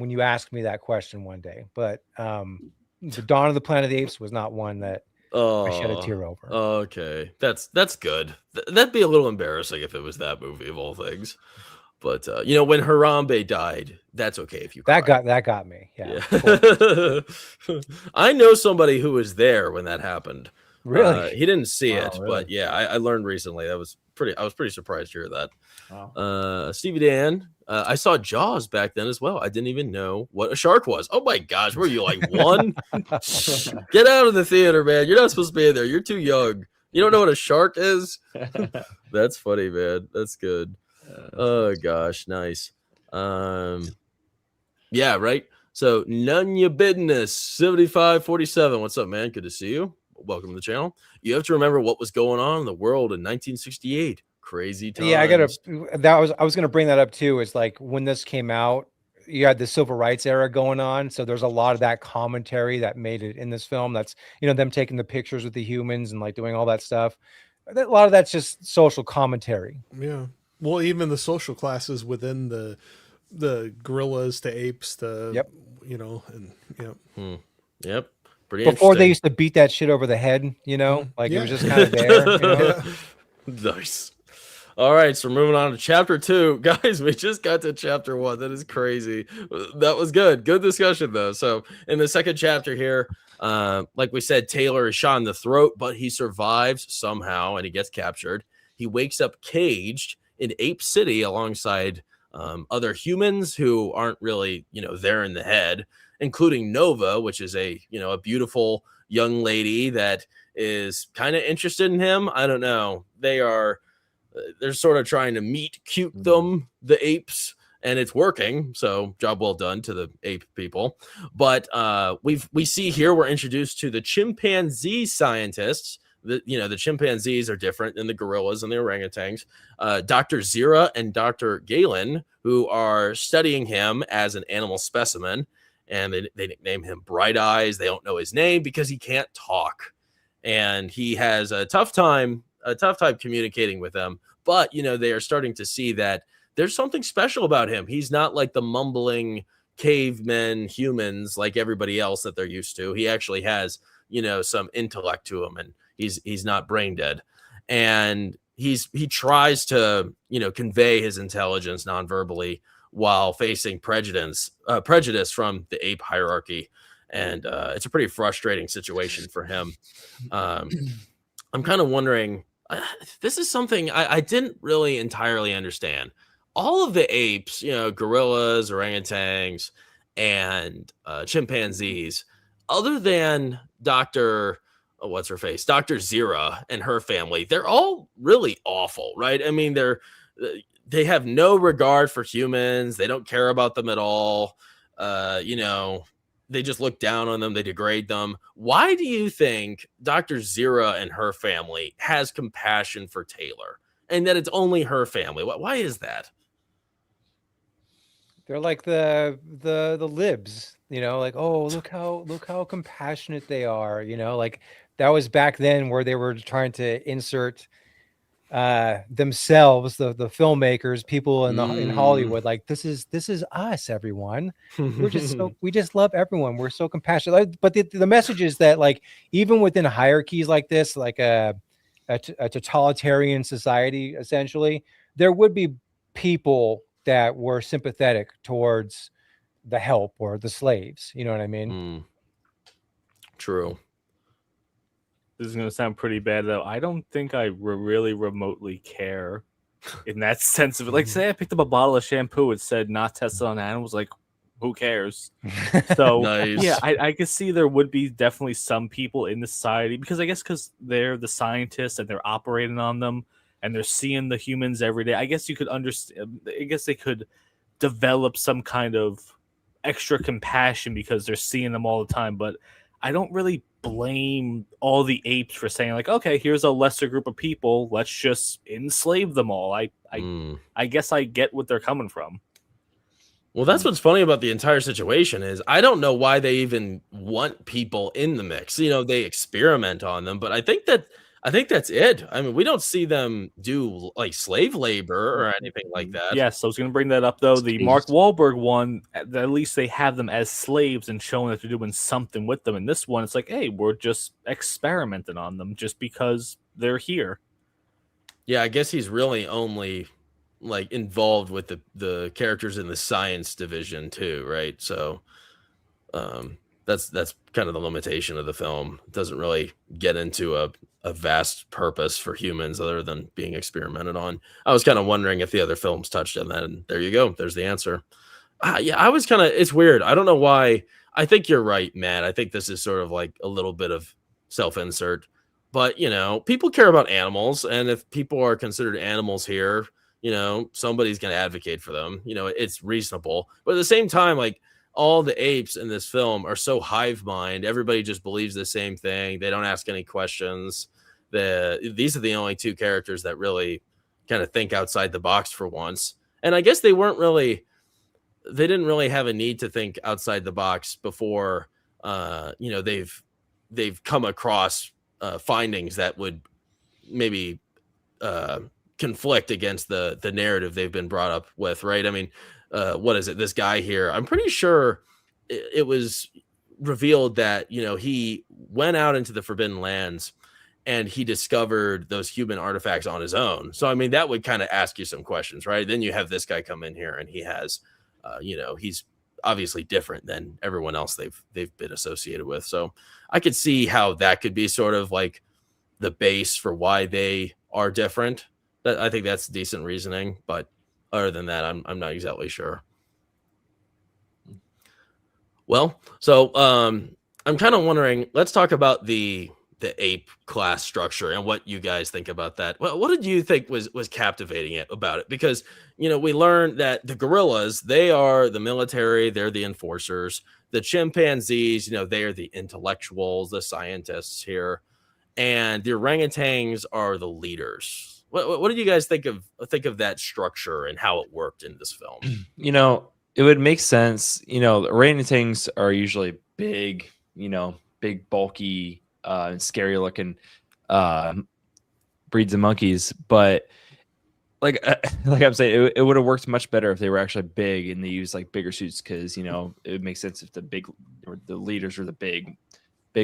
Speaker 5: you asked me that question one day. But the Dawn of the Planet of the Apes was not one that I shed a tear over.
Speaker 2: Okay, that's good. That'd be a little embarrassing if it was that movie of all things. But when Harambe died, that's okay if you cry.
Speaker 5: That got me. Yeah.
Speaker 2: I know somebody who was there when that happened.
Speaker 5: Really?
Speaker 2: He didn't see it,
Speaker 1: really?
Speaker 2: but yeah, I learned recently. I was pretty surprised to hear that.
Speaker 1: Wow.
Speaker 2: Stevie Dan, I saw Jaws back then as well. I didn't even know what a shark was. Oh my gosh, were you like one? Get out of the theater, man. You're not supposed to be in there. You're too young. You don't know what a shark is? That's funny, man. That's good. Oh gosh, nice. Yeah, right. So none your business. 7547. What's up, man? Good to see you. Welcome to the channel. You have to remember what was going on in the world in 1968. Crazy times.
Speaker 5: Yeah, I was gonna bring that up too. Is when this came out, you had the civil rights era going on. So there's a lot of that commentary that made it in this film. That's them taking the pictures with the humans and doing all that stuff. A lot of that's just social commentary.
Speaker 4: Yeah. Well, even the social classes within the gorillas, the apes,
Speaker 5: Yep.
Speaker 2: Yep. Pretty
Speaker 5: Before they
Speaker 2: interesting.
Speaker 5: used to beat that shit over the head, it was just kind of there.
Speaker 2: Nice. All right, so we're moving on to chapter 2. Guys, we just got to chapter 1. That is crazy. That was good. Good discussion, though. So in the second chapter here, like we said, Taylor is shot in the throat, but he survives somehow, and he gets captured. He wakes up caged in Ape City alongside other humans who aren't really, there in the head, including Nova, which is a beautiful young lady that is kind of interested in him. I don't know. They're sort of trying to meet cute them, the apes, and it's working. So job well done to the ape people. But we see here we're introduced to the chimpanzee scientists the chimpanzees are different than the gorillas and the orangutans. Dr. Zira and Dr. Galen, who are studying him as an animal specimen, and they nickname him Bright Eyes. They don't know his name because he can't talk, and he has a tough time communicating with them. But they are starting to see that there's something special about him. He's not like the mumbling cavemen humans like everybody else that they're used to. He actually has some intellect to him, and he's not brain dead. And he tries to convey his intelligence non-verbally while facing prejudice from the ape hierarchy, and it's a pretty frustrating situation for him. I'm kind of wondering, this is something I didn't really entirely understand. All of the apes, gorillas, orangutans, and chimpanzees, other than Dr. Dr. Zira and her family, they're all really awful, right? I mean, they have no regard for humans. They don't care about them at all. They just look down on them. They degrade them. Why do you think Dr. Zira and her family has compassion for Taylor, and that it's only her family? Why is that?
Speaker 5: They're like the libs, like, oh, look how compassionate they are, like that was back then where they were trying to insert themselves, the filmmakers, people in Hollywood, like this is us, everyone. We just love everyone. We're so compassionate. But the message is that, like, even within hierarchies like this, like a totalitarian society, essentially, there would be people that were sympathetic towards the help or the slaves. You know what I mean?
Speaker 2: True.
Speaker 3: This is going to sound pretty bad, though. I don't think I really remotely care in that sense of it. Like, say I picked up a bottle of shampoo, it said not tested on animals. Like, who cares? So,
Speaker 2: Nice.
Speaker 3: Yeah, I could see there would be definitely some people in the society, because I guess because they're the scientists and they're operating on them and they're seeing the humans every day. I guess you could understand. I guess they could develop some kind of extra compassion because they're seeing them all the time. But I don't really blame all the apes for saying, like, okay, here's a lesser group of people, let's just enslave them all. I guess I get what they're coming from.
Speaker 2: Well, that's what's funny about the entire situation is I don't know why they even want people in the mix. They experiment on them, but I think that's it. I mean, we don't see them do like slave labor or anything like that.
Speaker 3: Yes, I was going to bring that up, though. The Mark Wahlberg one, at least they have them as slaves and showing that they're doing something with them. In this one, it's like, hey, we're just experimenting on them just because they're here.
Speaker 2: Yeah, I guess he's really only like involved with the characters in the science division too, right? So that's kind of the limitation of the film. It doesn't really get into a vast purpose for humans other than being experimented on. I was kind of wondering if the other films touched on that, and there you go. There's the answer. Yeah, I was it's weird. I don't know why. I think you're right, Matt. I think this is sort of like a little bit of self-insert, but people care about animals, and if people are considered animals here, somebody's going to advocate for them. It's reasonable, but at the same time, like, all the apes in this film are so hive mind. Everybody just believes the same thing. They don't ask any questions. These are the only two characters that really kind of think outside the box for once. And I guess they didn't really have a need to think outside the box before, they've come across findings that would maybe conflict against the narrative they've been brought up with, right? I mean, what is it? This guy here, I'm pretty sure it was revealed that, he went out into the Forbidden Lands and he discovered those human artifacts on his own. So, I mean, that would kind of ask you some questions, right? Then you have this guy come in here and he has, he's obviously different than everyone else they've been associated with. So I could see how that could be sort of like the base for why they are different. I think that's decent reasoning, but other than that, I'm not exactly sure. Well, so I'm kind of wondering, let's talk about the ape class structure and what you guys think about that. Well, what did you think was captivating about it? Because, we learned that the gorillas, they are the military, they're the enforcers. The chimpanzees, they are the intellectuals, the scientists here. and the orangutans are the leaders. What did you guys think of that structure and how it worked in this film?
Speaker 1: You know, it would make sense. You know, the orangutans are usually big, you know, big, bulky, and scary looking breeds of monkeys. But like I'm saying, it would have worked much better if they were actually big and they used like bigger suits, because, you know, it would make sense if the big or the leaders were the big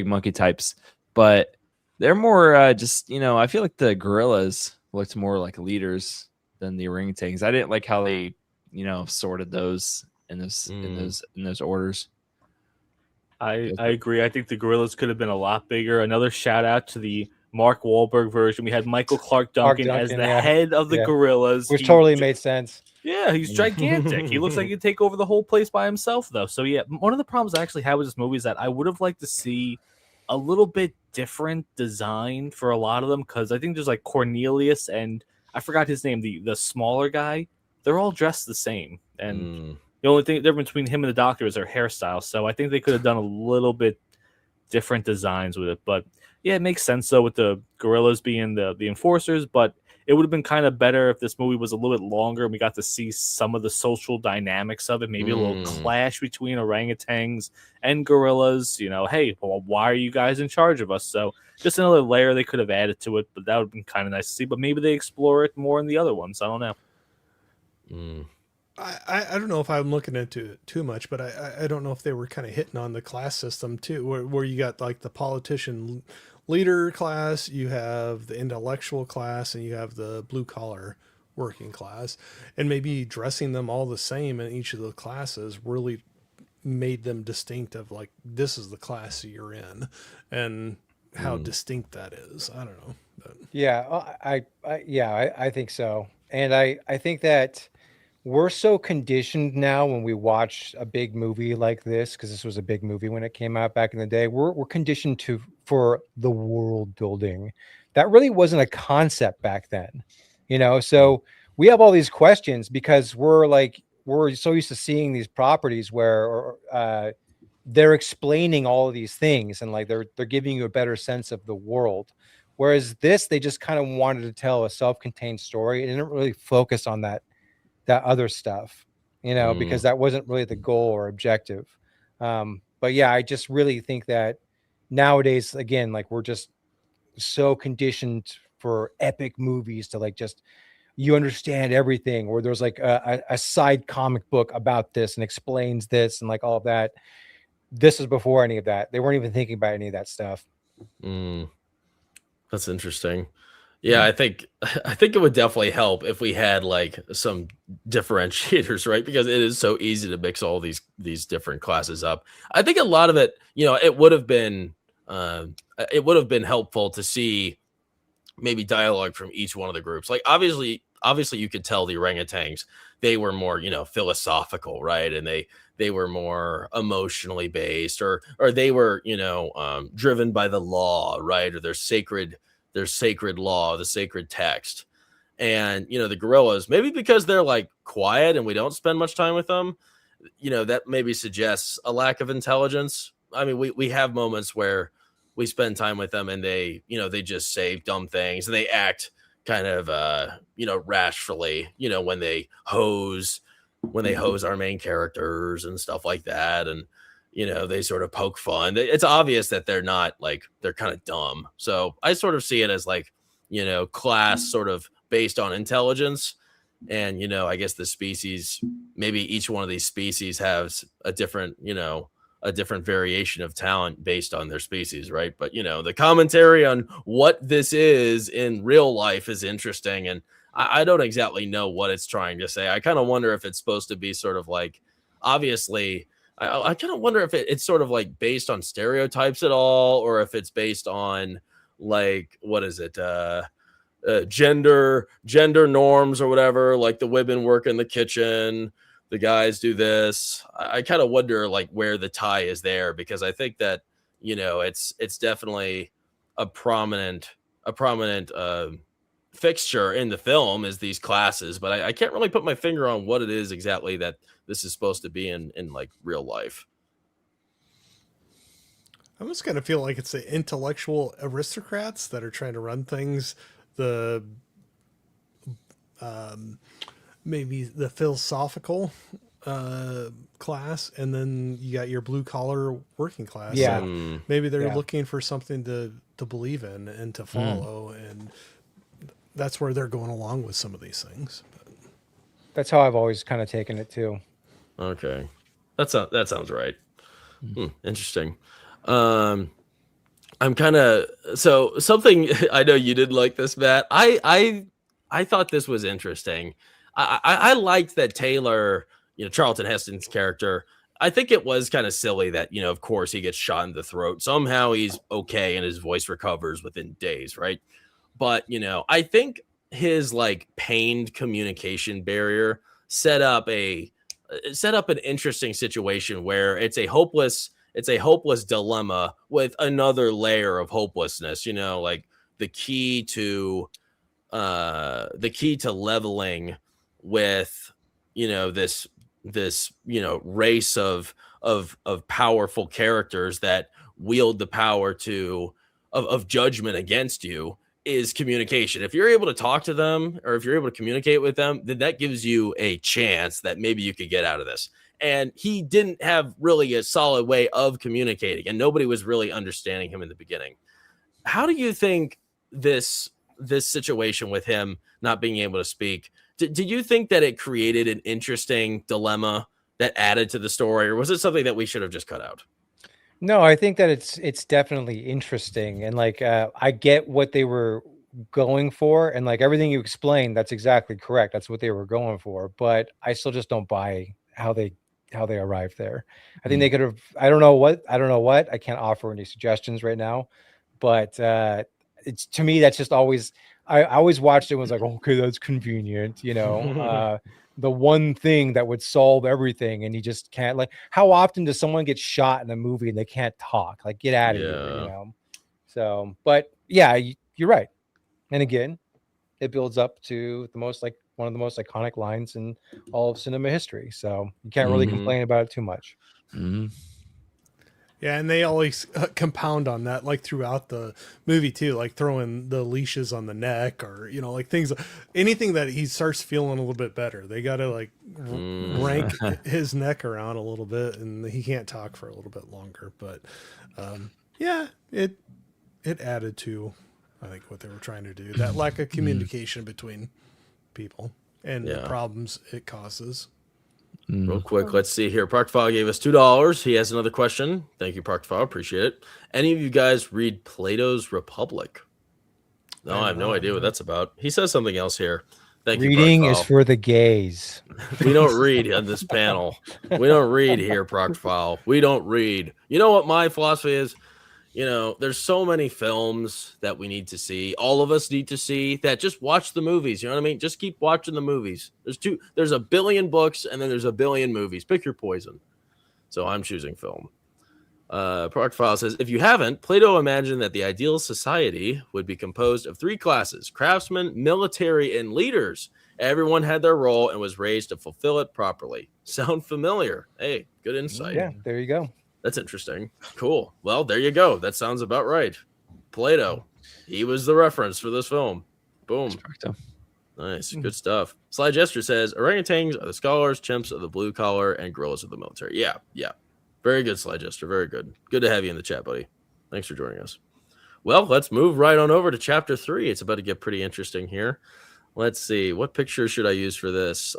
Speaker 1: monkey types. But they're more just, you know, I feel like the gorillas looked more like leaders than the orangutans. I didn't like how they, you know, sorted those in those orders.
Speaker 3: I agree. I think the gorillas could have been a lot bigger. Another shout out to the Mark Wahlberg version. We had Michael Clark Duncan as the head of the gorillas,
Speaker 5: which totally made sense.
Speaker 3: Yeah, he's gigantic. He looks like he'd take over the whole place by himself, though. So yeah, one of the problems I actually had with this movie is that I would have liked to see a little bit different design for a lot of them, because I think there's like Cornelius and I forgot his name, the smaller guy. They're all dressed the same, and the only thing difference between him and the doctor is their hairstyle. So I think they could have done a little bit different designs with it. But yeah, it makes sense though with the gorillas being the enforcers. But it would have been kind of better if this movie was a little bit longer and we got to see some of the social dynamics of it. Maybe a little clash between orangutans and gorillas. You know, hey, well, why are you guys in charge of us? So just another layer they could have added to it. But that would have been kind of nice to see. But maybe they explore it more in the other ones. I don't know.
Speaker 4: I don't know if I'm looking into it too much, but I don't know if they were kind of hitting on the class system too, where you got like the politician leader class, you have the intellectual class, and you have the blue collar working class, and maybe dressing them all the same in each of the classes really made them distinct of like, this is the class you're in and how distinct that is. I don't know. But.
Speaker 5: Yeah, I think so. And I think that we're so conditioned now when we watch a big movie like this, because this was a big movie when it came out back in the day. We're conditioned for the world building. That really wasn't a concept back then, you know. So we have all these questions because we're so used to seeing these properties where they're explaining all of these things and like they're giving you a better sense of the world. Whereas this, they just kind of wanted to tell a self-contained story. It didn't really focus on that other stuff, you know, because that wasn't really the goal or objective. But yeah, I just really think that nowadays, again, like we're just so conditioned for epic movies to like just, you understand everything, or there's like a side comic book about this and explains this and like all of that. This is before any of that. They weren't even thinking about any of that stuff.
Speaker 2: That's interesting. Yeah, I think it would definitely help if we had like some differentiators, right? Because it is so easy to mix all these different classes up. I think a lot of it, you know, it would have been helpful to see maybe dialogue from each one of the groups. Like obviously you could tell the orangutans, they were more, you know, philosophical, right? And they were more emotionally based, or they were, you know, driven by the law, right? Or their sacred law, the sacred text. And, you know, the gorillas, maybe because they're like quiet and we don't spend much time with them, you know, that maybe suggests a lack of intelligence. I mean, we have moments where we spend time with them and they, you know, they just say dumb things and they act kind of, you know, rashly, you know, when they hose our main characters and stuff like that. And, you know, they sort of poke fun. It's obvious that they're not like, they're kind of dumb. So I sort of see it as like, you know, class sort of based on intelligence. And, you know, I guess the species, maybe each one of these species has a different, you know, a different variation of talent based on their species, right? But, you know, the commentary on what this is in real life is interesting. And I don't exactly know what it's trying to say. I kind of wonder if it's supposed to be sort of like, obviously, I kind of wonder if it's sort of like based on stereotypes at all, or if it's based on like, what is it? Gender norms or whatever, like the women work in the kitchen, the guys do this. I kind of wonder like where the tie is there, because I think that, you know, it's definitely a prominent fixture in the film is these classes, but I can't really put my finger on what it is exactly that this is supposed to be in like real life.
Speaker 4: I almost kind of feel like it's the intellectual aristocrats that are trying to run things, the maybe the philosophical class, and then you got your blue collar working class.
Speaker 5: Yeah.
Speaker 4: So maybe they're
Speaker 5: Yeah.
Speaker 4: looking for something to believe in and to follow, and that's where they're going along with some of these things.
Speaker 5: That's how I've always kind of taken it too.
Speaker 2: Okay, that sounds right. Interesting. I'm kind of so something. I know you didn't like this, Matt. I thought this was interesting. I liked that Taylor, Charlton Heston's character. I think it was kind of silly that, of course he gets shot in the throat. Somehow he's okay and his voice recovers within days, right? But, I think his like pained communication barrier set up an interesting situation where it's a hopeless dilemma with another layer of hopelessness, like the key to leveling with, this race of powerful characters that wield the power of judgment against you is communication. If you're able to talk to them, or if you're able to communicate with them, then that gives you a chance that maybe you could get out of this. And he didn't have really a solid way of communicating, and nobody was really understanding him in the beginning. How do you think this situation with him not being able to speak, did you think that it created an interesting dilemma that added to the story, or was it something that we should have just cut out?
Speaker 5: No, I think that it's definitely interesting, and like I get what they were going for, and like everything you explained, that's exactly correct. That's what they were going for, but I still just don't buy how they arrived there. I think they could have. I don't know what. I can't offer any suggestions right now, but it's, to me, that's just always. I always watched it and was like, okay, that's convenient, the one thing that would solve everything, and he just can't. Like, how often does someone get shot in a movie and they can't talk? Like, get out of here, So, but yeah, you're right. And again, it builds up to one of the most iconic lines in all of cinema history. So you can't really complain about it too much.
Speaker 4: Yeah, and they always compound on that, like throughout the movie too, like throwing the leashes on the neck, or like things, anything that he starts feeling a little bit better. They got to like rank his neck around a little bit, and he can't talk for a little bit longer. But yeah, it added to, I think, what they were trying to do, that lack of communication between people and the problems it causes.
Speaker 2: Real quick, let's see here. Proctfile gave us $2. He has another question. Thank you, Proctfile. Appreciate it. Any of you guys read Plato's Republic? No, I have no idea what that's about. He says something else here. Thank you,
Speaker 5: Reading
Speaker 2: Proctfile.
Speaker 5: is for the gays.
Speaker 2: We don't read on this panel. We don't read here, Proctfile. We don't read. You know what my philosophy is? There's so many films that we need to see. All of us need to see that. Just watch the movies. You know what I mean? Just keep watching the movies. There's a billion books, and then there's a billion movies. Pick your poison. So I'm choosing film. Proctfile says, if you haven't, Plato imagined that the ideal society would be composed of 3 classes: craftsmen, military, and leaders. Everyone had their role and was raised to fulfill it properly. Sound familiar? Hey, good insight.
Speaker 5: Yeah, there you go.
Speaker 2: That's interesting. Cool. Well, there you go. That sounds about right. Plato. He was the reference for this film. Boom. Nice. Good stuff. Sly Jester says, orangutans are the scholars, chimps are the blue collar, and gorillas are the military. Yeah. Very good, Sly Jester. Very good. Good to have you in the chat, buddy. Thanks for joining us. Well, let's move right on over to chapter 3. It's about to get pretty interesting here. Let's see. What picture should I use for this?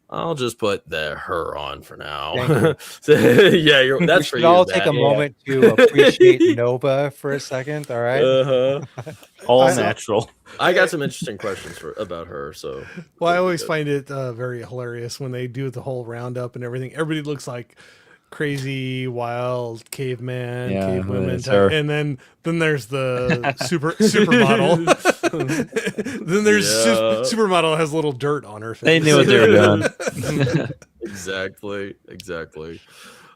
Speaker 2: I'll just put her on for now. Yeah, that's for you.
Speaker 5: I'll take a moment to appreciate Nova for a second. All right.
Speaker 3: All natural.
Speaker 2: I got some interesting questions about her. So,
Speaker 4: well, I always find it very hilarious when they do the whole roundup and everything. Everybody looks like crazy, wild caveman, cavewoman type. And then there's the supermodel. Then there's supermodel has a little dirt on her face.
Speaker 1: They knew what they were doing.
Speaker 2: Exactly.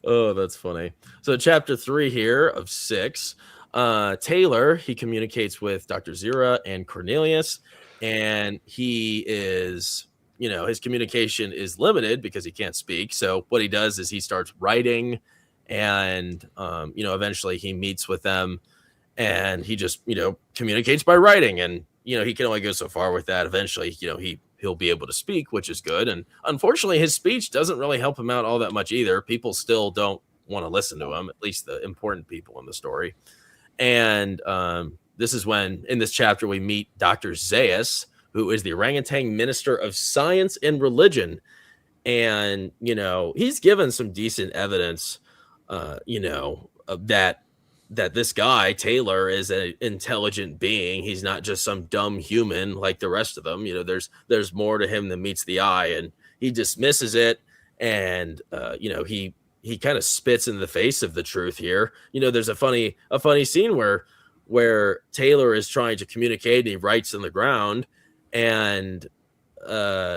Speaker 2: Oh, that's funny. So chapter 3 here of 6. Taylor, he communicates with Dr. Zira and Cornelius, and he is, his communication is limited because he can't speak. So what he does is he starts writing and eventually he meets with them, and he just communicates by writing, and he can only go so far with that. Eventually, he'll be able to speak, which is good. And unfortunately, his speech doesn't really help him out all that much either. People still don't want to listen to him, at least the important people in the story. And this is when, in this chapter, we meet Dr. Zaius, who is the orangutan minister of science and religion. And, he's given some decent evidence, that this guy, Taylor, is an intelligent being. He's not just some dumb human like the rest of them. There's more to him than meets the eye, and he dismisses it. And, he kind of spits in the face of the truth here. There's a funny scene where Taylor is trying to communicate, and he writes on the ground, and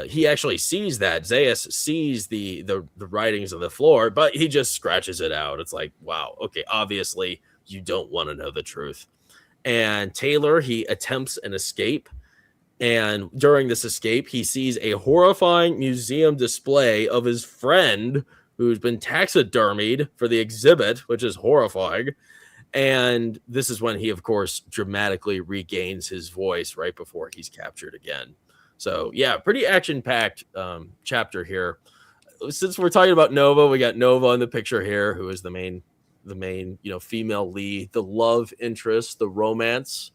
Speaker 2: he actually sees that Zaius sees the writings on the floor, but he just scratches it out. It's like, wow, okay, obviously you don't want to know the truth. And Taylor, he attempts an escape, and during this escape, he sees a horrifying museum display of his friend who's been taxidermied for the exhibit, which is horrifying. And this is when he, of course, dramatically regains his voice right before he's captured again. So, yeah, pretty action-packed chapter here. Since we're talking about Nova, we got Nova in the picture here, who is the main female lead, the love interest, the romance.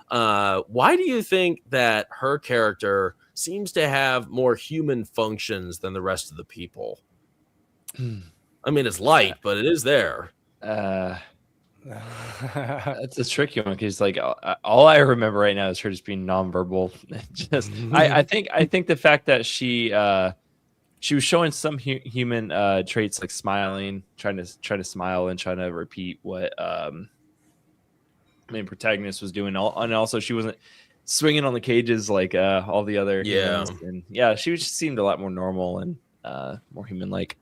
Speaker 2: Why do you think that her character seems to have more human functions than the rest of the people? I mean, it's light, but it is there.
Speaker 1: That's a tricky one, because like all I remember right now is her just being nonverbal. I think the fact that she was showing some human traits, like smiling, trying to smile and trying to repeat what main protagonist was doing, and also she wasn't swinging on the cages like all the other humans. And she just seemed a lot more normal and more human-like.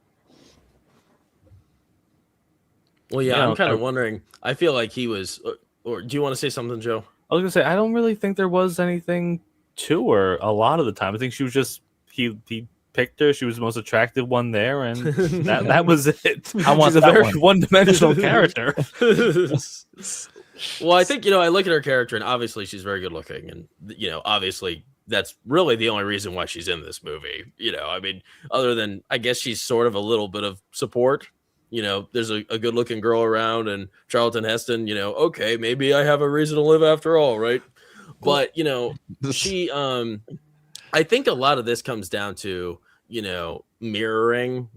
Speaker 2: Well, I'm kind of wondering. I feel like he was. Or do you want to say something, Joe?
Speaker 3: I was gonna say I don't really think there was anything to her a lot of the time. I think she was just he picked her. She was the most attractive one there, and that was it.
Speaker 5: I want
Speaker 3: She's a
Speaker 5: that
Speaker 3: very
Speaker 5: one.
Speaker 3: one-dimensional character.
Speaker 2: Well, I think I look at her character, and obviously she's very good looking, and obviously that's really the only reason why she's in this movie. I mean, other than I guess she's sort of a little bit of support. There's a good looking girl around, and Charlton Heston, okay, maybe I have a reason to live after all, right? But, she, I think a lot of this comes down to, mirroring.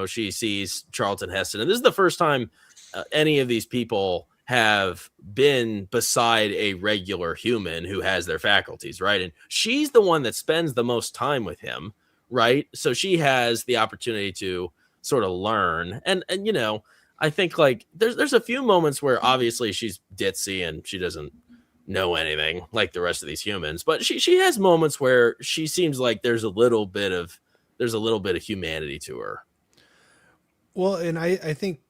Speaker 2: She sees Charlton Heston, and this is the first time any of these people have been beside a regular human who has their faculties, right? And she's the one that spends the most time with him, right? So she has the opportunity to sort of learn, and I think like there's a few moments where obviously she's ditzy and she doesn't know anything like the rest of these humans, but she has moments where she seems like there's a little bit of humanity to her.
Speaker 4: Well, and I think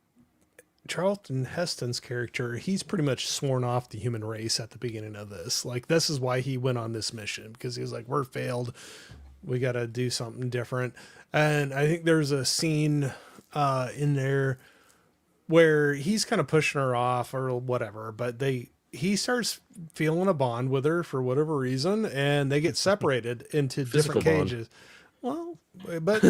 Speaker 4: Charlton Heston's character, he's pretty much sworn off the human race at the beginning of this. Like, this is why he went on this mission, because he was like, we're failed, we got to do something different. And I think there's a scene in there where he's kind of pushing her off or whatever, but he starts feeling a bond with her for whatever reason, and they get separated into
Speaker 2: Physical
Speaker 4: different
Speaker 2: bond.
Speaker 4: cages. Well, but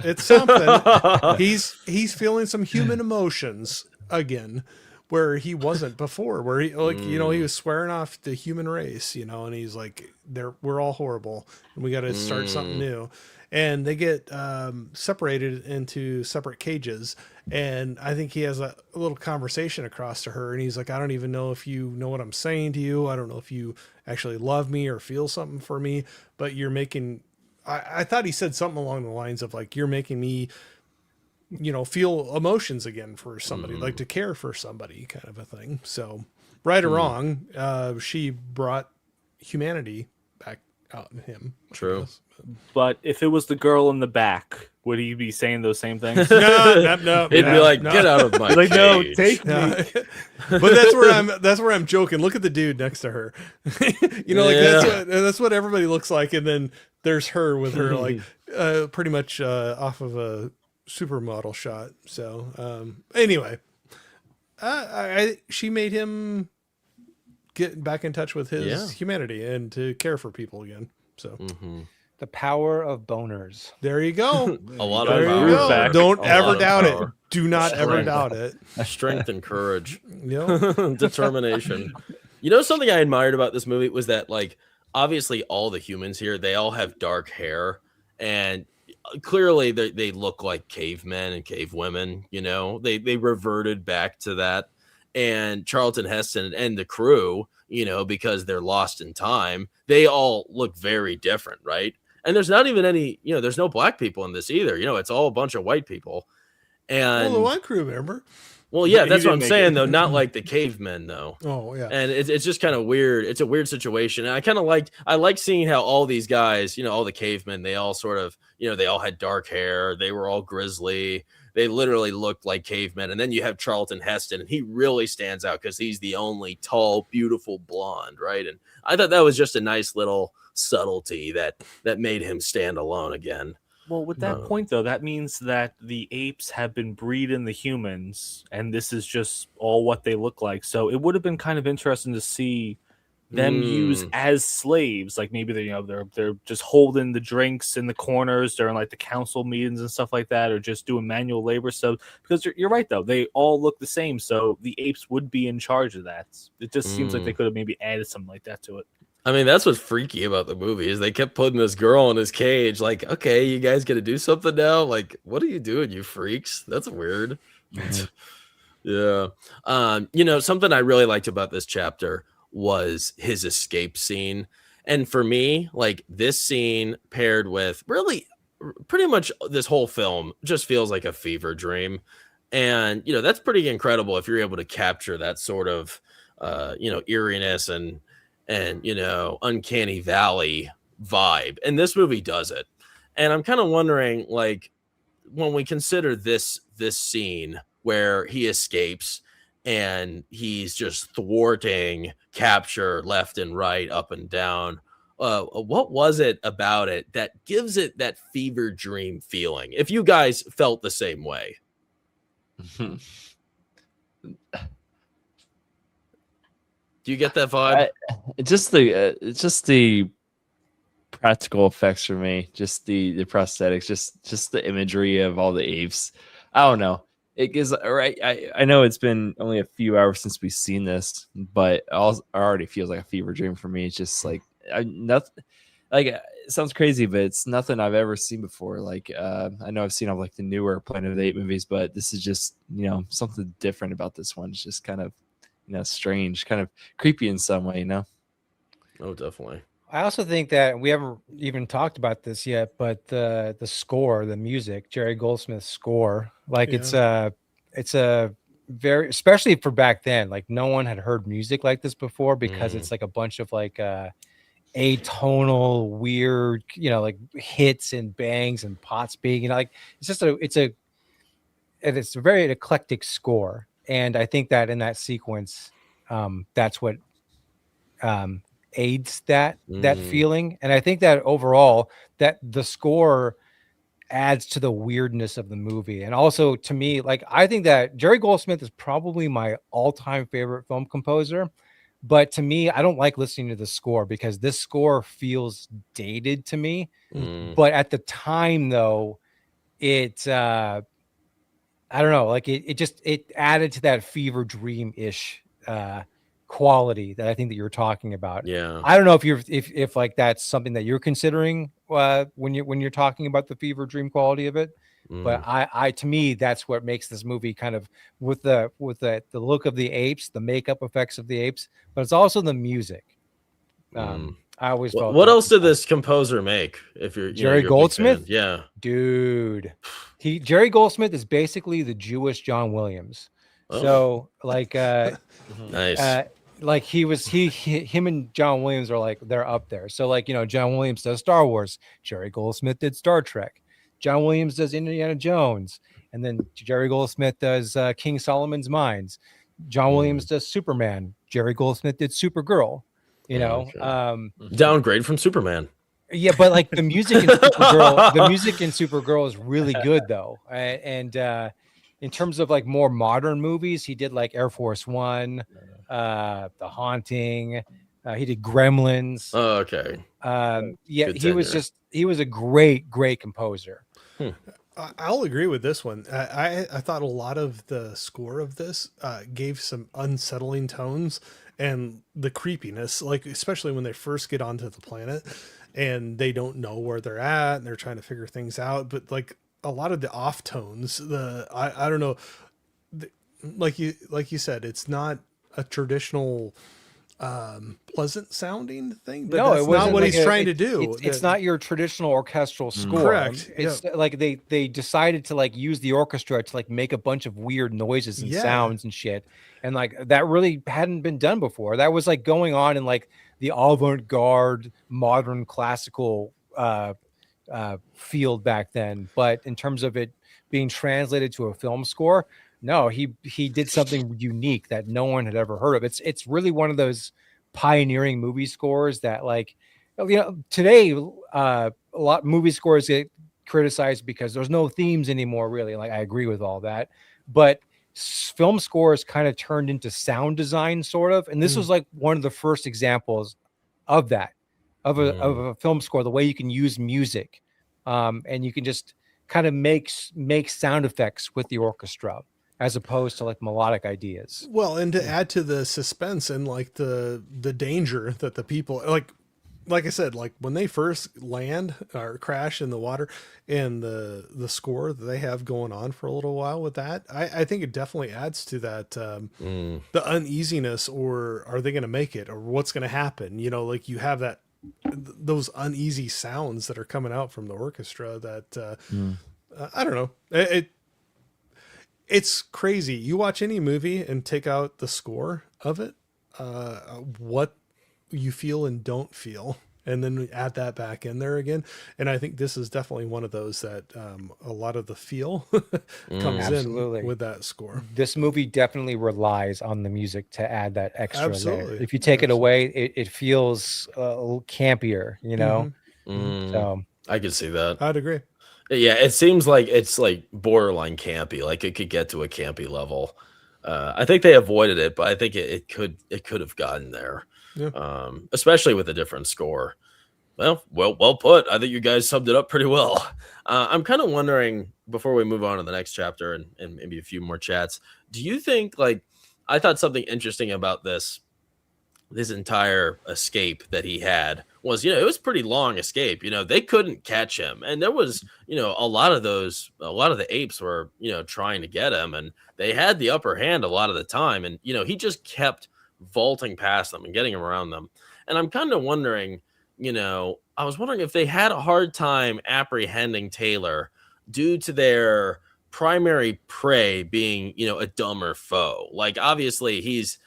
Speaker 4: it's something. He's feeling some human emotions again, where he wasn't before, where he he was swearing off the human race, and he's like, we're all horrible and we got to start something new. And they get separated into separate cages. And I think he has a little conversation across to her, and he's like, I don't even know if you know what I'm saying to you. I don't know if you actually love me or feel something for me, but you're making, I thought he said something along the lines of like, you're making me, feel emotions again for somebody, like to care for somebody, kind of a thing. So right or wrong, she brought humanity back out in him.
Speaker 2: True.
Speaker 3: But if it was the girl in the back, would he be saying those same things?
Speaker 4: No.
Speaker 2: He'd be like, get out of my
Speaker 3: Like, no,
Speaker 2: cage.
Speaker 3: take me.
Speaker 4: No. But that's where I'm joking. Look at the dude next to her. That's what everybody looks like. And then there's her with her like pretty much off of a supermodel shot. So anyway, she made him get back in touch with his humanity and to care for people again. So
Speaker 5: The power of boners.
Speaker 4: there you go.
Speaker 2: A lot
Speaker 4: There
Speaker 2: of
Speaker 4: you
Speaker 2: power.
Speaker 4: go.
Speaker 3: Back.
Speaker 4: Don't
Speaker 2: A
Speaker 4: ever
Speaker 2: lot of
Speaker 4: doubt it.
Speaker 2: power.
Speaker 4: Do not ever
Speaker 2: Strength.
Speaker 4: doubt it.
Speaker 2: Strength and courage.
Speaker 4: You know?
Speaker 2: Determination. You know, something I admired about this movie was that, like, obviously all the humans here, they all have dark hair, and clearly they look like cavemen and cavewomen. You know, they reverted back to that. And Charlton Heston and the crew, you know, because they're lost in time, they all look very different, right? And there's not even any, you know, there's no black people in this either. You know, it's all a bunch of white people. And
Speaker 4: Well, the one crew member.
Speaker 2: well, yeah,
Speaker 3: He
Speaker 2: that's what I'm
Speaker 3: didn't make
Speaker 2: saying,
Speaker 3: it.
Speaker 2: though. Not like the cavemen, though.
Speaker 4: Oh yeah.
Speaker 2: And it's just kind of weird. It's a weird situation. And I like seeing how all these guys, you know, all the cavemen, they all sort of, you know, they all had dark hair. They were all grizzly. They literally looked like cavemen. And then you have Charlton Heston, and he really stands out because he's the only tall, beautiful blonde, right? And I thought that was just a nice little subtlety that made him stand alone again.
Speaker 3: Well, with that point, though, that means that the apes have been breeding the humans, and this is just all what they look like. So it would have been kind of interesting to see them use as slaves. Like maybe they're just holding the drinks in the corners during like the council meetings and stuff like that, or just doing manual labor. So because you're right, though, they all look the same. So the apes would be in charge of that. It just seems like they could have maybe added something like that to it.
Speaker 2: I mean, that's what's freaky about the movie is they kept putting this girl in his cage. Like, okay, you guys gonna do something now? Like, what are you doing, you freaks? That's weird. Yeah. You know, something I really liked about this chapter was his escape scene. And for me, like this scene paired with really pretty much this whole film just feels like a fever dream. And, you know, that's pretty incredible if you're able to capture that sort of, you know, eeriness and, you know, uncanny valley vibe. And this movie does it. And I'm kind of wondering, like, when we consider this scene where he escapes and he's just thwarting capture left and right, up and down, what was it about it that gives it that fever dream feeling? If you guys felt the same way. Do you get that vibe?
Speaker 1: It's just the practical effects for me, just the prosthetics, just the imagery of all the apes. I don't know. It gives right. I know it's been only a few hours since we've seen this, but it already feels like a fever dream for me. It's just like nothing. Like it sounds crazy, but it's nothing I've ever seen before. Like I know I've seen all like the newer Planet of the Apes movies, but this is just, you know, something different about this one. It's just kind of, you know, strange, kind of creepy in some way, you know.
Speaker 2: Oh, definitely.
Speaker 5: I also think that we haven't even talked about this yet, but the score, the music, Jerry Goldsmith's score, like it's a very, especially for back then, like no one had heard music like this before because it's like a bunch of like atonal, weird, you know, like hits and bangs and pots being, you know, like it's a very eclectic score. And I think that in that sequence, that's what aids that feeling. And I think that overall that the score adds to the weirdness of the movie. And also to me, like I think that Jerry Goldsmith is probably my all-time favorite film composer, but to me, I don't like listening to the score because this score feels dated to me. But at the time though, it I don't know, like it added to that fever dream-ish quality that I think that you're talking about.
Speaker 2: Yeah.
Speaker 5: I don't know if like that's something that you're considering when you're talking about the fever dream quality of it. But I to me that's what makes this movie kind of with the look of the apes, the makeup effects of the apes, but it's also the music. I always felt
Speaker 2: what else did this composer make? If you're
Speaker 5: Jerry
Speaker 2: you're a big
Speaker 5: Goldsmith?
Speaker 2: fan? Yeah.
Speaker 5: Dude, Jerry Goldsmith is basically the Jewish John Williams.
Speaker 2: Oh.
Speaker 5: So like
Speaker 2: Nice.
Speaker 5: like him and John Williams are like they're up there. So like, you know, John Williams does Star Wars, Jerry Goldsmith did Star Trek, John Williams does Indiana Jones, and then Jerry Goldsmith does King Solomon's Mines. John Williams does Superman, Jerry Goldsmith did Supergirl. You know,
Speaker 2: Downgrade from Superman.
Speaker 5: Yeah, but like the music in Supergirl is really good though. And in terms of like more modern movies, he did like Air Force One, The Haunting. He did Gremlins.
Speaker 2: Oh, okay.
Speaker 5: Yeah,
Speaker 2: Good
Speaker 5: he was a great composer.
Speaker 4: I'll agree with this one. I thought a lot of the score of this gave some unsettling tones and the creepiness, like especially when they first get onto the planet and they don't know where they're at and they're trying to figure things out. But like a lot of the off tones, I don't know, like you said, it's not a traditional pleasant sounding thing, but
Speaker 5: No,
Speaker 4: that's
Speaker 5: it wasn't
Speaker 4: not what
Speaker 5: like
Speaker 4: he's trying to do.
Speaker 5: It's not your traditional orchestral score.
Speaker 4: Correct.
Speaker 5: It's like they decided to like use the orchestra to like make a bunch of weird noises and sounds and shit. And like that really hadn't been done before. That was like going on in like the avant-garde modern classical field back then. But in terms of it being translated to a film score, no, he did something unique that no one had ever heard of. It's really one of those pioneering movie scores that, like, you know, today a lot movie scores get criticized because there's no themes anymore, really. Like, I agree with all that, but film scores kind of turned into sound design, sort of, and this was like one of the first examples of that, of a film score, the way you can use music, and you can just kind of make sound effects with the orchestra as opposed to like melodic ideas.
Speaker 4: Well, and to add to the suspense and like the danger that the people, like I said, like when they first land or crash in the water, and the score that they have going on for a little while with that, I think it definitely adds to that, the uneasiness, or are they going to make it, or what's going to happen? You know, like you have those uneasy sounds that are coming out from the orchestra that, I don't know. It's crazy. You watch any movie and take out the score of it, what you feel and don't feel, and then we add that back in there again. And I think this is definitely one of those that a lot of the feel comes in with that score.
Speaker 5: This movie definitely relies on the music to add that extra
Speaker 4: Absolutely.
Speaker 5: layer. If you take it away, it feels a little campier, you know? So
Speaker 2: I could see that.
Speaker 4: I'd agree.
Speaker 2: Yeah, it seems like it's like borderline campy. Like it could get to a campy level. I think they avoided it, but I think it could have gotten there. Yeah. Especially with a different score. Well put. I think you guys summed it up pretty well. I'm kind of wondering, before we move on to the next chapter and maybe a few more chats, do you think, like, I thought something interesting about this entire escape that he had was, you know, it was pretty long escape. You know, they couldn't catch him, and there was, you know, a lot of the apes were, you know, trying to get him, and they had the upper hand a lot of the time, and, you know, he just kept vaulting past them and getting around them. And I'm kind of wondering, you know, I was wondering if they had a hard time apprehending Taylor due to their primary prey being, you know, a dumber foe. Like, obviously he's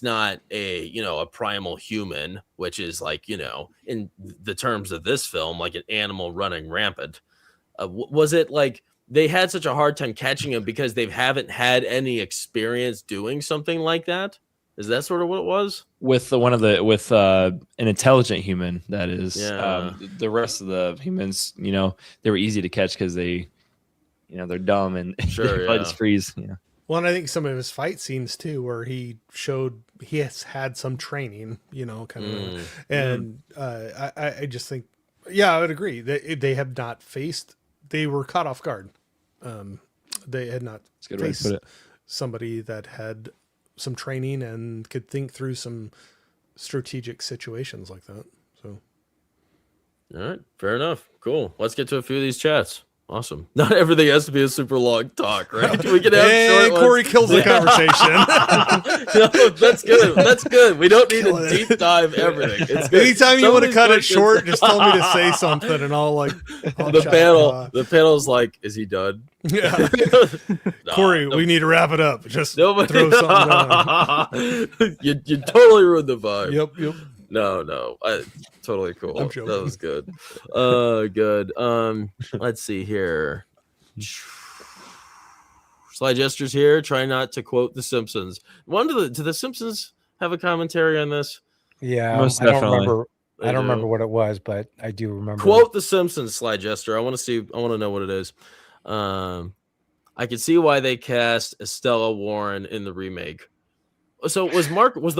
Speaker 2: not a, you know, a primal human, which is like, you know, in the terms of this film, like an animal running rampant. Was it like they had such a hard time catching him because they haven't had any experience doing something like that? Is that sort of what it was? With
Speaker 1: an intelligent human, that is.
Speaker 2: Yeah.
Speaker 1: The rest of the humans, you know, they were easy to catch because they, you know, they're dumb and their blood just freeze. You know.
Speaker 4: Well, and I think some of his fight scenes too, where he showed he has had some training, you know, kind of, and I just think, yeah, I would agree that they have not faced. They were caught off guard. They had not faced somebody that had some training and could think through some strategic situations like that. So,
Speaker 2: all right, fair enough. Cool. Let's get to a few of these chats. Awesome. Not everything has to be a super long talk, right? We can have short ones.
Speaker 4: Corey kills the conversation.
Speaker 2: No, that's good. That's good. We don't need to deep dive everything. It's good.
Speaker 4: Anytime you want to cut it short, just tell me to say something, and I'll
Speaker 2: the panel's like, is he done?
Speaker 4: Yeah. Corey, we need to wrap it up. Just throw something down.
Speaker 2: You totally ruined the vibe.
Speaker 4: Yep.
Speaker 2: No, totally cool.
Speaker 4: I'm joking.
Speaker 2: That was good. Good. Let's see here. Slide gestures here. Try not to quote The Simpsons. Do the Simpsons have a commentary on this?
Speaker 5: Yeah,
Speaker 1: most
Speaker 5: I don't
Speaker 1: definitely.
Speaker 5: remember. I don't remember what it was, but I do remember.
Speaker 2: Quote The Simpsons, Sly Jester. I want to know what it is. I can see why they cast Estella Warren in the remake. So was the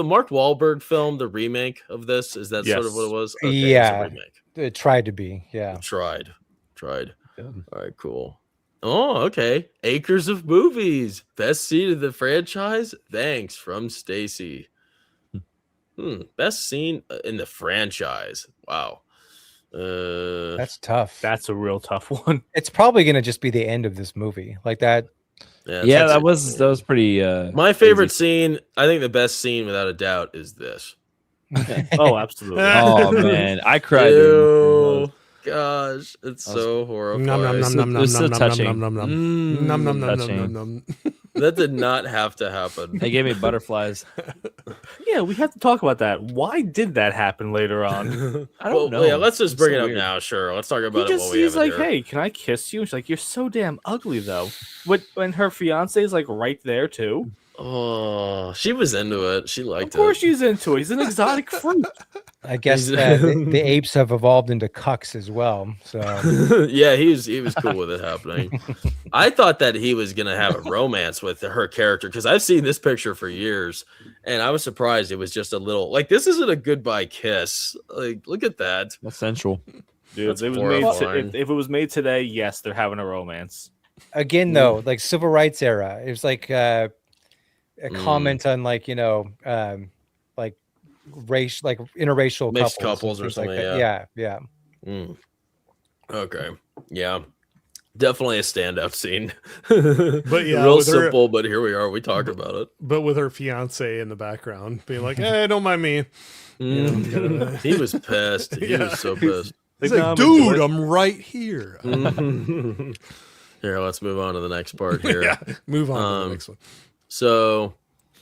Speaker 2: Mark Wahlberg film the remake of this? Is that sort of what it was? Okay,
Speaker 5: yeah,
Speaker 2: it's a remake.
Speaker 5: It tried to be. Yeah,
Speaker 2: tried.
Speaker 1: Yeah.
Speaker 2: All right, cool. Oh, okay. Acres of Movies, best scene of the franchise. Thanks from Stacy. Best scene in the franchise. Wow.
Speaker 5: that's tough.
Speaker 3: That's a real tough one.
Speaker 5: It's probably gonna just be the end of this movie, like that.
Speaker 1: Yeah, that was pretty.
Speaker 2: My favorite scene. I think the best scene, without a doubt, is this.
Speaker 3: Oh, absolutely.
Speaker 1: Oh man, I cried.
Speaker 2: Ew, gosh, it's so horrifying.
Speaker 1: It's so touching.
Speaker 2: That did not have to happen.
Speaker 1: They gave me butterflies.
Speaker 3: Yeah, we have to talk about that. Why did that happen later on?
Speaker 1: I don't know.
Speaker 2: Yeah, let's just
Speaker 1: It's
Speaker 2: bring
Speaker 1: so
Speaker 2: it up
Speaker 1: weird.
Speaker 2: now. Sure, let's talk about it.
Speaker 3: He's like, "Hey, can I kiss you?" And she's like, "You're so damn ugly, though." When her fiance is like right there too.
Speaker 2: Oh, she was into it. She liked it.
Speaker 3: Of course, she's into it. He's an exotic fruit.
Speaker 5: I guess the apes have evolved into cucks as well. So
Speaker 2: yeah, he was cool with it happening. I thought that he was gonna have a romance with her character because I've seen this picture for years, and I was surprised it was just a little like this isn't a goodbye kiss. Like, look at that.
Speaker 1: That's sensual.
Speaker 3: Dude, if it was made today, yes, they're having a romance.
Speaker 5: again, though, like civil rights era, it was like a comment on like like race, like interracial
Speaker 2: Mixed
Speaker 5: couples
Speaker 2: or
Speaker 5: and things
Speaker 2: something.
Speaker 5: like that. Yeah.
Speaker 2: Okay. Yeah. Definitely a standout scene.
Speaker 4: But yeah,
Speaker 2: real
Speaker 4: with her-
Speaker 2: simple, but here we are. We talk about it.
Speaker 4: But with her fiance in the background being like, "Hey, don't mind me."
Speaker 2: He was pissed. He was so pissed.
Speaker 4: He's like, "Dude, I'm right here."
Speaker 2: Here, let's move on to the next part here.
Speaker 4: Yeah, move on to the next one.
Speaker 2: So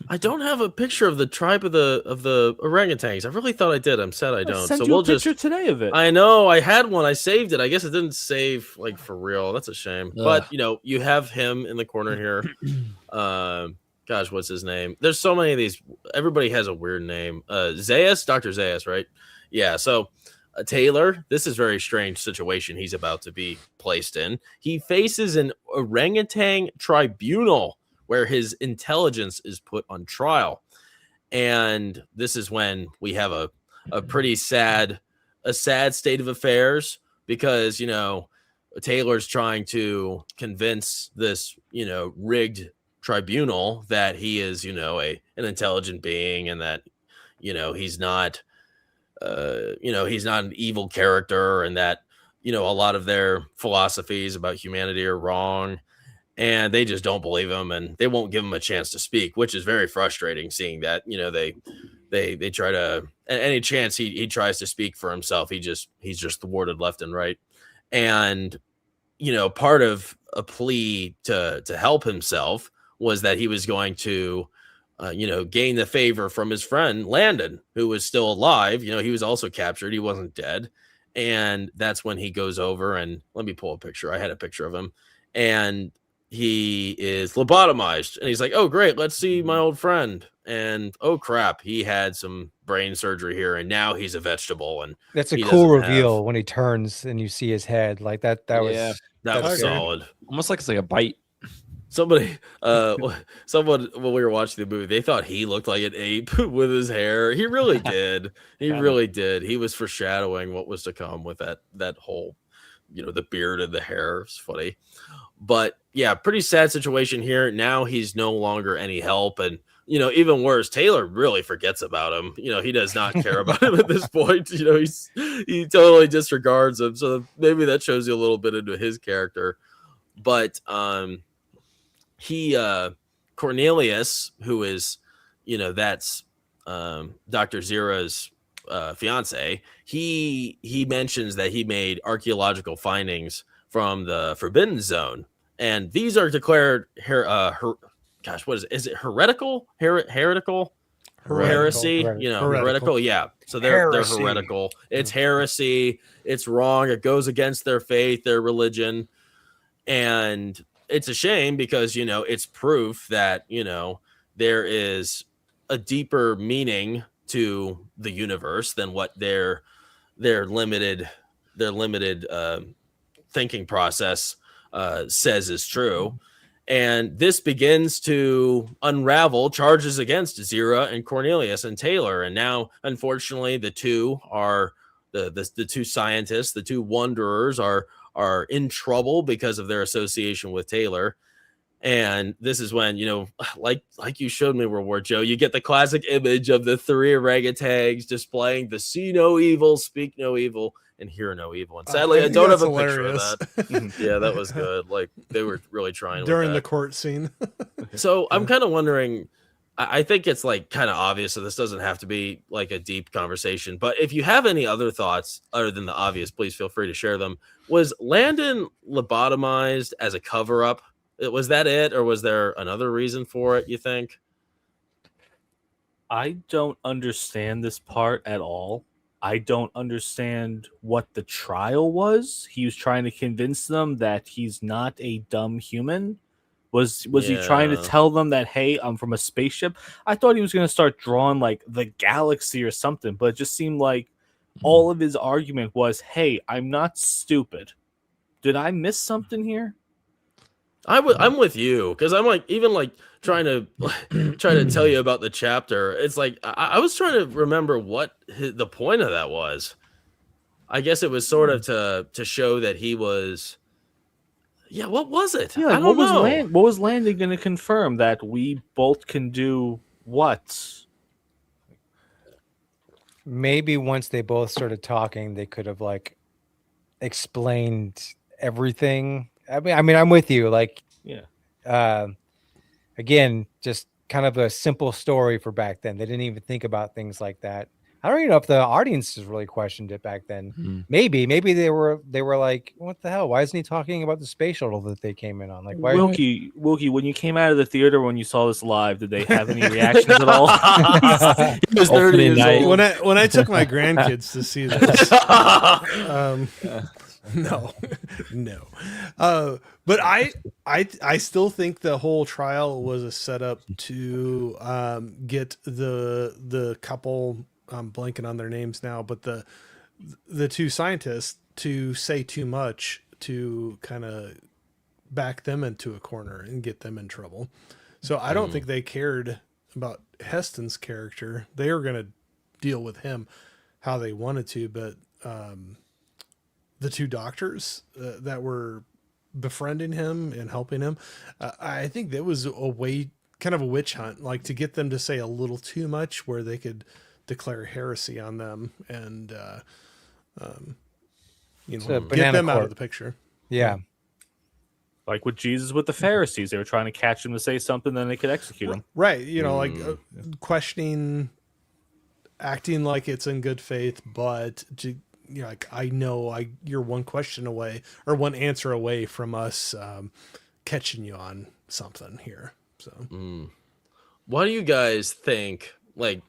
Speaker 2: I don't have a picture of the tribe of the orangutans. I really thought I did. I'm sad I don't.
Speaker 3: Sent
Speaker 2: So
Speaker 3: you
Speaker 2: we'll
Speaker 3: a picture
Speaker 2: just
Speaker 3: today of it.
Speaker 2: I know I had one. I saved it. I guess it didn't save like for real. That's a shame. But you have him in the corner here. Gosh, what's his name? There's so many of these. Everybody has a weird name. Zayas, Dr. Zayas, right? Yeah. So Taylor, this is a very strange situation he's about to be placed in. He faces an orangutan tribunal where his intelligence is put on trial. And this is when we have a pretty sad state of affairs because, Taylor's trying to convince this, rigged tribunal that he is, an intelligent being and that, he's not an evil character and that, a lot of their philosophies about humanity are wrong. And they just don't believe him and they won't give him a chance to speak, which is very frustrating seeing that, they try to, any chance he tries to speak for himself, he's just thwarted left and right. And, part of a plea to help himself was that he was going to, gain the favor from his friend Landon, who was still alive. He was also captured. He wasn't dead. And that's when he goes over and let me pull a picture. I had a picture of him and he is lobotomized and he's like, "Oh, great. Let's see my old friend." And oh crap, he had some brain surgery here and now he's a vegetable. And
Speaker 5: That's a cool reveal when he turns and you see his head like that. That was
Speaker 2: solid.
Speaker 1: Almost like it's like a bite.
Speaker 2: Someone when we were watching the movie, they thought he looked like an ape with his hair. He really did. Really did. He was foreshadowing what was to come with that whole, the beard and the hair. It's funny. But yeah, pretty sad situation here. Now he's no longer any help. And, even worse, Taylor really forgets about him. He does not care about him at this point. He totally disregards him. So maybe that shows you a little bit into his character. But Cornelius, who is, that's Dr. Zira's fiance, he mentions that he made archaeological findings from the Forbidden Zone. And these are declared what is it? Is it heretical? Heretical? Heresy? Heretical. Yeah. So they're heretical. It's heresy. It's wrong. It goes against their faith, their religion. And it's a shame because, it's proof that, there is a deeper meaning to the universe than what they're their limited thinking process says is true. And this begins to unravel charges against Zira and Cornelius and Taylor. And now, unfortunately, the two are the two scientists, the two wanderers are in trouble because of their association with Taylor. And this is when, like you showed me, World War Joe, you get the classic image of the three orangutans displaying the see no evil, speak no evil, and hear no evil. And sadly, I don't have a picture of that. Yeah, that was good. Like, they were really trying
Speaker 4: during the court scene.
Speaker 2: So I'm kind of wondering, I think it's like kind of obvious, so this doesn't have to be like a deep conversation. But if you have any other thoughts other than the obvious, please feel free to share them. Was Landon lobotomized as a cover-up? Was that it, or was there another reason for it, you think?
Speaker 3: I don't understand this part at all. I don't understand what the trial was. He was trying to convince them that he's not a dumb human. Was he trying to tell them that, hey, I'm from a spaceship? I thought he was going to start drawing like the galaxy or something, but it just seemed like all of his argument was, hey, I'm not stupid. Did I miss something here?
Speaker 2: I'm with you, because I'm like, even like trying to tell you about the chapter. It's like I was trying to remember what the point of that was. I guess it was sort of to show that he was. Yeah, what was it?
Speaker 3: Yeah,
Speaker 2: I don't know.
Speaker 3: What was Landon going to confirm? That we both can do what?
Speaker 5: Maybe once they both started talking, they could have like explained everything. I mean, I'm with you. Like,
Speaker 3: yeah.
Speaker 5: Again, just kind of a simple story for back then. They didn't even think about things like that. I don't even know if the audiences really questioned it back then. Maybe they were like, what the hell? Why isn't he talking about the space shuttle that they came in on? Like, why?
Speaker 3: Wilkie, when you came out of the theater, when you saw this live, did they have any reactions at all?
Speaker 2: He was 30 years old.
Speaker 4: When I took my grandkids to see this, no. But I still think the whole trial was a setup to get the couple. I'm blanking on their names now, but the two scientists to say too much to kind of back them into a corner and get them in trouble. So I don't think they cared about Heston's character. They were going to deal with him how they wanted to, but the two doctors that were befriending him and helping him, I think that was a way, kind of a witch hunt, like to get them to say a little too much where they could declare heresy on them and get them out of the picture.
Speaker 5: Yeah.
Speaker 3: Like with Jesus with the Pharisees, they were trying to catch him to say something, then they could execute him.
Speaker 4: Right. Like questioning, acting like it's in good faith, but like, I know you're one question away or one answer away from us catching you on something here. So
Speaker 2: what do you guys think? Like,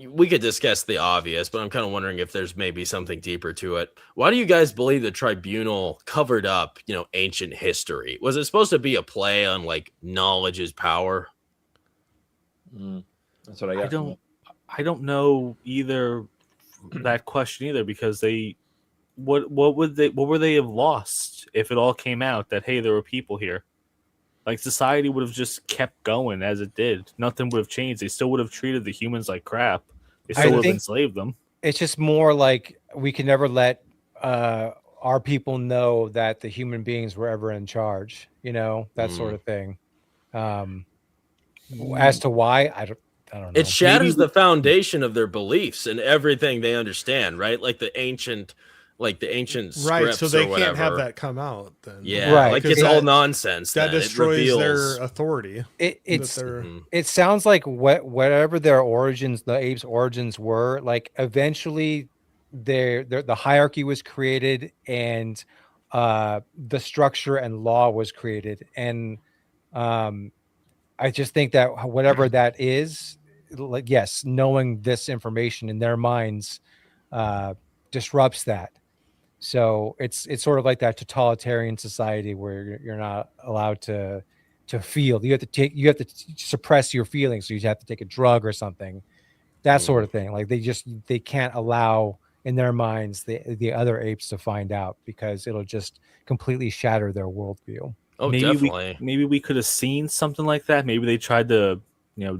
Speaker 2: we could discuss the obvious, but I'm kind of wondering if there's maybe something deeper to it. Why do you guys believe the tribunal covered up, ancient history? Was it supposed to be a play on like knowledge is power?
Speaker 1: That's what I got.
Speaker 3: I don't know either that question either, because what would they have lost if it all came out that, hey, there were people here? Like, society would have just kept going as it did. Nothing would have changed. They still would have treated the humans like crap. They still would have enslaved them.
Speaker 5: It's just more like we can never let our people know that the human beings were ever in charge. That sort of thing. As to why, I don't know.
Speaker 2: It shatters the foundation of their beliefs and everything they understand, right? Like the ancient scripts,
Speaker 4: right? So they
Speaker 2: or
Speaker 4: can't have that come out then.
Speaker 2: Yeah,
Speaker 5: right.
Speaker 2: Like it's all nonsense.
Speaker 4: That destroys their authority.
Speaker 5: It sounds like whatever their origins, the apes' origins were, like eventually the hierarchy was created and the structure and law was created. And I just think that whatever that is, like, yes, knowing this information in their minds disrupts that. So it's sort of like that totalitarian society where you're not allowed to feel. You have to suppress your feelings. So you have to take a drug or something, that sort of thing. Like they can't allow in their minds the other apes to find out, because it'll just completely shatter their worldview.
Speaker 2: Oh,
Speaker 3: maybe
Speaker 2: definitely.
Speaker 3: maybe we could have seen something like that. Maybe they tried to,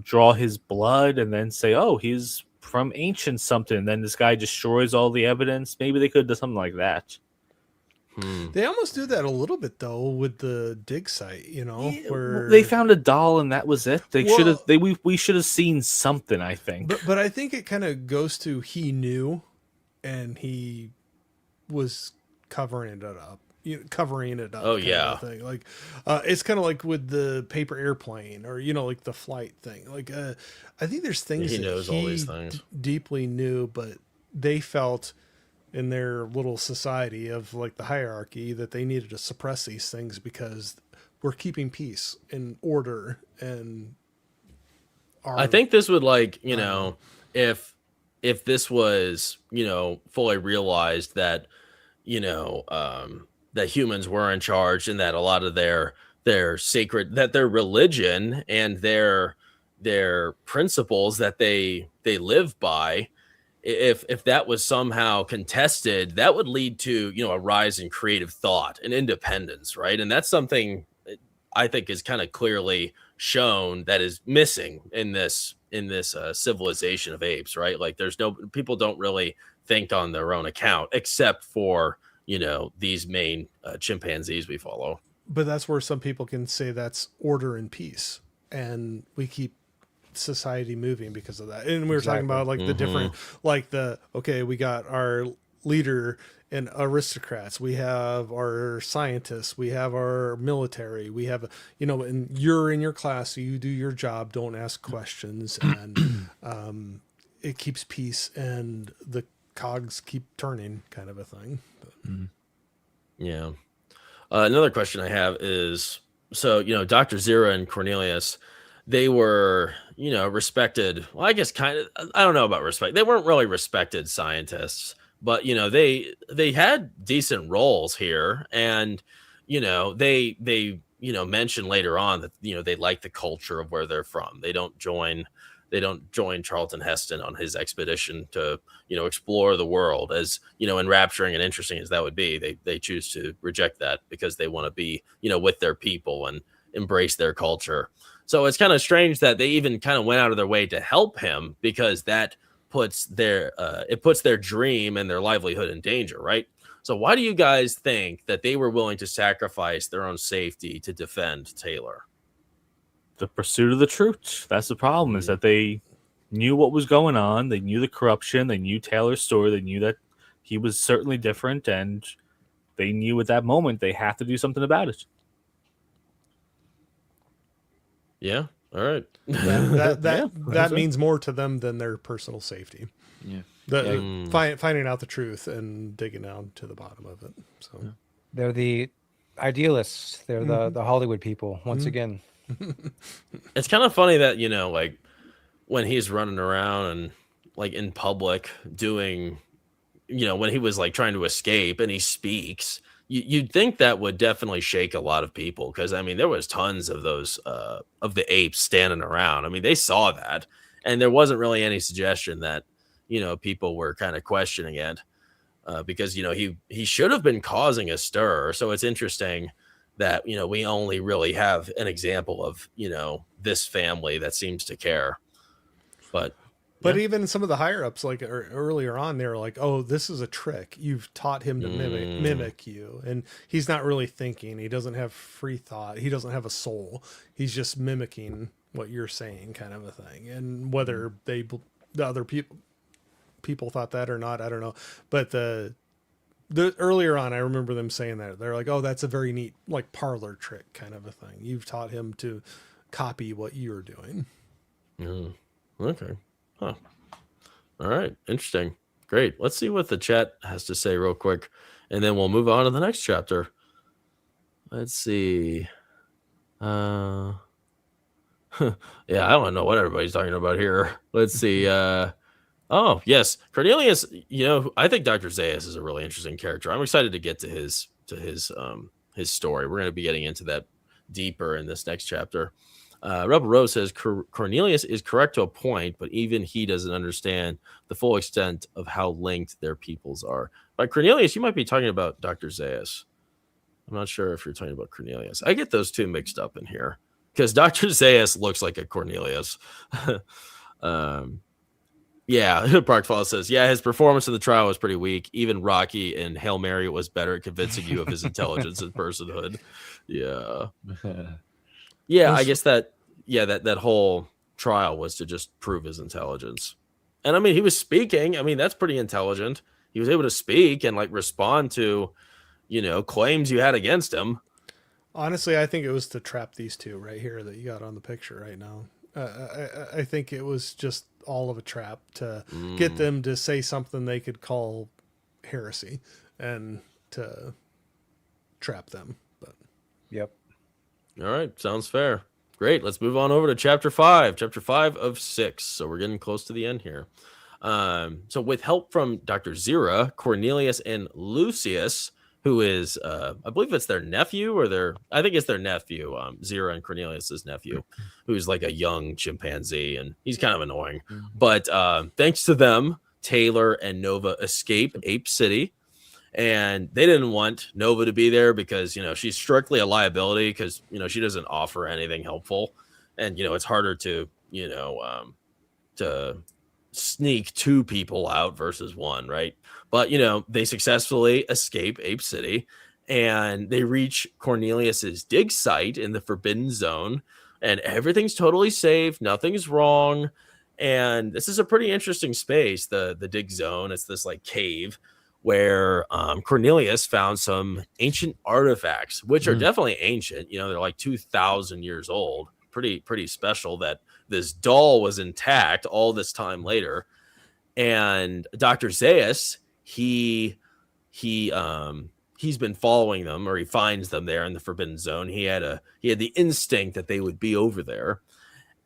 Speaker 3: draw his blood and then say, oh, he's from ancient something. And then this guy destroys all the evidence. Maybe they could have done something like that.
Speaker 4: They almost do that a little bit though with the dig site, where
Speaker 3: They found a doll and that was it. They should have. We should have seen something, I think.
Speaker 4: But I think it kind of goes to he knew, and he was covering it up.
Speaker 2: Oh, yeah.
Speaker 4: Thing. Like, it's kind of like with the paper airplane, or like the flight thing. Like, I think there's things
Speaker 2: He
Speaker 4: that
Speaker 2: knows all these things.
Speaker 4: Deeply knew, but they felt in their little society of like the hierarchy that they needed to suppress these things because we're keeping peace and order. And
Speaker 2: I think this would if this was fully realized that that humans were in charge, and that a lot of their sacred, that their religion and their principles that they live by, if that was somehow contested, that would lead to a rise in creative thought and independence, right? And that's something I think is kind of clearly shown that is missing in this civilization of apes, right? Like people don't really think on their own account, except for these main chimpanzees we follow.
Speaker 4: But that's where some people can say that's order and peace, and we keep society moving because of that. And we were talking about like the different, like we got our leader and aristocrats, we have our scientists, we have our military, we have and you're in your class, so you do your job, don't ask questions, and it keeps peace and the cogs keep turning, kind of a thing.
Speaker 2: Yeah. Another question I have is, so Dr. Zira and Cornelius, they were respected, well, I guess kind of, I don't know about respect, they weren't really respected scientists, but they had decent roles here, and they mention later on that they like the culture of where they're from. They don't join Charlton Heston on his expedition to explore the world, as enrapturing and interesting as that would be. They choose to reject that because they want to be with their people and embrace their culture. So it's kind of strange that they even kind of went out of their way to help him, because that puts their dream and their livelihood in danger, right? So why do you guys think that they were willing to sacrifice their own safety to defend Taylor?
Speaker 3: The pursuit of the truth. That's the problem, is that they knew what was going on. They knew the corruption. They knew Taylor's story. They knew that he was certainly different, and they knew at that moment they have to do something about it.
Speaker 2: Yeah. All right.
Speaker 4: That means more to them than their personal safety.
Speaker 1: Yeah.
Speaker 4: Finding out the truth and digging down to the bottom of it. So
Speaker 5: They're the idealists. They're the Hollywood people once again.
Speaker 2: It's kind of funny that like when he's running around and like in public doing when he was like trying to escape and he speaks, you'd think that would definitely shake a lot of people, because I mean there was tons of those of the apes standing around. I mean, they saw that, and there wasn't really any suggestion that people were kind of questioning it, because he should have been causing a stir. So it's interesting that we only really have an example of this family that seems to care. But
Speaker 4: even some of the higher ups, like earlier on, they were like, "Oh, this is a trick. You've taught him to mimic you, and he's not really thinking. He doesn't have free thought. He doesn't have a soul. He's just mimicking what you're saying," kind of a thing. And whether the other people thought that or not, I don't know. But the earlier on, I remember them saying that. They're like, "Oh, that's a very neat like parlor trick kind of a thing. You've taught him to copy what you're doing."
Speaker 2: Okay. Huh. All right. Interesting. Great. Let's see what the chat has to say real quick, and then we'll move on to the next chapter. Let's see. Yeah, I don't know what everybody's talking about here. Let's see. Oh, yes. Cornelius, I think Dr. Zayas is a really interesting character. I'm excited to get to his story. We're going to be getting into that deeper in this next chapter. Rebel Rose says Cornelius is correct to a point, but even he doesn't understand the full extent of how linked their peoples are. By Cornelius, you might be talking about Dr. Zaius. I'm not sure if you're talking about Cornelius. I get those two mixed up in here because Dr. Zaius looks like a Cornelius. Yeah, Park Fall says, yeah, his performance in the trial was pretty weak. Even Rocky and Hail Mary was better at convincing you of his intelligence and personhood. Yeah. Yeah, I guess that whole trial was to just prove his intelligence. And I mean, he was speaking. I mean, that's pretty intelligent. He was able to speak and like respond to, claims you had against him.
Speaker 4: Honestly, I think it was to trap these two right here that you got on the picture right now. I think it was just all of a trap to get them to say something they could call heresy and to trap them. But
Speaker 5: Yep.
Speaker 2: All right, sounds fair. Great. Let's move on over to chapter 5. Chapter 5 of 6. So we're getting close to the end here. So with help from Dr. Zira, Cornelius, and Lucius, who is, I believe it's their nephew I think it's their nephew, Zira and Cornelius's nephew, who's like a young chimpanzee, and he's kind of annoying. But thanks to them, Taylor and Nova escape Ape City, and they didn't want Nova to be there because, she's strictly a liability because, she doesn't offer anything helpful. And, it's harder to, to sneak two people out versus one, right? But they successfully escape Ape City and they reach Cornelius's dig site in the Forbidden Zone, and everything's totally safe, nothing's wrong. And this is a pretty interesting space, the dig zone. It's this like cave where Cornelius found some ancient artifacts, which are definitely ancient. They're like 2,000 years old. Pretty special that this doll was intact all this time later. And Dr. Zaius, he's been following them, or he finds them there in the Forbidden Zone. He had the instinct that they would be over there,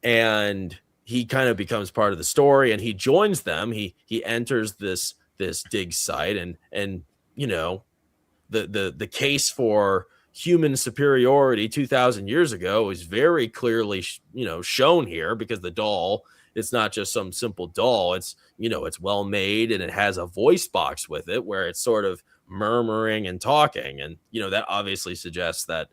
Speaker 2: and he kind of becomes part of the story, and he joins them. He enters this dig site, and the case for human superiority 2,000 years ago is very clearly shown here, because the doll, it's not just some simple doll. It's it's well made, and it has a voice box with it where it's sort of murmuring and talking, and that obviously suggests that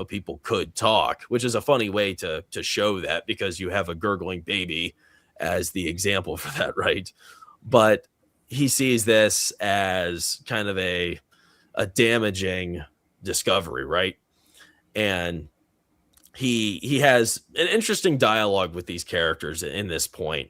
Speaker 2: people could talk, which is a funny way to show that, because you have a gurgling baby as the example for that, right? But he sees this as kind of a damaging discovery, right? And he has an interesting dialogue with these characters in this point,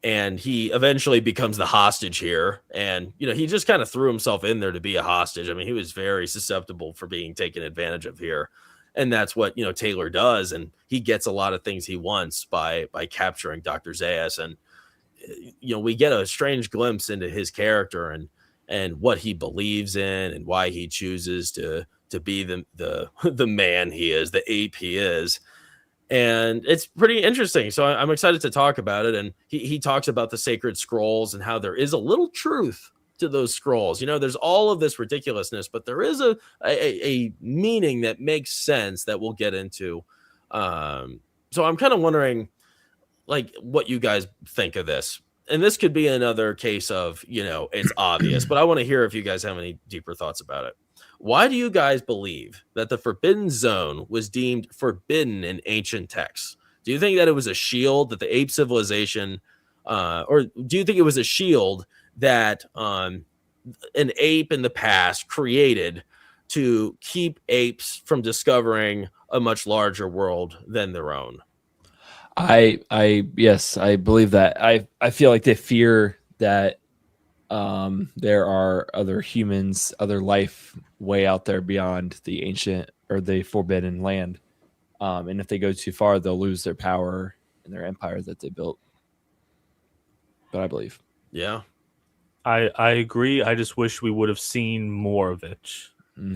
Speaker 2: and he eventually becomes the hostage here. And he just kind of threw himself in there to be a hostage. I mean, he was very susceptible for being taken advantage of here, and that's what Taylor does, and he gets a lot of things he wants by capturing Dr. Zaius. And we get a strange glimpse into his character and what he believes in, and why he chooses to be the man he is, the ape he is. And it's pretty interesting. So I'm excited to talk about it. And he talks about the sacred scrolls and how there is a little truth to those scrolls. There's all of this ridiculousness, but there is a meaning that makes sense that we'll get into. So I'm kind of wondering, like, what you guys think of this. And this could be another case of, it's obvious, but I want to hear if you guys have any deeper thoughts about it. Why do you guys believe that the Forbidden Zone was deemed forbidden in ancient texts? Do you think that it was a shield that the ape civilization, or do you think it was a shield that an ape in the past created to keep apes from discovering a much larger world than their own?
Speaker 1: Yes, I believe that. I feel like they fear that there are other humans, other life way out there beyond the ancient or the forbidden land. And if they go too far, they'll lose their power and their empire that they built. But I believe.
Speaker 2: Yeah.
Speaker 3: I agree. I just wish we would have seen more of it.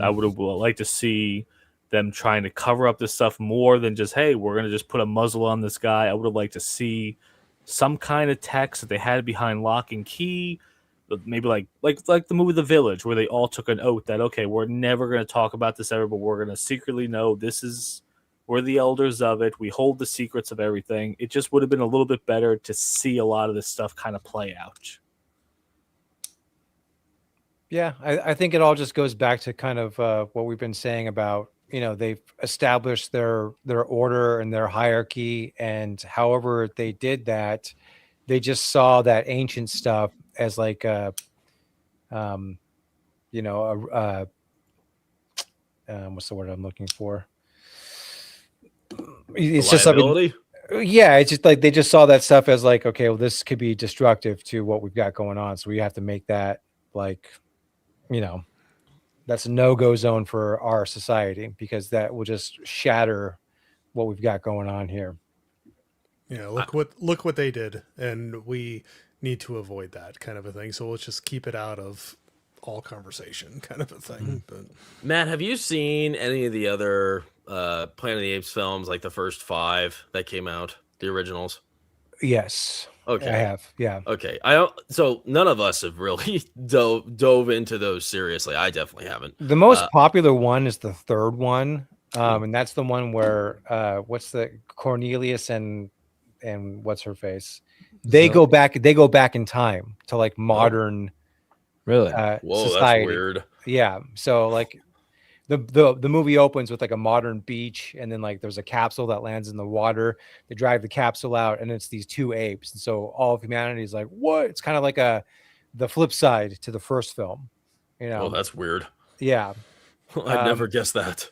Speaker 3: I would have liked to see them trying to cover up this stuff more than just, hey, we're going to just put a muzzle on this guy. I would have liked to see some kind of text that they had behind lock and key. Maybe like the movie The Village, where they all took an oath that, okay, we're never going to talk about this ever, but we're going to secretly know this is We're the elders of it. We hold the secrets of everything. It just would have been a little bit better to see a lot of this stuff kind of play out.
Speaker 5: Yeah, I think it all just goes back to kind of what we've been saying about, they've established their order and their hierarchy, and however they did that, they just saw that ancient stuff as like what's the word I'm looking for? It's just something. Yeah, it's just like they just saw that stuff as like, okay, well, this could be destructive to what we've got going on, so we have to make that like, that's a no-go zone for our society, because that will just shatter what we've got going on here.
Speaker 4: Yeah, look what they did, and we need to avoid that kind of a thing. So let's just keep it out of all conversation, kind of a thing. But
Speaker 2: Matt, have you seen any of the other Planet of the Apes films, like the first 5 that came out, the originals?
Speaker 5: Yes.
Speaker 2: Okay.
Speaker 5: I have. Yeah.
Speaker 2: Okay. So none of us have really dove into those seriously. I definitely haven't.
Speaker 5: The most popular one is the third one. And that's the one where what's the Cornelius and what's her face? They go back in time to like modern
Speaker 1: really
Speaker 2: Whoa,
Speaker 5: society.
Speaker 2: That's weird.
Speaker 5: Yeah. So like the movie opens with like a modern beach, and then like there's a capsule that lands in the water. They drive the capsule out, and it's these 2 apes. And so all of humanity is like, what? It's kind of like the flip side to the first film.
Speaker 2: Oh, that's weird.
Speaker 5: Yeah.
Speaker 2: I'd never guessed that.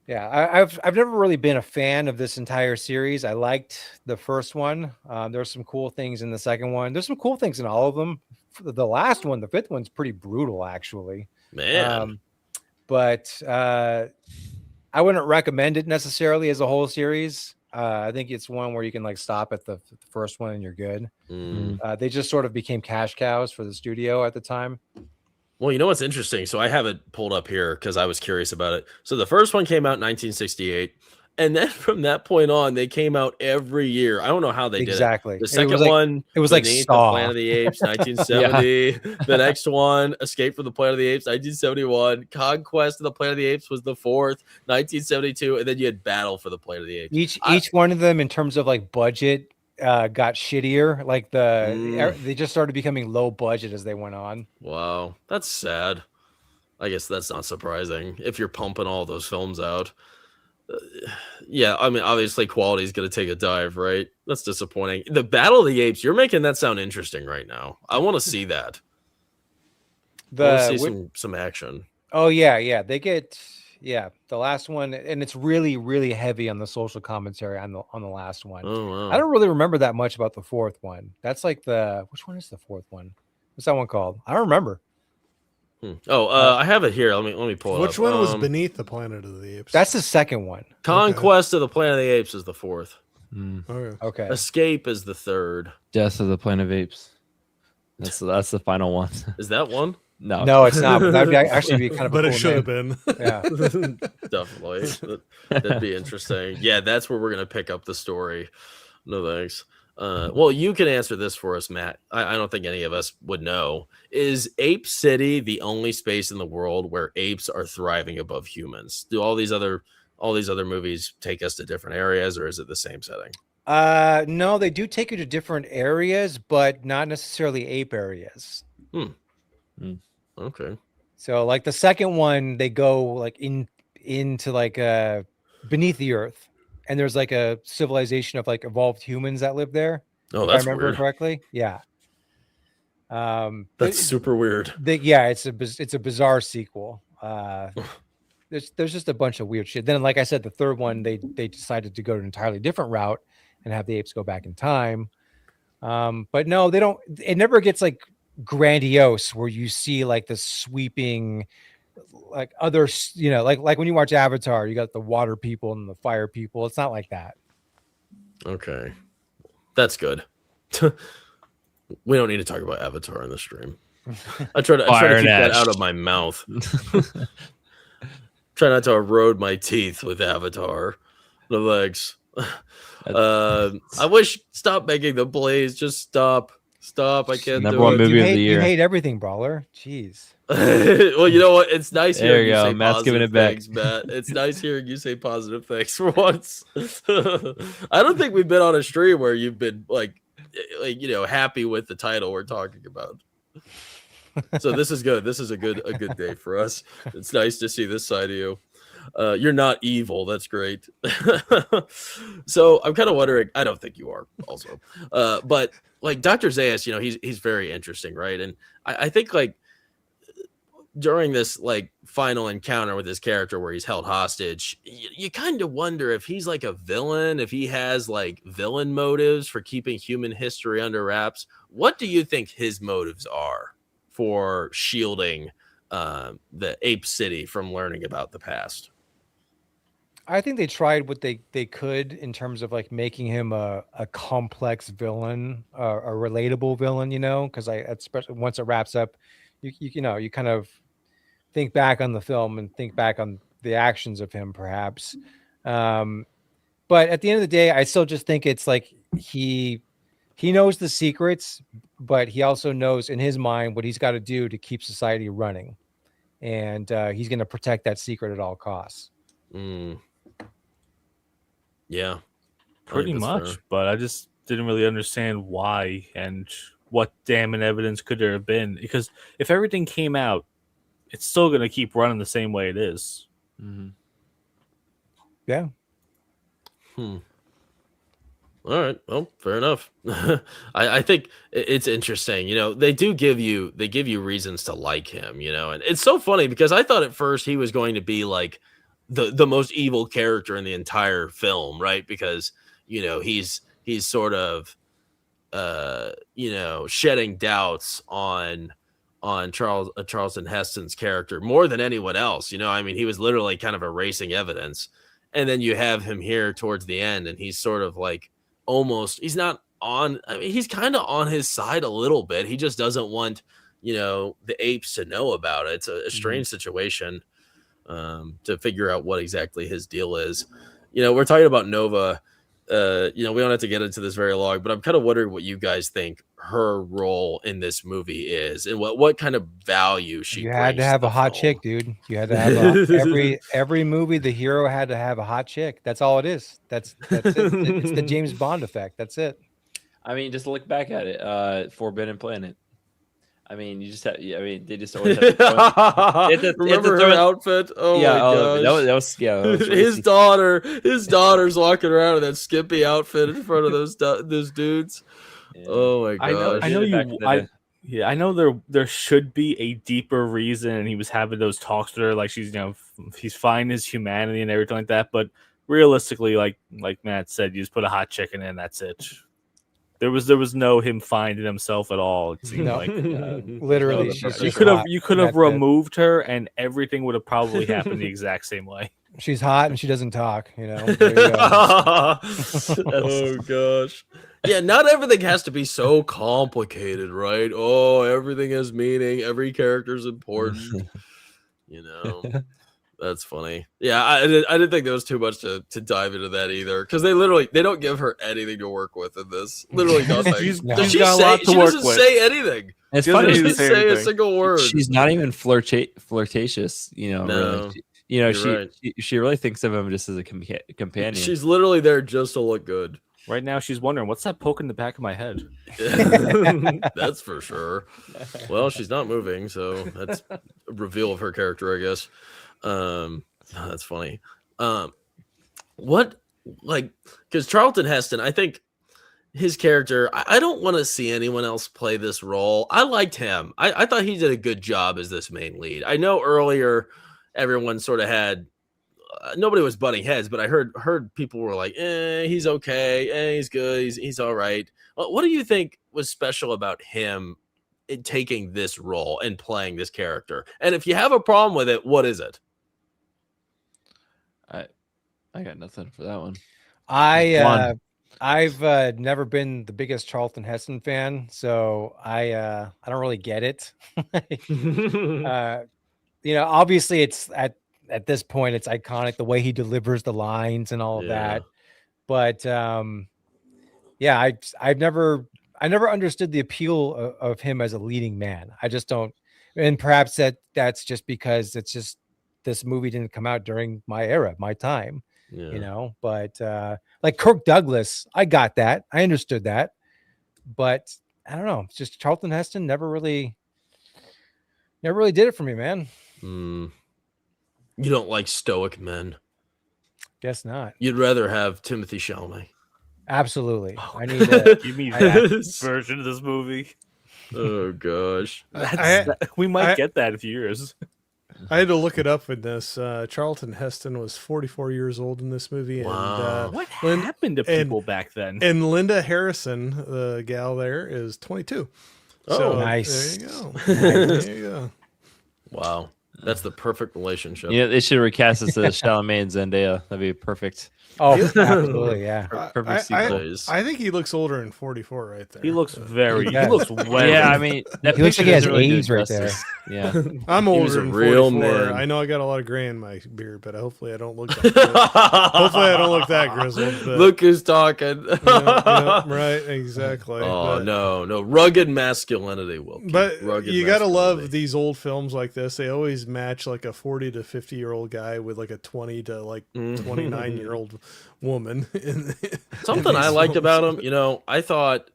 Speaker 5: Yeah, I've never really been a fan of this entire series. I liked the first one. There's some cool things in the second one. There's some cool things in all of them. The last one, the 5th one's pretty brutal, actually.
Speaker 2: Man.
Speaker 5: But I wouldn't recommend it necessarily as a whole series. I think it's one where you can like stop at the first one and you're good. They just sort of became cash cows for the studio at the time.
Speaker 2: Well, you know what's interesting? So I have it pulled up here because I was curious about it. So the first one came out in 1968. And then from that point on, they came out every year. I don't know how they did it. The second one,
Speaker 5: it was like Saw.
Speaker 2: Planet of the Apes, 1970. The next one, Escape from the Planet of the Apes, 1971. Conquest of the Planet of the Apes was the 4th, 1972. And then you had Battle for the Planet of the Apes.
Speaker 5: Each one of them, in terms of like budget, got shittier. Like they just started becoming low budget as they went on.
Speaker 2: Wow, that's sad. I guess that's not surprising if you're pumping all those films out. Yeah, I mean, obviously quality is going to take a dive, right? That's disappointing. The Battle of the Apes, you're making that sound interesting right now. I want to see that. I want to see some action.
Speaker 5: Oh yeah, they get the last one, and it's really, really heavy on the social commentary on the last one.
Speaker 2: Oh, wow.
Speaker 5: I don't really remember that much about the 4th one. That's like which one is the 4th one? What's that one called? I don't remember.
Speaker 2: I have it here. Let me pull it up.
Speaker 4: Which one was Beneath the Planet of the Apes?
Speaker 5: That's the second one.
Speaker 2: Conquest of the Planet of the Apes is the 4th.
Speaker 5: Okay.
Speaker 2: Escape is the 3rd.
Speaker 1: Death of the Planet of Apes. That's the final one.
Speaker 2: Is that one?
Speaker 5: No, it's not. That'd actually be kind of.
Speaker 4: But
Speaker 5: a
Speaker 4: it
Speaker 5: cool
Speaker 4: should have
Speaker 5: name.
Speaker 4: been.
Speaker 5: Yeah,
Speaker 2: definitely. That'd be interesting. Yeah, that's where we're gonna pick up the story. No thanks. Well, you can answer this for us, Matt. I don't think any of us would know. Is Ape City the only space in the world where apes are thriving above humans? Do all these other movies take us to different areas, or is it the same setting?
Speaker 5: No, they do take you to different areas, but not necessarily ape areas.
Speaker 2: Okay.
Speaker 5: So, like the second one, they go like into like beneath the earth. And there's like a civilization of like evolved humans that live there.
Speaker 2: Oh, that's
Speaker 5: if I remember
Speaker 2: weird.
Speaker 5: Correctly. Yeah.
Speaker 2: That's super weird.
Speaker 5: It's a bizarre sequel. There's just a bunch of weird shit. Then, like I said, the third one, they decided to go to an entirely different route and have the apes go back in time. But no, they don't. It never gets like grandiose where you see like the sweeping, like other, like when you watch Avatar, you got the water people and the fire people. It's not like that.
Speaker 2: Okay, that's good. We don't need to talk about Avatar in the stream. I try to keep that out of my mouth. Try not to erode my teeth with Avatar. The legs. I wish stop making them, please. Just stop. Stop! I can't
Speaker 1: Number
Speaker 2: do
Speaker 1: one
Speaker 2: it.
Speaker 1: movie
Speaker 5: You
Speaker 1: of the
Speaker 5: hate, you
Speaker 1: year.
Speaker 5: hate everything, Brawler. Jeez.
Speaker 2: Well, you know what? It's nice
Speaker 1: There
Speaker 2: hearing
Speaker 1: you
Speaker 2: you
Speaker 1: go.
Speaker 2: say
Speaker 1: Matt's giving
Speaker 2: positive
Speaker 1: it back.
Speaker 2: things, Matt. It's nice hearing you say positive things for once. I don't think we've been on a stream where you've been like happy with the title we're talking about. So this is good. This is a good day for us. It's nice to see this side of you. You're not evil. That's great. So I'm kind of wondering. I don't think you are, also, but like Dr. Zayas, he's very interesting, right? And I think like during this like final encounter with his character where he's held hostage, you kind of wonder if he's like a villain, if he has like villain motives for keeping human history under wraps. What do you think his motives are for shielding the Ape City from learning about the past?
Speaker 5: I think they tried what they could in terms of like making him a complex villain, a relatable villain, because especially once it wraps up, you kind of think back on the film and think back on the actions of him, perhaps. But at the end of the day, I still just think it's like he knows the secrets, but he also knows in his mind what he's got to do to keep society running, and he's going to protect that secret at all costs.
Speaker 2: Yeah,
Speaker 3: pretty much.
Speaker 2: fair.
Speaker 3: But I just didn't really understand why and what damning evidence could there have been, because if everything came out, it's still going to keep running the same way it is.
Speaker 1: Mm-hmm.
Speaker 5: Yeah.
Speaker 2: All right. Well, fair enough. I think it's interesting. They give you reasons to like him, and it's so funny because I thought at first he was going to be like the most evil character in the entire film, right? Because, he's sort of, shedding doubts on Charlton Heston's character more than anyone else. I mean, he was literally kind of erasing evidence. And then you have him here towards the end, and he's sort of like he's not on. I mean, he's kind of on his side a little bit. He just doesn't want, the apes to know about it. It's a strange situation to figure out what exactly his deal is. We're talking about Nova. We don't have to get into this very long, but I'm kind of wondering what you guys think her role in this movie is, and what kind of value she.
Speaker 5: You had to have a hot chick, dude. You had to have every movie. The hero had to have a hot chick. That's all it is. That's it. It's the James Bond effect. That's it.
Speaker 1: I mean, just look back at it. Forbidden Planet. I mean, you just have. I mean, they just always have to
Speaker 2: remember her outfit. Oh
Speaker 1: yeah,
Speaker 2: my gosh,
Speaker 1: that was really
Speaker 2: his daughter's walking around in that skimpy outfit in front of those dudes. Yeah. Oh my gosh.
Speaker 3: I know there should be a deeper reason, and he was having those talks with her, like he's finding his humanity and everything like that. But realistically, like Matt said, you just put a hot chicken in, that's it. There was no him finding himself at all. It seemed like
Speaker 5: literally,
Speaker 3: you could have removed her, and everything would have probably happened the exact same way.
Speaker 5: She's hot and she doesn't talk. There you go.
Speaker 2: Oh gosh. Yeah, not everything has to be so complicated, right? Oh, everything has meaning. Every character's important. That's funny. Yeah, I didn't think there was too much to dive into that either, because they don't give her anything to work with in this. Literally nothing. She doesn't say anything.
Speaker 1: It's funny.
Speaker 2: She doesn't say a single word.
Speaker 1: She's not even flirtatious. No. Really. She really thinks of him just as a companion.
Speaker 2: She's literally there just to look good.
Speaker 3: Right now, she's wondering, what's that poke in the back of my head?
Speaker 2: That's for sure. Well, she's not moving, so that's a reveal of her character, I guess. That's funny. Because Charlton Heston, I think his character, I don't want to see anyone else play this role. I liked him. I thought he did a good job as this main lead. I know earlier everyone sort of had nobody was butting heads, but I heard people were like, he's okay, he's good, he's all right. What do you think was special about him in taking this role and playing this character? And if you have a problem with it, what is it?
Speaker 1: I got nothing for that one.
Speaker 5: I've never been the biggest Charlton Heston fan, so I don't really get it. Obviously it's at this point it's iconic, the way he delivers the lines and all of that. But I've never I never understood the appeal of him as a leading man. I just don't, and perhaps that's just because it's just this movie didn't come out during my era, my time, you know. But like Kirk Douglas, I got that, I understood that, but I don't know. It's just Charlton Heston never really did it for me, man.
Speaker 2: You don't like stoic men.
Speaker 5: Guess not.
Speaker 2: You'd rather have Timothy Chalamet.
Speaker 5: Absolutely.
Speaker 2: Oh,
Speaker 5: I need to
Speaker 3: Give me that version of this movie.
Speaker 2: Oh gosh.
Speaker 3: We might get that in a few years.
Speaker 4: I had to look it up in this. Charlton Heston was 44 years old in this movie.
Speaker 2: Wow.
Speaker 4: And,
Speaker 3: What happened to people back then?
Speaker 4: And Linda Harrison, the gal there, is 22.
Speaker 2: Oh,
Speaker 4: so,
Speaker 5: nice.
Speaker 4: There you go. There you go.
Speaker 2: Wow. That's the perfect relationship.
Speaker 1: Yeah, they should recast this as Chalamet and Zendaya. That'd be perfect.
Speaker 5: Oh, absolutely, yeah.
Speaker 1: Perfect sequel.
Speaker 4: I think he looks older in 44 right there.
Speaker 3: He looks very.
Speaker 5: Yeah.
Speaker 3: He looks way.
Speaker 1: Yeah, I mean, that
Speaker 5: He looks like
Speaker 1: picture
Speaker 5: he has
Speaker 1: doesn't really do
Speaker 5: AIDS right there.
Speaker 1: justice. Yeah.
Speaker 4: I'm
Speaker 2: He was
Speaker 4: older
Speaker 2: a
Speaker 4: than
Speaker 2: real
Speaker 4: 44.
Speaker 2: man.
Speaker 4: I know I got a lot of gray in my beard, but hopefully I don't look that good. Hopefully I don't look that grizzled. But,
Speaker 2: Look who's talking.
Speaker 4: right, exactly.
Speaker 2: Oh, no. Rugged masculinity will keep
Speaker 4: But
Speaker 2: rugged
Speaker 4: you gotta love
Speaker 2: masculinity.
Speaker 4: these old films like this. They always match like a 40 to 50-year-old guy with like a 20 to like 29-year-old woman.
Speaker 2: Something I liked about him, you know, I thought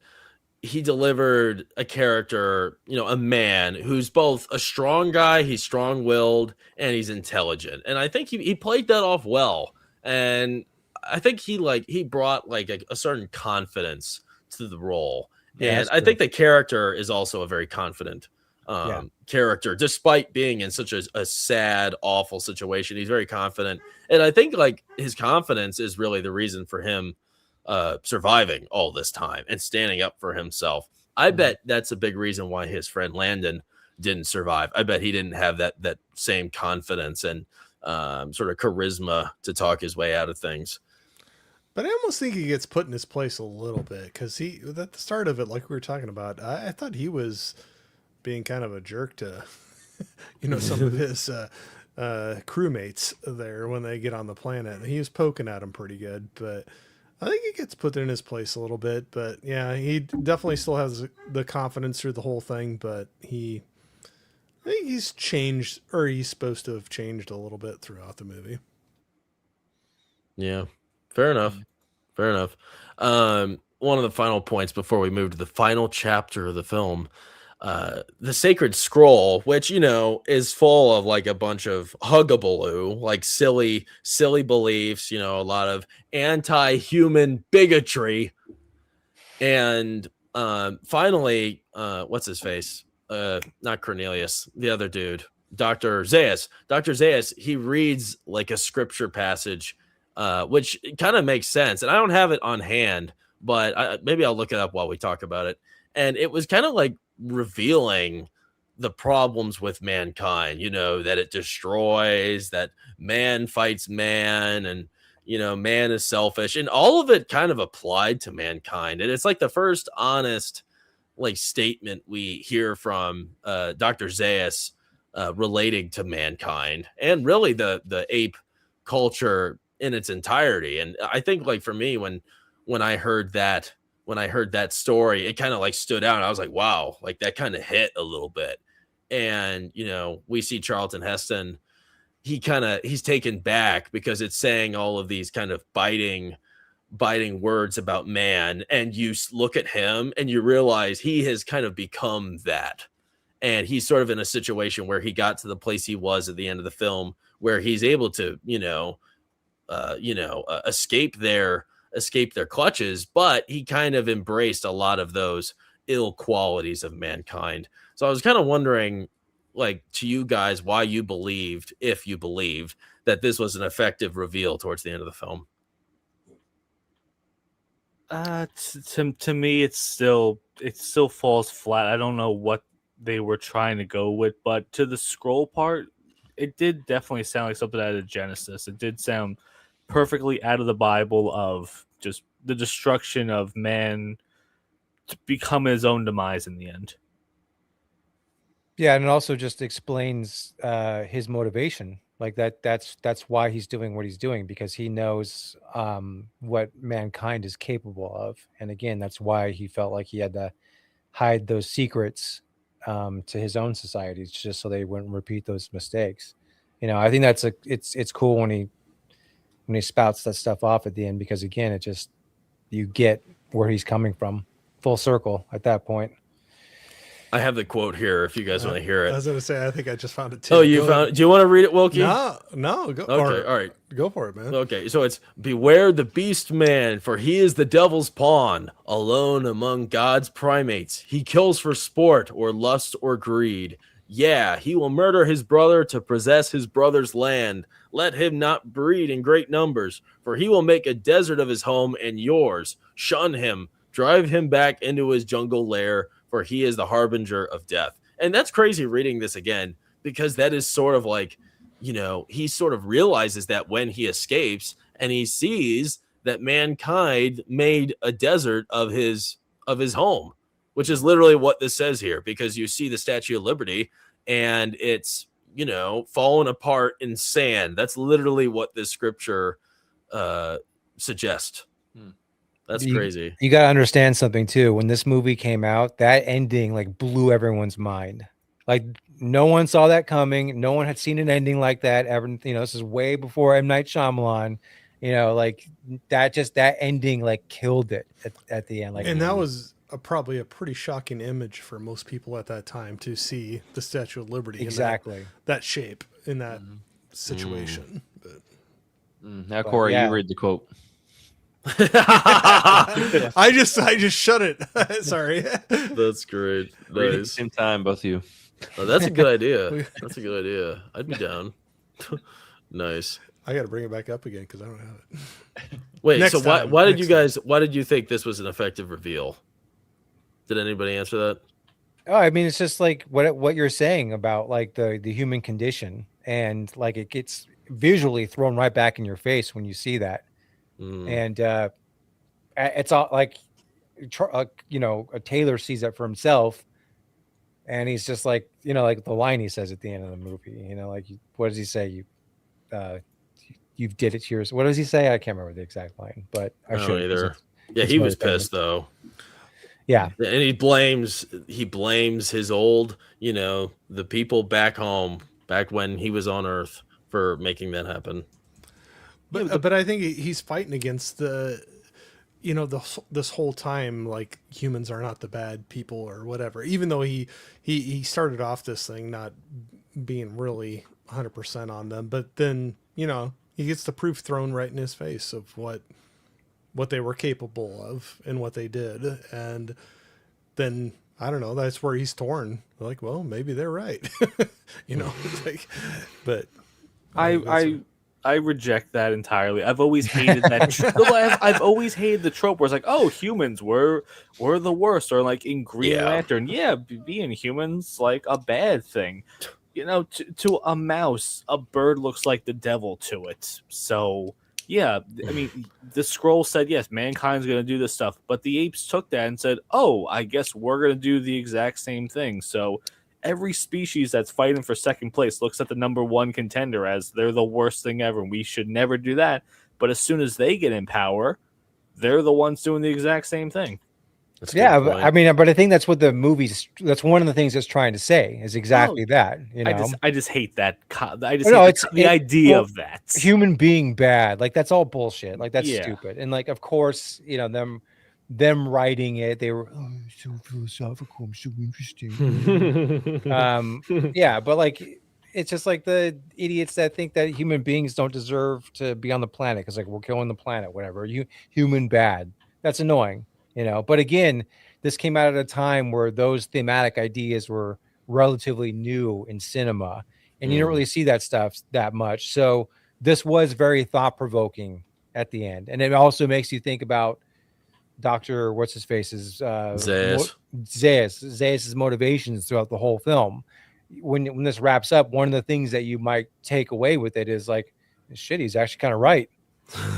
Speaker 2: he delivered a character, you know, a man who's both a strong guy, he's strong-willed, and he's intelligent. And I think he played that off well. And I think he brought like a certain confidence to the role.
Speaker 5: Yeah,
Speaker 2: And I think the character is also a very confident character, despite being in such a sad, awful situation. He's very confident. And I think like his confidence is really the reason for him surviving all this time and standing up for himself. I bet that's a big reason why his friend Landon didn't survive. I bet he didn't have that same confidence and sort of charisma to talk his way out of things.
Speaker 4: But I almost think he gets put in his place a little bit because he, at the start of it, like we were talking about, I thought he was being kind of a jerk to, you know, some of his crewmates there when they get on the planet. He was poking at him pretty good, but I think he gets put in his place a little bit. But yeah, he definitely still has the confidence through the whole thing, but I think he's changed, or he's supposed to have changed a little bit throughout the movie.
Speaker 2: Yeah. Fair enough. One of the final points before we move to the final chapter of the film, the sacred scroll, which, you know, is full of like a bunch of huggabaloo, like silly beliefs, you know, a lot of anti-human bigotry. And finally, what's his face? Not Cornelius, the other dude, Dr. Zaius, he reads like a scripture passage, which kind of makes sense. And I don't have it on hand, but maybe I'll look it up while we talk about it. And it was kind of like revealing the problems with mankind, you know, that it destroys, that man fights man, and, you know, man is selfish, and all of it kind of applied to mankind. And it's like the first honest like statement we hear from Dr. Zaius relating to mankind and really the ape culture in its entirety. And I think like for me, when I heard that story, it kind of like stood out. I was like, wow, like that kind of hit a little bit. And, you know, we see Charlton Heston, he's taken back because it's saying all of these kind of biting words about man. And you look at him and you realize he has kind of become that. And he's sort of in a situation where he got to the place he was at the end of the film, where he's able to, escape their clutches, but he kind of embraced a lot of those ill qualities of mankind. So I was kind of wondering, like, to you guys, why you believed, if you believed, that this was an effective reveal towards the end of the film.
Speaker 3: To me, it still falls flat. I don't know what they were trying to go with, but to the scroll part, it did definitely sound like something out of Genesis. It did sound perfectly out of the Bible, of just the destruction of man to become his own demise in the end.
Speaker 5: Yeah, and it also just explains his motivation. Like that's why he's doing what he's doing, because he knows what mankind is capable of. And again, that's why he felt like he had to hide those secrets to his own societies, just so they wouldn't repeat those mistakes. You know, I think it's cool when he spouts that stuff off at the end, because again, it just, you get where he's coming from, full circle at that point.
Speaker 2: I have the quote here if you guys want to hear it.
Speaker 4: I was going to say, I think I just found it too.
Speaker 2: Oh, you found it? Do you want to read it, Wilkie?
Speaker 4: No. Go.
Speaker 2: Okay, all right.
Speaker 4: Go for it, man.
Speaker 2: Okay, so it's beware the beast man, for he is the devil's pawn, alone among God's primates. He kills for sport or lust or greed. Yeah, he will murder his brother to possess his brother's land. Let him not breed in great numbers, for he will make a desert of his home and yours. Shun him, drive him back into his jungle lair, for he is the harbinger of death. And that's crazy reading this again, because that is sort of like, you know, he sort of realizes that when he escapes and he sees that mankind made a desert of his home, which is literally what this says here, because you see the Statue of Liberty and it's, you know, fallen apart in sand. That's literally what this scripture suggests. That's crazy.
Speaker 5: You got to understand something too. When this movie came out, that ending like blew everyone's mind. Like no one saw that coming. No one had seen an ending like that ever. You know, this is way before M. Night Shyamalan. You know, like that ending like killed it at the end. Like,
Speaker 4: and that was probably a pretty shocking image for most people at that time, to see the Statue of Liberty
Speaker 5: exactly
Speaker 4: in that shape in that situation. But
Speaker 1: now, Corey, you read the quote.
Speaker 4: I just shut it. Sorry.
Speaker 2: That's great.
Speaker 1: Read it at the same time, both of you.
Speaker 2: Oh, that's a good idea. That's a good idea. I'd be down. Nice.
Speaker 4: I got to bring it back up again because I don't have it.
Speaker 2: Wait,
Speaker 4: Next
Speaker 2: so
Speaker 4: time.
Speaker 2: why did you think this was an effective reveal? Did anybody answer that?
Speaker 5: Oh, I mean, it's just like what you're saying about like the human condition, and like it gets visually thrown right back in your face when you see that. And it's all like, you know, Taylor sees that for himself, and he's just like, you know, like the line he says at the end of the movie, you know, like, what does he say? You did it to yours. What does he say? I can't remember the exact line, but I should
Speaker 2: either. Yeah, he was pissed though.
Speaker 5: Yeah,
Speaker 2: and he blames his old, you know, the people back home, back when he was on Earth, for making that happen.
Speaker 4: But I think he's fighting against this whole time, like humans are not the bad people or whatever. Even though he started off this thing not being really 100% on them, but then, you know, he gets the proof thrown right in his face of what they were capable of and what they did, and then I don't know. That's where he's torn. Like, well, maybe they're right, you know. Like, but
Speaker 3: I reject that entirely. I've always hated that. I've always hated the trope where it's like, oh, humans were the worst, or like in Green Lantern, being humans like a bad thing. You know, to a mouse, a bird looks like the devil to it. So yeah, I mean, the scroll said yes, mankind's going to do this stuff, but the apes took that and said, oh, I guess we're going to do the exact same thing. So every species that's fighting for second place looks at the number one contender as they're the worst thing ever. We should never do that. But as soon as they get in power, they're the ones doing the exact same thing.
Speaker 5: Yeah, I mean, but I think that's what the movie's. That's one of the things it's trying to say is exactly that. You know,
Speaker 3: I just hate that. It's the idea of that
Speaker 5: human being bad. Like that's all bullshit. Like that's stupid. And like, of course, you know them writing it. They were so philosophical, so interesting. Yeah, but like it's just like the idiots that think that human beings don't deserve to be on the planet because like we're killing the planet, whatever. Human bad. That's annoying. You know, but again, this came out at a time where those thematic ideas were relatively new in cinema, and you don't really see that stuff that much. So this was very thought-provoking at the end, and it also makes you think about Dr. What's his face's Zayas's motivations throughout the whole film. When this wraps up, one of the things that you might take away with it is like, shit, he's actually kind of right.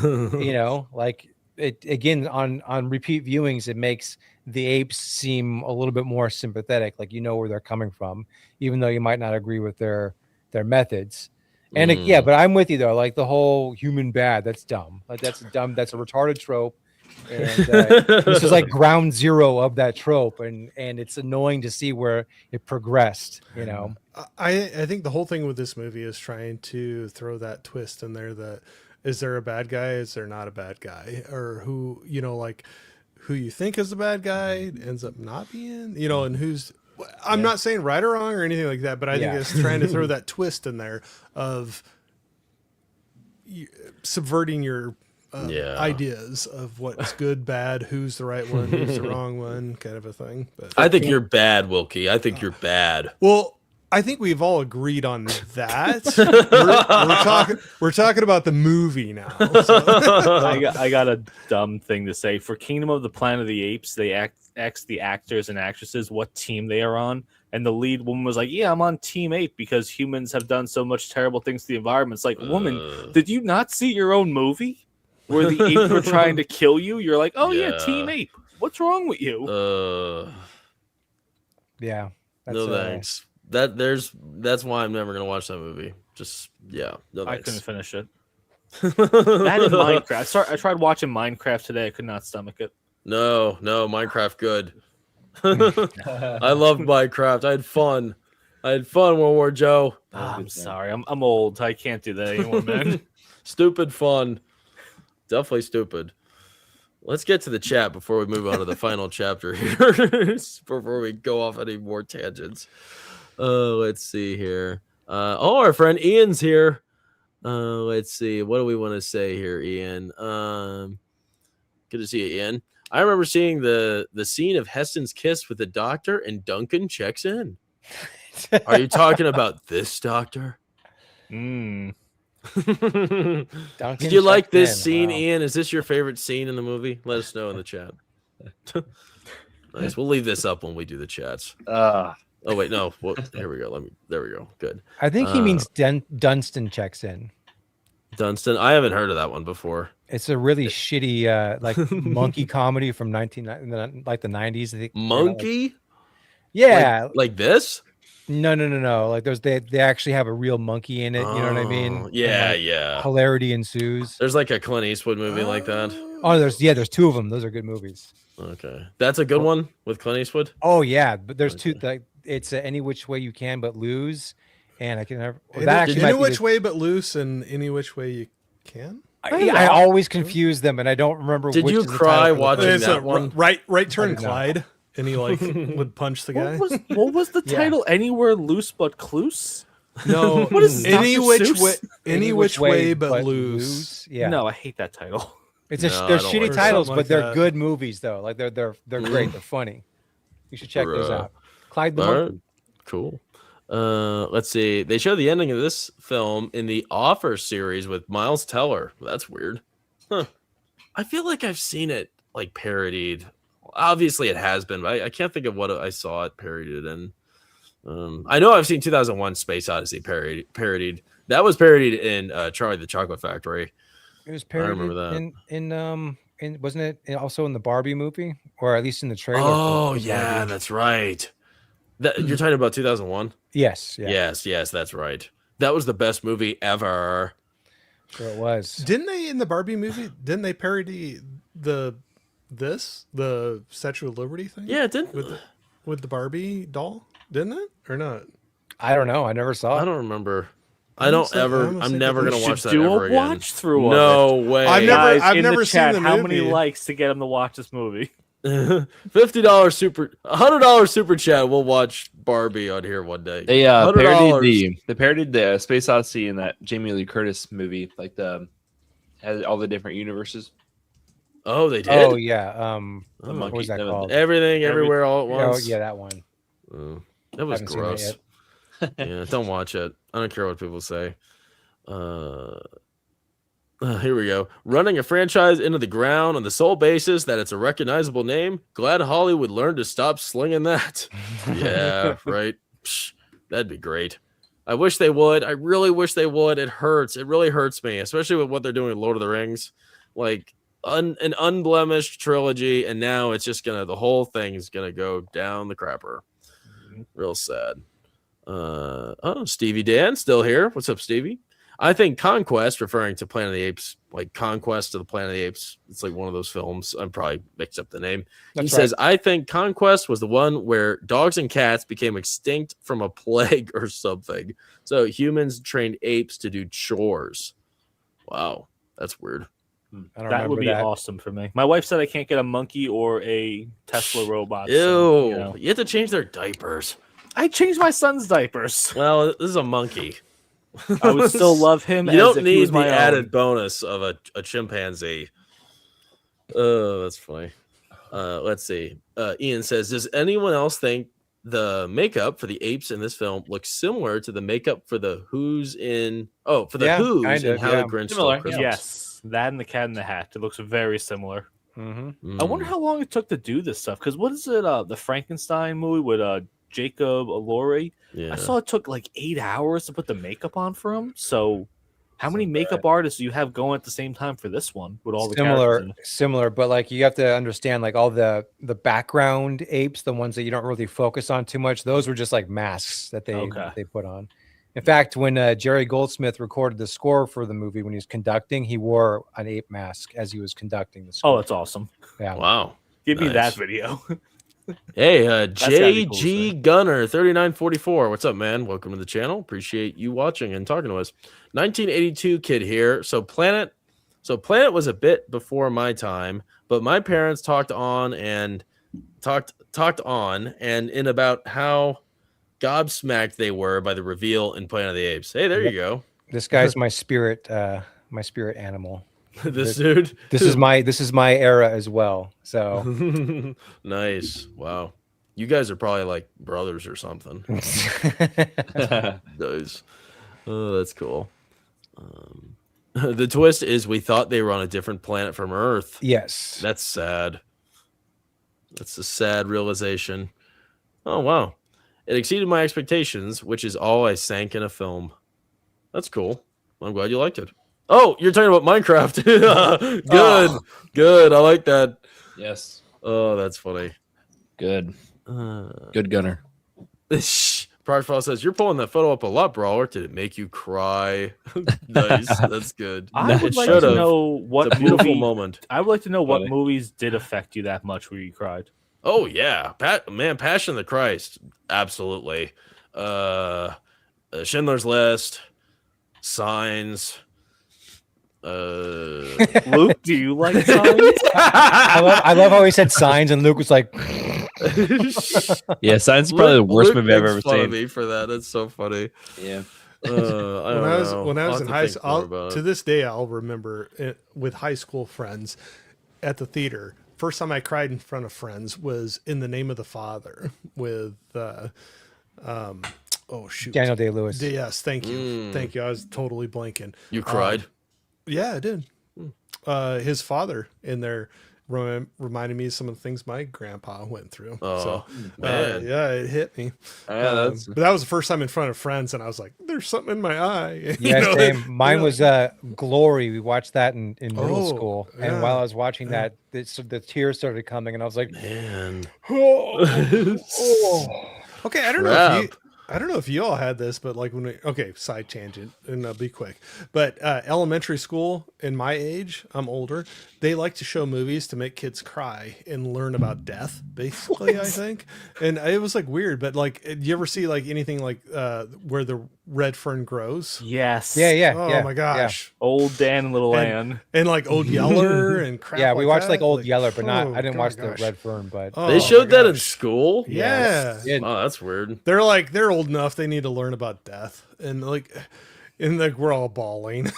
Speaker 5: You know, like. It again on repeat viewings, it makes the apes seem a little bit more sympathetic, like you know where they're coming from, even though you might not agree with their methods. And yeah, but I'm with you though. Like the whole human bad, that's dumb. Like that's dumb. That's a retarded trope. And this is like ground zero of that trope, and it's annoying to see where it progressed. You know,
Speaker 4: I think the whole thing with this movie is trying to throw that twist in there that is there a bad guy, is there not a bad guy, or who, you know, like who you think is the bad guy ends up not being, you know, and who's. I'm not saying right or wrong or anything like that, but I think it's trying to throw that twist in there of subverting your ideas of what's good, bad, who's the right one, who's the wrong one, kind of a thing. But
Speaker 2: I think you're bad, Wilkie. I think you're bad.
Speaker 4: Well, I think we've all agreed on that. we're talking about the movie now. So.
Speaker 3: I got a dumb thing to say. For Kingdom of the Planet of the Apes, they asked the actors and actresses what team they are on, and the lead woman was like, "Yeah, I'm on Team Ape because humans have done so much terrible things to the environment." It's like, woman, did you not see your own movie where the apes were trying to kill you? You're like, "Oh yeah, Team Ape. What's wrong with you?"
Speaker 5: Yeah.
Speaker 2: No thanks. That's why I'm never gonna watch that movie. Just no thanks.
Speaker 3: I couldn't finish it. That is Minecraft. I tried watching Minecraft today. I could not stomach it.
Speaker 2: No, Minecraft good. I loved Minecraft. I had fun. World War Joe.
Speaker 3: I'm sorry. I'm old. I can't do that anymore, man.
Speaker 2: Stupid fun. Definitely stupid. Let's get to the chat before we move on to the final chapter here. Before we go off any more tangents. Let's see here. Our friend Ian's here. Let's see. What do we want to say here, Ian? Good to see you, Ian. I remember seeing the scene of Heston's kiss with the doctor, and Duncan checks in. Are you talking about this doctor?
Speaker 5: Duncan
Speaker 2: Did you like this
Speaker 5: in.
Speaker 2: scene,
Speaker 5: Wow.
Speaker 2: Ian? Is this your favorite scene in the movie? Let us know in the chat. Nice. We'll leave this up when we do the chats. Oh wait, no. Well, here we go. There we go. Good.
Speaker 5: I think he means Dunstan checks in.
Speaker 2: Dunstan. I haven't heard of that one before.
Speaker 5: It's a really shitty like monkey comedy from like the 90s. I think.
Speaker 2: Monkey?
Speaker 5: Yeah.
Speaker 2: Like this?
Speaker 5: No. Like they actually have a real monkey in it. You know what I mean?
Speaker 2: Yeah,
Speaker 5: and,
Speaker 2: yeah.
Speaker 5: Hilarity ensues.
Speaker 2: There's like a Clint Eastwood movie like that.
Speaker 5: Oh, there's two of them. Those are good movies.
Speaker 2: Okay, that's a good one with Clint Eastwood.
Speaker 5: Oh yeah, but there's two. Like it's Any Which Way You Can But Lose, and I can never.
Speaker 4: Any Which Way But Loose and Any Which Way You Can.
Speaker 5: I always confuse them, and I don't remember.
Speaker 2: Did
Speaker 5: which
Speaker 2: you
Speaker 5: is the
Speaker 2: cry
Speaker 5: title.
Speaker 2: watching
Speaker 4: It's
Speaker 2: that one?
Speaker 4: Right Turn Clyde, and he like would punch the guy.
Speaker 3: What was the title? Anywhere Loose But Close?
Speaker 4: No,
Speaker 3: What is
Speaker 4: Any
Speaker 3: Dr.
Speaker 4: Which
Speaker 3: Seuss?
Speaker 4: Way, Any Which Way But Loose.
Speaker 5: Yeah,
Speaker 3: No, I hate that title.
Speaker 5: they're
Speaker 2: I don't
Speaker 5: shitty
Speaker 2: like
Speaker 5: titles,
Speaker 4: something
Speaker 5: but
Speaker 4: like
Speaker 5: they're
Speaker 4: that.
Speaker 5: good movies though. Like they're great. They're funny. You should check those out. Clyde the
Speaker 2: All
Speaker 5: Monkey.
Speaker 2: right. Cool. Let's see. They show the ending of this film in the Offer series with Miles Teller. That's weird. Huh. I feel like I've seen it like parodied. Obviously, it has been, but I can't think of what I saw it parodied in. I know I've seen 2001: Space Odyssey parodied. That was parodied in Charlie the Chocolate Factory.
Speaker 5: It was parodied
Speaker 2: remember that.
Speaker 5: in wasn't it also in the Barbie movie, or at least in the trailer?
Speaker 2: Oh
Speaker 5: for
Speaker 2: yeah,
Speaker 5: Barbie?
Speaker 2: that's right. You're talking about 2001?
Speaker 5: Yes. Yeah.
Speaker 2: Yes, that's right. That was the best movie ever.
Speaker 5: Sure it was.
Speaker 4: Didn't they in the Barbie movie? Didn't they parody the Statue of Liberty thing?
Speaker 2: Yeah, it didn't.
Speaker 4: With the Barbie doll, didn't it or not?
Speaker 5: I don't know. I never saw it.
Speaker 2: I don't remember.
Speaker 4: I almost
Speaker 2: I'm
Speaker 4: think
Speaker 2: never
Speaker 4: that
Speaker 2: gonna
Speaker 4: we
Speaker 2: watch
Speaker 3: should
Speaker 2: that
Speaker 3: do
Speaker 2: ever
Speaker 3: a
Speaker 2: again.
Speaker 3: watch through.
Speaker 2: No
Speaker 3: of it.
Speaker 2: way.
Speaker 4: I've
Speaker 3: Guys, in
Speaker 4: never
Speaker 3: the
Speaker 4: seen
Speaker 3: chat,
Speaker 4: the
Speaker 3: how many
Speaker 4: movie.
Speaker 3: likes to get him to watch this movie?
Speaker 2: $50 super, $100 super chat. We'll watch Barbie on here one day.
Speaker 1: They
Speaker 2: $100.
Speaker 1: parodied the Space Odyssey in that Jamie Lee Curtis movie, like had all the different universes.
Speaker 2: Oh, they did.
Speaker 5: Oh yeah.
Speaker 1: The
Speaker 5: What was that
Speaker 1: monkey-
Speaker 5: called?
Speaker 2: Everything, everywhere, all at
Speaker 5: Oh
Speaker 2: once.
Speaker 5: yeah, that one.
Speaker 2: That was
Speaker 5: Haven't seen that
Speaker 2: gross. Yeah, don't watch it. I don't care what people say. Here we go. Running a franchise into the ground on the sole basis that it's a recognizable name. Glad Hollywood learned to stop slinging that. Yeah, right. Psh, that'd be great. I wish they would. I really wish they would. It hurts. It really hurts me, especially with what they're doing with Lord of the Rings. Like an unblemished trilogy, and now it's just the whole thing is gonna go down the crapper. Real sad. Stevie Dan still here. What's up, Stevie? I think Conquest, referring to Planet of the Apes, like Conquest of the Planet of the Apes, it's like one of those films. I probably mixed up the name.
Speaker 5: That's
Speaker 2: He says, I think Conquest was the one where dogs and cats became extinct from a plague or something. So humans trained apes to do chores. Wow, that's weird.
Speaker 5: I don't
Speaker 3: That would
Speaker 5: remember
Speaker 3: be
Speaker 5: that.
Speaker 3: awesome for me. My wife said I can't get a monkey or a Tesla robot.
Speaker 2: Ew,
Speaker 3: so, you know.
Speaker 2: you have to change their diapers.
Speaker 3: I changed my son's diapers.
Speaker 2: Well, this is a monkey.
Speaker 3: I would still love him.
Speaker 2: You
Speaker 3: as
Speaker 2: don't
Speaker 3: if he
Speaker 2: need
Speaker 3: was
Speaker 2: the
Speaker 3: my
Speaker 2: added
Speaker 3: own.
Speaker 2: bonus of a chimpanzee. Oh, that's funny. Let's see. Ian says, does anyone else think the makeup for the apes in this film looks similar to the makeup for the Who's in
Speaker 5: Yeah,
Speaker 2: Who's
Speaker 5: kind
Speaker 2: in
Speaker 5: of,
Speaker 2: How
Speaker 5: yeah.
Speaker 2: the Grinch
Speaker 1: Similar,
Speaker 2: Stole Christmas?
Speaker 3: Yes, that and the Cat in the Hat. It looks very similar.
Speaker 5: Mm-hmm.
Speaker 3: I wonder how long it took to do this stuff. Because what is it? The Frankenstein movie with Jacob Elordi.
Speaker 2: Yeah.
Speaker 3: I saw it took like 8 hours to put the makeup on for him. So, how many makeup artists do you have going at the same time for this one with all the characters in it?
Speaker 5: Similar, but like you have to understand, like all the background apes, the ones that you don't really focus on too much, those were just like masks that they put on. In fact, when Jerry Goldsmith recorded the score for the movie, when he was conducting, he wore an ape mask as he was conducting the score.
Speaker 3: Oh, that's awesome.
Speaker 5: Yeah.
Speaker 2: Wow.
Speaker 3: Give me that
Speaker 2: Nice.
Speaker 3: video.
Speaker 2: Hey,
Speaker 3: gotta be cool to
Speaker 2: JG
Speaker 3: say.
Speaker 2: Gunner 3944. What's up, man? Welcome to the channel. Appreciate you watching and talking to us. 1982 kid here. So Planet was a bit before my time, but my parents talked on and in about how gobsmacked they were by the reveal in Planet of the Apes. Hey, there you go.
Speaker 5: This guy's my spirit animal.
Speaker 2: This dude.
Speaker 5: This is my era as well. So
Speaker 2: Nice. Wow. You guys are probably like brothers or something. Nice. Oh, that's cool. The twist is we thought they were on a different planet from Earth.
Speaker 5: yes.
Speaker 2: That's sad. That's a sad realization. Oh, wow. It exceeded my expectations, which is all I sank in a film. That's cool. I'm glad you liked it. Oh, you're talking about Minecraft. Good. Good. I like that.
Speaker 1: Yes.
Speaker 2: Oh, that's funny.
Speaker 1: Good. Good gunner.
Speaker 2: Projfile says, you're pulling that photo up a lot, Brawler. Did it make you cry? Nice. That's good.
Speaker 3: I would
Speaker 2: It
Speaker 3: like
Speaker 2: should've.
Speaker 3: to know
Speaker 2: It's
Speaker 3: what
Speaker 2: a beautiful
Speaker 3: movie.
Speaker 2: moment.
Speaker 3: I would like to know what
Speaker 1: Funny.
Speaker 3: movies did affect you that much where you cried.
Speaker 2: Oh yeah, Passion of the Christ, absolutely. Schindler's List, Signs.
Speaker 3: Luke, do you like Signs?
Speaker 5: I love how he said signs and Luke was like,
Speaker 1: Yeah, Signs is probably the worst
Speaker 2: Luke
Speaker 1: movie I've
Speaker 2: makes
Speaker 1: ever
Speaker 2: fun of
Speaker 1: seen.
Speaker 2: me for that. That's so funny.
Speaker 1: Yeah.
Speaker 2: I don't know.
Speaker 4: When I
Speaker 2: I'll
Speaker 4: was
Speaker 2: have
Speaker 4: in
Speaker 2: to
Speaker 4: high
Speaker 2: think more
Speaker 4: school,
Speaker 2: about
Speaker 4: to
Speaker 2: it.
Speaker 4: this day, I'll remember it, with high school friends at the theater. First time I cried in front of friends was In the Name of the Father with, oh shoot,
Speaker 5: Daniel Day-Lewis.
Speaker 4: Yes, thank you, thank you. I was totally blanking.
Speaker 2: You cried.
Speaker 4: Yeah, I did. His father in there reminded me of some of the things my grandpa went through.
Speaker 2: Oh,
Speaker 4: So,
Speaker 2: man.
Speaker 4: yeah, it hit me.
Speaker 1: That's
Speaker 4: But that was the first time in front of friends, and I was like, "There's something in my eye." You
Speaker 5: Yeah,
Speaker 4: know,
Speaker 5: same. Mine
Speaker 4: you know,
Speaker 5: was Glory. We watched that in middle
Speaker 4: Oh,
Speaker 5: school,
Speaker 4: yeah.
Speaker 5: and while I was watching that, the tears started coming, and I was like,
Speaker 2: Man.
Speaker 4: Okay, I don't know if you all had this, but like side tangent, and I'll be quick. But elementary school, in my age, I'm older. They like to show movies to make kids cry and learn about death, basically. I think, and it was like weird. But like, do you ever see like anything like where the red fern grows?
Speaker 3: Yes.
Speaker 5: yeah,
Speaker 4: Oh my gosh!
Speaker 3: Old Dan and Little
Speaker 4: And-
Speaker 3: Ann.
Speaker 4: And like Old Yeller and crap.
Speaker 5: yeah. We
Speaker 4: like
Speaker 5: watched like
Speaker 4: that.
Speaker 5: Old Yeller, but not.
Speaker 4: oh,
Speaker 5: I didn't
Speaker 4: my
Speaker 5: watch the
Speaker 4: gosh.
Speaker 5: Red Fern, but
Speaker 4: Oh,
Speaker 2: They
Speaker 4: my
Speaker 2: showed that in
Speaker 4: gosh.
Speaker 2: school?
Speaker 4: Yeah.
Speaker 5: Yeah.
Speaker 2: Oh, that's weird.
Speaker 4: They're old enough. They need to learn about death, and like we're all bawling.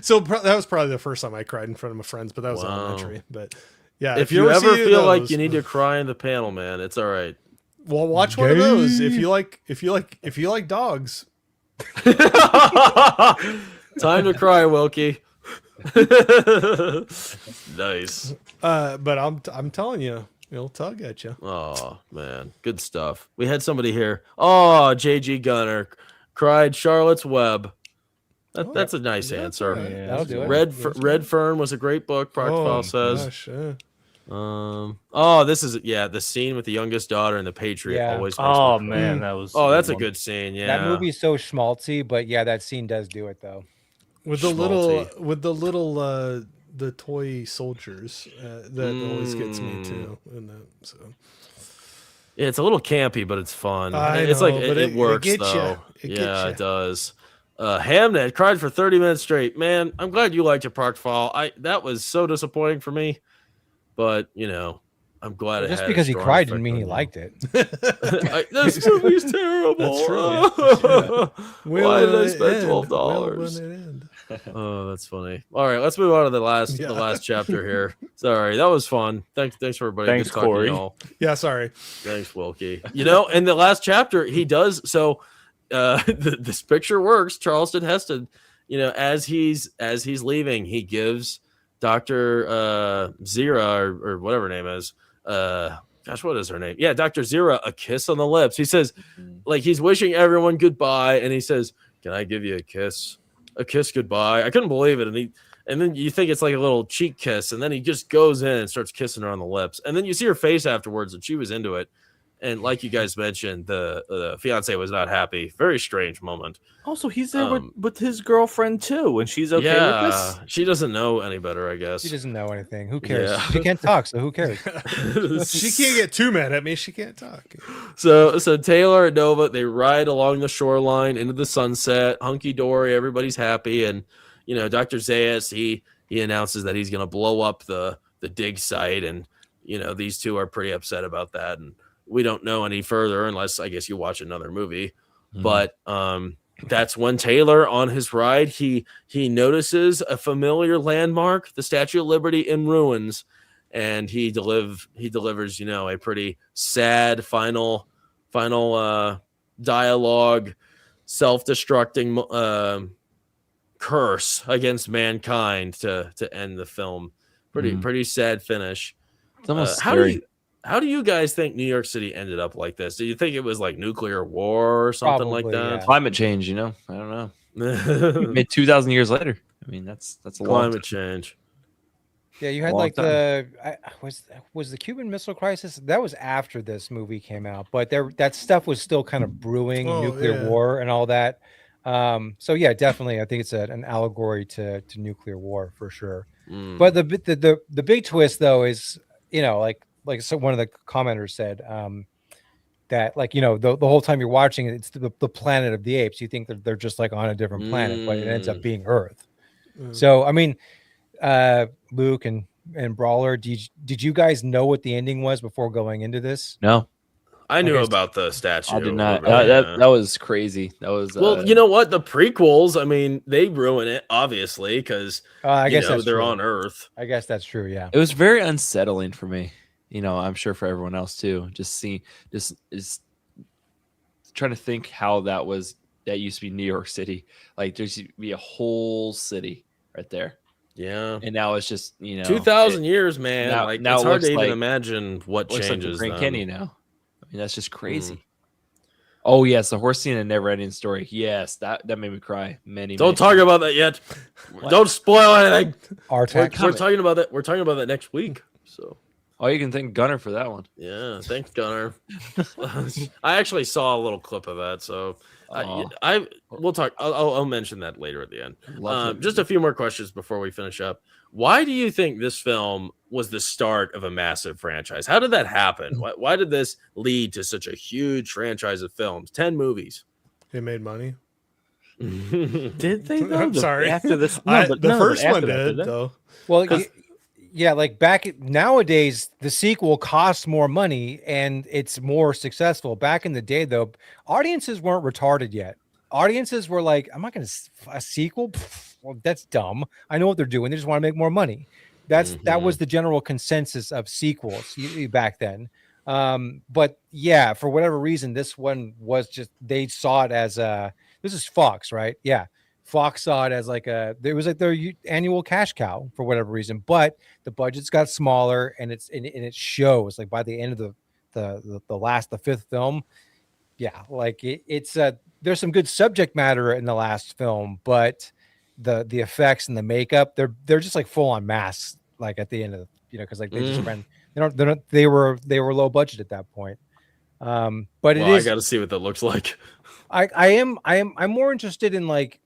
Speaker 4: So that was probably the first time I cried in front of my friends, but that was
Speaker 2: Wow.
Speaker 4: elementary. But yeah,
Speaker 2: If you ever
Speaker 4: see
Speaker 2: feel like
Speaker 4: those-
Speaker 2: you need to cry in the panel, man, it's all right.
Speaker 4: well, watch one of those. If you like dogs.
Speaker 2: Time to cry, Wilkie. Nice.
Speaker 4: But I'm telling you, it'll tug at you.
Speaker 2: Oh man, good stuff. We had somebody here. Oh, JG Gunner cried Charlotte's Web. That's a nice answer.
Speaker 3: Yeah,
Speaker 5: that'll do it.
Speaker 2: Red Fern was a great book. Proctfile says.
Speaker 4: Gosh, yeah.
Speaker 2: This is the scene with the youngest daughter and the Patriot
Speaker 5: Yeah.
Speaker 2: always. Makes
Speaker 3: Oh
Speaker 2: me cry.
Speaker 3: man, that was.
Speaker 2: Oh, that's a
Speaker 3: one.
Speaker 2: good scene. Yeah.
Speaker 5: that movie's so schmaltzy. But yeah, that scene does do it though.
Speaker 4: with the the toy soldiers that always gets me too. And so
Speaker 2: yeah, it's a little campy, but it's fun.
Speaker 4: It's
Speaker 2: like
Speaker 4: but
Speaker 2: it works
Speaker 4: gets
Speaker 2: though.
Speaker 4: Ya.
Speaker 2: It does. Hamnet cried for 30 minutes straight. Man, I'm glad you liked it, Park Fall. That was so disappointing for me, but I'm glad it
Speaker 5: Just
Speaker 2: had
Speaker 5: because
Speaker 2: a
Speaker 5: he
Speaker 2: strong
Speaker 5: cried didn't
Speaker 2: effect
Speaker 5: mean
Speaker 2: on
Speaker 5: he
Speaker 2: you.
Speaker 5: liked it.
Speaker 2: This movie's terrible.
Speaker 4: That's true.
Speaker 2: Why did I spend
Speaker 4: Will
Speaker 2: $12?
Speaker 4: it end?
Speaker 2: Oh, that's funny. All right, let's move on to the last chapter here. Sorry, that was fun. Thanks for everybody.
Speaker 3: Thanks,
Speaker 2: Good talking to
Speaker 3: Corey.
Speaker 2: y'all.
Speaker 4: Yeah, sorry.
Speaker 2: Thanks, Wilkie. In the last chapter, he does so. This picture works. Charlton Heston, as he's leaving, he gives Dr. Zira or whatever her name is. Gosh, what is her name? Yeah, Dr. Zira, a kiss on the lips. He says, like, he's wishing everyone goodbye, and he says, "Can I give you a kiss? A kiss goodbye?" I couldn't believe it, and then you think it's like a little cheek kiss, and then he just goes in and starts kissing her on the lips, and then you see her face afterwards, and she was into it. And like you guys mentioned, the fiance was not happy. Very strange moment.
Speaker 3: Also, he's there with his girlfriend too, and she's okay with this.
Speaker 2: She doesn't know any better, I guess.
Speaker 5: She doesn't know anything. Who cares?
Speaker 2: Yeah.
Speaker 5: She can't talk, so who cares?
Speaker 4: She can't get too mad at me. She can't talk.
Speaker 2: So Taylor and Nova, they ride along the shoreline into the sunset, hunky dory. Everybody's happy, and Dr. Zayas he announces that he's going to blow up the dig site, and these two are pretty upset about that, and we don't know any further unless I guess you watch another movie. But that's when Taylor, on his ride, he notices a familiar landmark, the Statue of Liberty in ruins, and he delivers a pretty sad final dialogue, self-destructing curse against mankind to end the film. Pretty sad finish.
Speaker 1: It's almost scary.
Speaker 2: How do you guys think New York City ended up like this? Do you think it was like nuclear war or something like
Speaker 5: Probably,
Speaker 2: that?
Speaker 5: yeah.
Speaker 1: Climate change, I don't know. Made 2,000 years later. I mean, that's a long
Speaker 2: Climate change.
Speaker 5: Yeah, you had
Speaker 1: Long
Speaker 5: like
Speaker 1: time.
Speaker 5: was the Cuban Missile Crisis, that was after this movie came out, but that stuff was still kind of brewing, nuclear war and all that. So yeah, definitely, I think it's an allegory to nuclear war for sure. But the big twist though is so one of the commenters said that the whole time you're watching it, it's the planet of the apes. You think that they're just like on a different planet, but it ends up being Earth. So I mean, Luke and Brawler, did you guys know what the ending was before going into this?
Speaker 1: No,
Speaker 2: I knew about the statue.
Speaker 1: I did not.
Speaker 2: Yeah.
Speaker 1: That was crazy. That was
Speaker 2: well, you know what? The prequels, I mean, they ruin it obviously because
Speaker 5: I guess
Speaker 2: they're
Speaker 5: true.
Speaker 2: on Earth.
Speaker 5: I guess that's true. Yeah,
Speaker 1: it was very unsettling for me. I'm sure for everyone else too. Just trying to think how that used to be New York City. Like there used to be a whole city right there.
Speaker 2: Yeah.
Speaker 1: And now it's just,
Speaker 2: 2,000 years, man.
Speaker 1: Now
Speaker 2: it's
Speaker 1: it
Speaker 2: hard to
Speaker 1: looks
Speaker 2: even
Speaker 1: like-
Speaker 2: imagine what
Speaker 1: looks like the
Speaker 2: changes.
Speaker 1: Grand
Speaker 2: then.
Speaker 1: Canyon now. I mean, that's just crazy. Oh yes, the horse scene in Never Ending Story. Yes, that made me cry.
Speaker 2: Don't talk about that yet. Don't spoil anything.
Speaker 5: Our
Speaker 2: We're talking about that. We're talking about that next week. So.
Speaker 1: Oh, you can thank Gunnar for that one.
Speaker 2: Yeah, thanks, Gunnar. I actually saw a little clip of that, so we'll talk. I'll mention that later at the end. Just a few more questions before we finish up. Why do you think this film was the start of a massive franchise? How did that happen? Why did this lead to such a huge franchise of films? 10 movies.
Speaker 4: They made money.
Speaker 3: Did they? Though?
Speaker 4: I'm sorry.
Speaker 3: After this,
Speaker 4: the first one did though.
Speaker 5: Well, yeah, like nowadays, the sequel costs more money and it's more successful. Back in the day, though, audiences weren't retarded yet. Audiences were like, "I'm not going to a sequel. Pfft, well, that's dumb. I know what they're doing. They just want to make more money." That was the general consensus of sequels back then. But yeah, for whatever reason, this one was just they saw it as this is Fox, right? Yeah. Fox saw it as it was like their annual cash cow for whatever reason, but the budgets got smaller and it shows like by the end of the fifth film. Yeah. Like it's there's some good subject matter in the last film, but the effects and the makeup, they're just like full on masks. Like at the end of cause like they just ran, they were low budget at that point. But I got
Speaker 2: to see what that looks like.
Speaker 5: I'm more interested in like,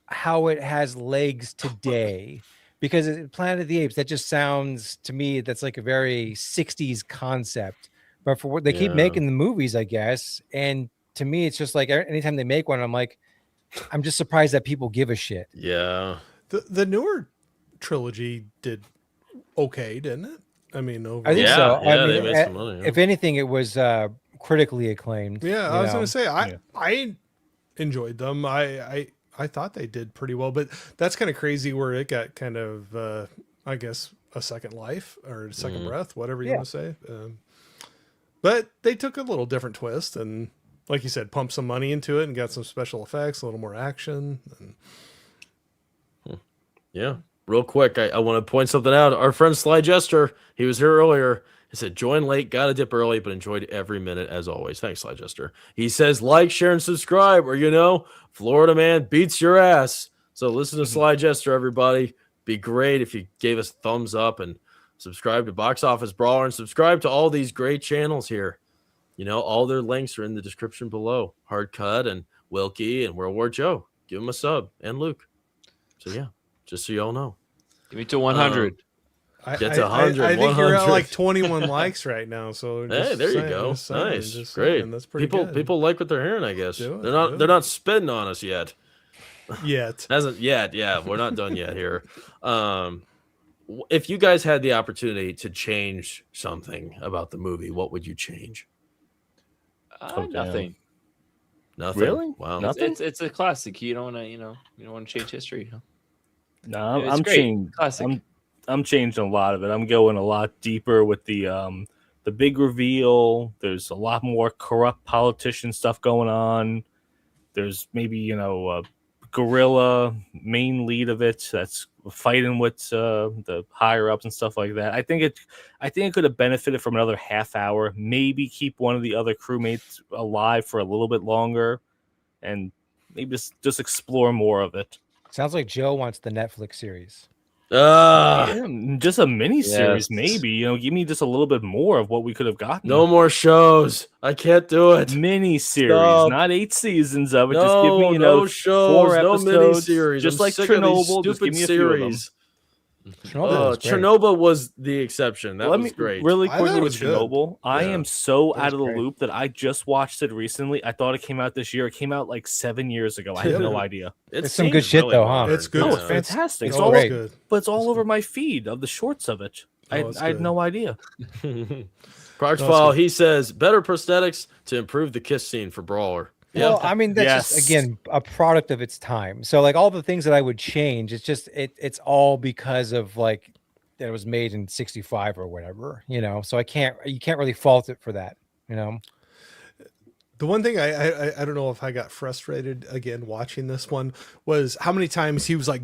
Speaker 5: how it has legs today. Because Planet of the Apes, that just sounds to me that's like a very 60s concept. But for what they keep making the movies, I guess. And to me, it's just like anytime they make one, I'm like, I'm just surprised that people give a shit.
Speaker 2: Yeah.
Speaker 4: The newer trilogy did okay, didn't it? I mean, overall.
Speaker 5: I think
Speaker 2: Yeah,
Speaker 5: so.
Speaker 2: yeah,
Speaker 5: I
Speaker 2: they
Speaker 5: mean,
Speaker 2: made some money, yeah.
Speaker 5: if anything, it was critically acclaimed.
Speaker 4: Yeah, I was going to say,
Speaker 3: Yeah.
Speaker 4: I enjoyed them. I thought they did pretty well, but that's kind of crazy where it got kind of, I guess, a second life or a second breath, whatever you want to say. But they took a little different twist and, like you said, pumped some money into it and got some special effects, a little more action. And...
Speaker 2: Yeah. Real quick, I want to point something out. Our friend Sly Jester, he was here earlier. He said, join late, got to dip early, but enjoyed every minute as always. Thanks, Sly Jester. He says, like, share, and subscribe, or, Florida man beats your ass. So listen to Sly Jester, everybody. Be great if you gave us a thumbs up and subscribe to Box Office Brawler and subscribe to all these great channels here. All their links are in the description below. Hard Cut and Wilkie and World War Joe. Give them a sub. And Luke. So, yeah. Just so y'all know.
Speaker 1: Give me to 100.
Speaker 2: Get to 100.
Speaker 4: I think you're at
Speaker 2: 100.
Speaker 4: like 21 likes right now. So
Speaker 2: Hey, there you go. Nice, great.
Speaker 4: That's pretty
Speaker 2: people
Speaker 4: good.
Speaker 2: people like what they're hearing. I guess
Speaker 4: Do it,
Speaker 2: they're not spitting on us yet.
Speaker 4: Yet.
Speaker 2: Hasn't yet. Yeah, we're not done yet here. If you guys had the opportunity to change something about the movie, what would you change?
Speaker 1: Nothing.
Speaker 2: Nothing.
Speaker 3: Really?
Speaker 2: Wow.
Speaker 3: Nothing?
Speaker 1: It's a classic. You don't want to change history.
Speaker 3: No,
Speaker 1: It's
Speaker 3: I'm
Speaker 1: great.
Speaker 3: changing.
Speaker 1: Classic.
Speaker 3: I'm changing a lot of it. I'm going a lot deeper with the big reveal. There's a lot more corrupt politician stuff going on. There's maybe a guerrilla main lead of it that's fighting with the higher ups and stuff like that. I think it could have benefited from another half hour. Maybe keep one of the other crewmates alive for a little bit longer, and maybe just explore more of it.
Speaker 5: Sounds like Joe wants the Netflix series.
Speaker 3: Yeah, just a mini series,
Speaker 1: Yes.
Speaker 3: maybe. Give me just a little bit more of what we could have gotten.
Speaker 2: No more shows. I can't do it.
Speaker 3: Mini series,
Speaker 2: Stop.
Speaker 3: not 8 seasons of it.
Speaker 2: No,
Speaker 3: Just give me,
Speaker 2: no shows,
Speaker 3: 4
Speaker 2: no
Speaker 3: episodes,
Speaker 2: miniseries.
Speaker 3: just
Speaker 2: I'm
Speaker 3: like
Speaker 2: sick of these
Speaker 3: Chernobyl. Just give
Speaker 2: stupid
Speaker 3: me a few of them.
Speaker 2: series.
Speaker 5: Chernobyl was great.
Speaker 2: Chernobyl was the exception. That
Speaker 3: Let
Speaker 2: was
Speaker 3: me
Speaker 2: great.
Speaker 3: really
Speaker 4: I thought
Speaker 3: quickly
Speaker 4: it
Speaker 3: with
Speaker 4: was good.
Speaker 3: Chernobyl. I
Speaker 2: Yeah.
Speaker 3: am so
Speaker 5: It was
Speaker 3: out of the
Speaker 5: great.
Speaker 3: loop that I just watched it recently. I thought it came out this year. It came out like 7 years ago. I had no idea.
Speaker 2: It
Speaker 5: It's some good
Speaker 2: seems
Speaker 5: shit,
Speaker 2: really
Speaker 5: though, huh?
Speaker 2: modern.
Speaker 4: It's good.
Speaker 3: No,
Speaker 2: Yeah.
Speaker 3: it's fantastic.
Speaker 5: it's
Speaker 3: It's all,
Speaker 5: great.
Speaker 4: good.
Speaker 3: but it's all over my feed of the shorts of it. I
Speaker 4: Oh, it's
Speaker 3: had
Speaker 4: good.
Speaker 3: no idea.
Speaker 2: Prox
Speaker 4: No,
Speaker 2: File,
Speaker 4: it's
Speaker 2: he says better prosthetics to improve the kiss scene for Brawler.
Speaker 5: Well, I mean, that's just,
Speaker 3: Yes.
Speaker 5: again, a product of its time. So like all the things that I would change, it's just it's all because of like that it was made in 65 or whatever, so you can't really fault it for that.
Speaker 4: The one thing I don't know if I got frustrated again watching this one was how many times he was like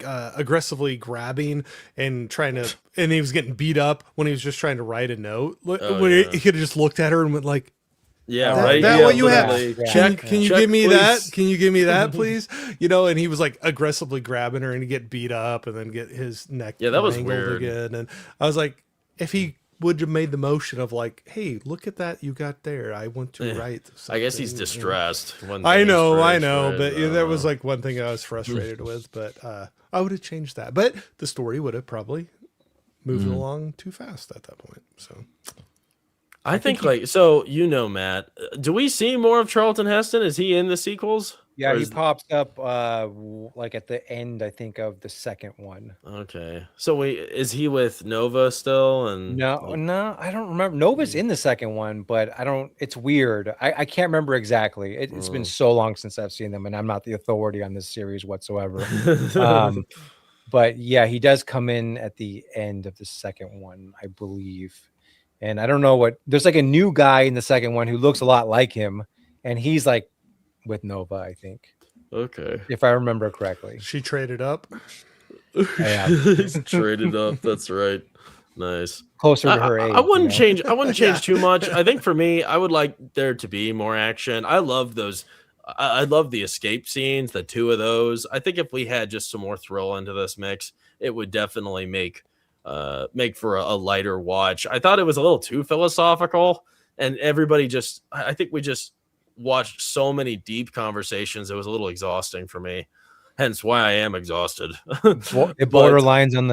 Speaker 4: aggressively grabbing and trying to, and he was getting beat up when he was just trying to write a note. He could have just looked at her and went like,
Speaker 2: Yeah,
Speaker 4: That-
Speaker 2: right.
Speaker 4: that
Speaker 2: yeah,
Speaker 4: what you have?
Speaker 2: literally.
Speaker 5: Yeah.
Speaker 2: Check.
Speaker 4: can you
Speaker 2: check,
Speaker 4: give me
Speaker 2: please.
Speaker 4: that? Can you give me that, please? And he was like aggressively grabbing her and he'd get beat up and then get his neck.
Speaker 2: Yeah, that was
Speaker 4: mangled
Speaker 2: weird.
Speaker 4: again. And I was like, if he would have made the motion of like, hey, look at that you got there. I want to
Speaker 2: Yeah.
Speaker 4: write.
Speaker 2: I guess he's
Speaker 4: something,"
Speaker 2: distressed. One
Speaker 4: I
Speaker 2: thing
Speaker 4: know,
Speaker 2: he's
Speaker 4: I
Speaker 2: very
Speaker 4: know,
Speaker 2: distressed.
Speaker 4: but there was like one thing I was frustrated with, but I would have changed that. But the story would have probably moved along too fast at that point. So
Speaker 2: I think Matt, do we see more of Charlton Heston? Is he in the sequels?
Speaker 5: Yeah,
Speaker 2: Or
Speaker 5: he
Speaker 2: is-
Speaker 5: pops up like at the end, I think, of the second one.
Speaker 2: Okay, so is he with Nova still? And
Speaker 5: No, I don't remember. Nova's in the second one, but I don't. It's weird. I can't remember exactly. It's been so long since I've seen them, and I'm not the authority on this series whatsoever. But yeah, he does come in at the end of the second one, I believe. And I don't know what. There's like a new guy in the second one who looks a lot like him, and he's like with Nova, I think,
Speaker 2: Okay.
Speaker 5: if I remember correctly.
Speaker 4: she traded up.
Speaker 5: Yeah,
Speaker 2: He's traded up. That's right. Nice.
Speaker 5: closer to her age.
Speaker 2: I wouldn't
Speaker 5: you know?
Speaker 2: change. I wouldn't change too much. I think for me, I would like there to be more action. I love those. I love the escape scenes. The two of those. I think if we had just some more thrill into this mix, it would definitely make for a lighter watch. I thought it was a little too philosophical, and everybody just. I think we just watched so many deep conversations. It was a little exhausting for me. hence why I am exhausted.
Speaker 5: It
Speaker 2: But-
Speaker 5: borderlines on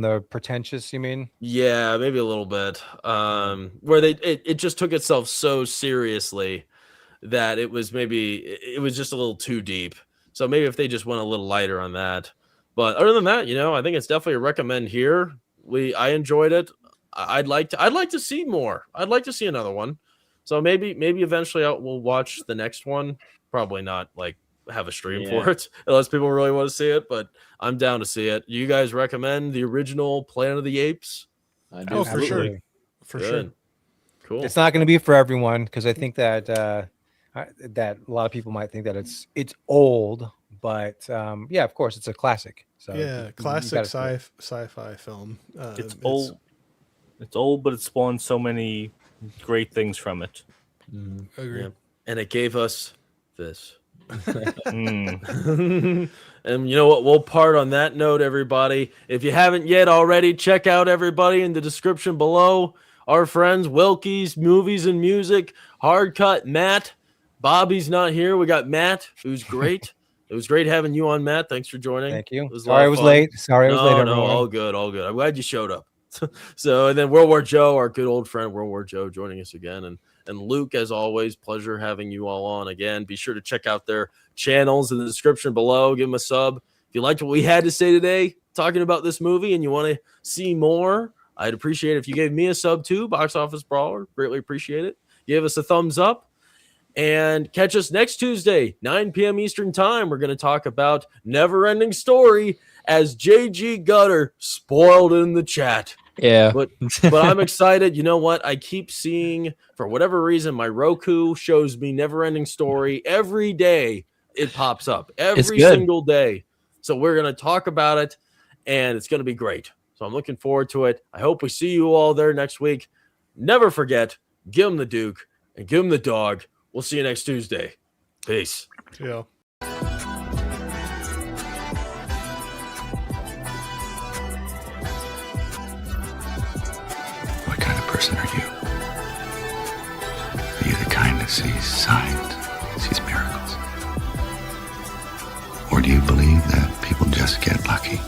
Speaker 5: the pretentious, you mean?
Speaker 2: Yeah, maybe a little bit. Where it just took itself so seriously that it was just a little too deep. So maybe if they just went a little lighter on that. But other than that, I think it's definitely a recommend here. I enjoyed it. I'd like to see more. I'd like to see another one. So maybe eventually we'll watch the next one. Probably not like have a stream for it unless people really want to see it, but I'm down to see it. You guys recommend the original Planet of the Apes?
Speaker 1: I do.
Speaker 4: Oh, for sure.
Speaker 5: Absolutely.
Speaker 4: For
Speaker 2: Good.
Speaker 4: sure.
Speaker 2: Cool.
Speaker 5: It's not going to be for everyone because I think that that a lot of people might think that it's old, but yeah, of course, it's a classic. So
Speaker 4: Yeah,
Speaker 5: you
Speaker 4: classic
Speaker 5: gotta see it.
Speaker 4: sci-fi film.
Speaker 3: It's old. It's old, but it spawned so many great things from it.
Speaker 4: Agree.
Speaker 2: Yeah. And it gave us this.
Speaker 3: Mm.
Speaker 2: And you know what? We'll part on that note, everybody. If you haven't yet already, check out everybody in the description below. Our friends, Wilkie's Movies and Music, Hard Cut, Matt. Bobby's not here. We got Matt, who's great. It was great having you on, Matt. Thanks for joining.
Speaker 5: Thank you.
Speaker 2: It was a
Speaker 5: Sorry
Speaker 2: lot
Speaker 5: I
Speaker 2: of
Speaker 5: was
Speaker 2: fun.
Speaker 5: late. Sorry I was late,
Speaker 2: No,
Speaker 5: everyone.
Speaker 2: all good, all good. I'm glad you showed up. So, and then World War Joe, our good old friend World War Joe, joining us again, and Luke, as always, pleasure having you all on again. Be sure to check out their channels in the description below. Give them a sub if you liked what we had to say today, talking about this movie, and you want to see more. I'd appreciate it if you gave me a sub too. Box Office Brawler, greatly appreciate it. Give us a thumbs up. And catch us next Tuesday, 9 p.m. Eastern Time. We're going to talk about Never-Ending Story as JG Gutter spoiled in the chat.
Speaker 1: Yeah.
Speaker 2: But I'm excited. You know what? I keep seeing, for whatever reason, my Roku shows me Never-Ending Story every day. It pops up every
Speaker 1: good.
Speaker 2: single day. So we're going to talk about it, and it's going to be great. So I'm looking forward to it. I hope we see you all there next week. Never forget, give him the Duke and give him the dog. We'll see you next Tuesday. Peace.
Speaker 4: Yeah.
Speaker 6: What kind of person are you? Are you the kind that sees signs, sees miracles? Or do you believe that people just get lucky?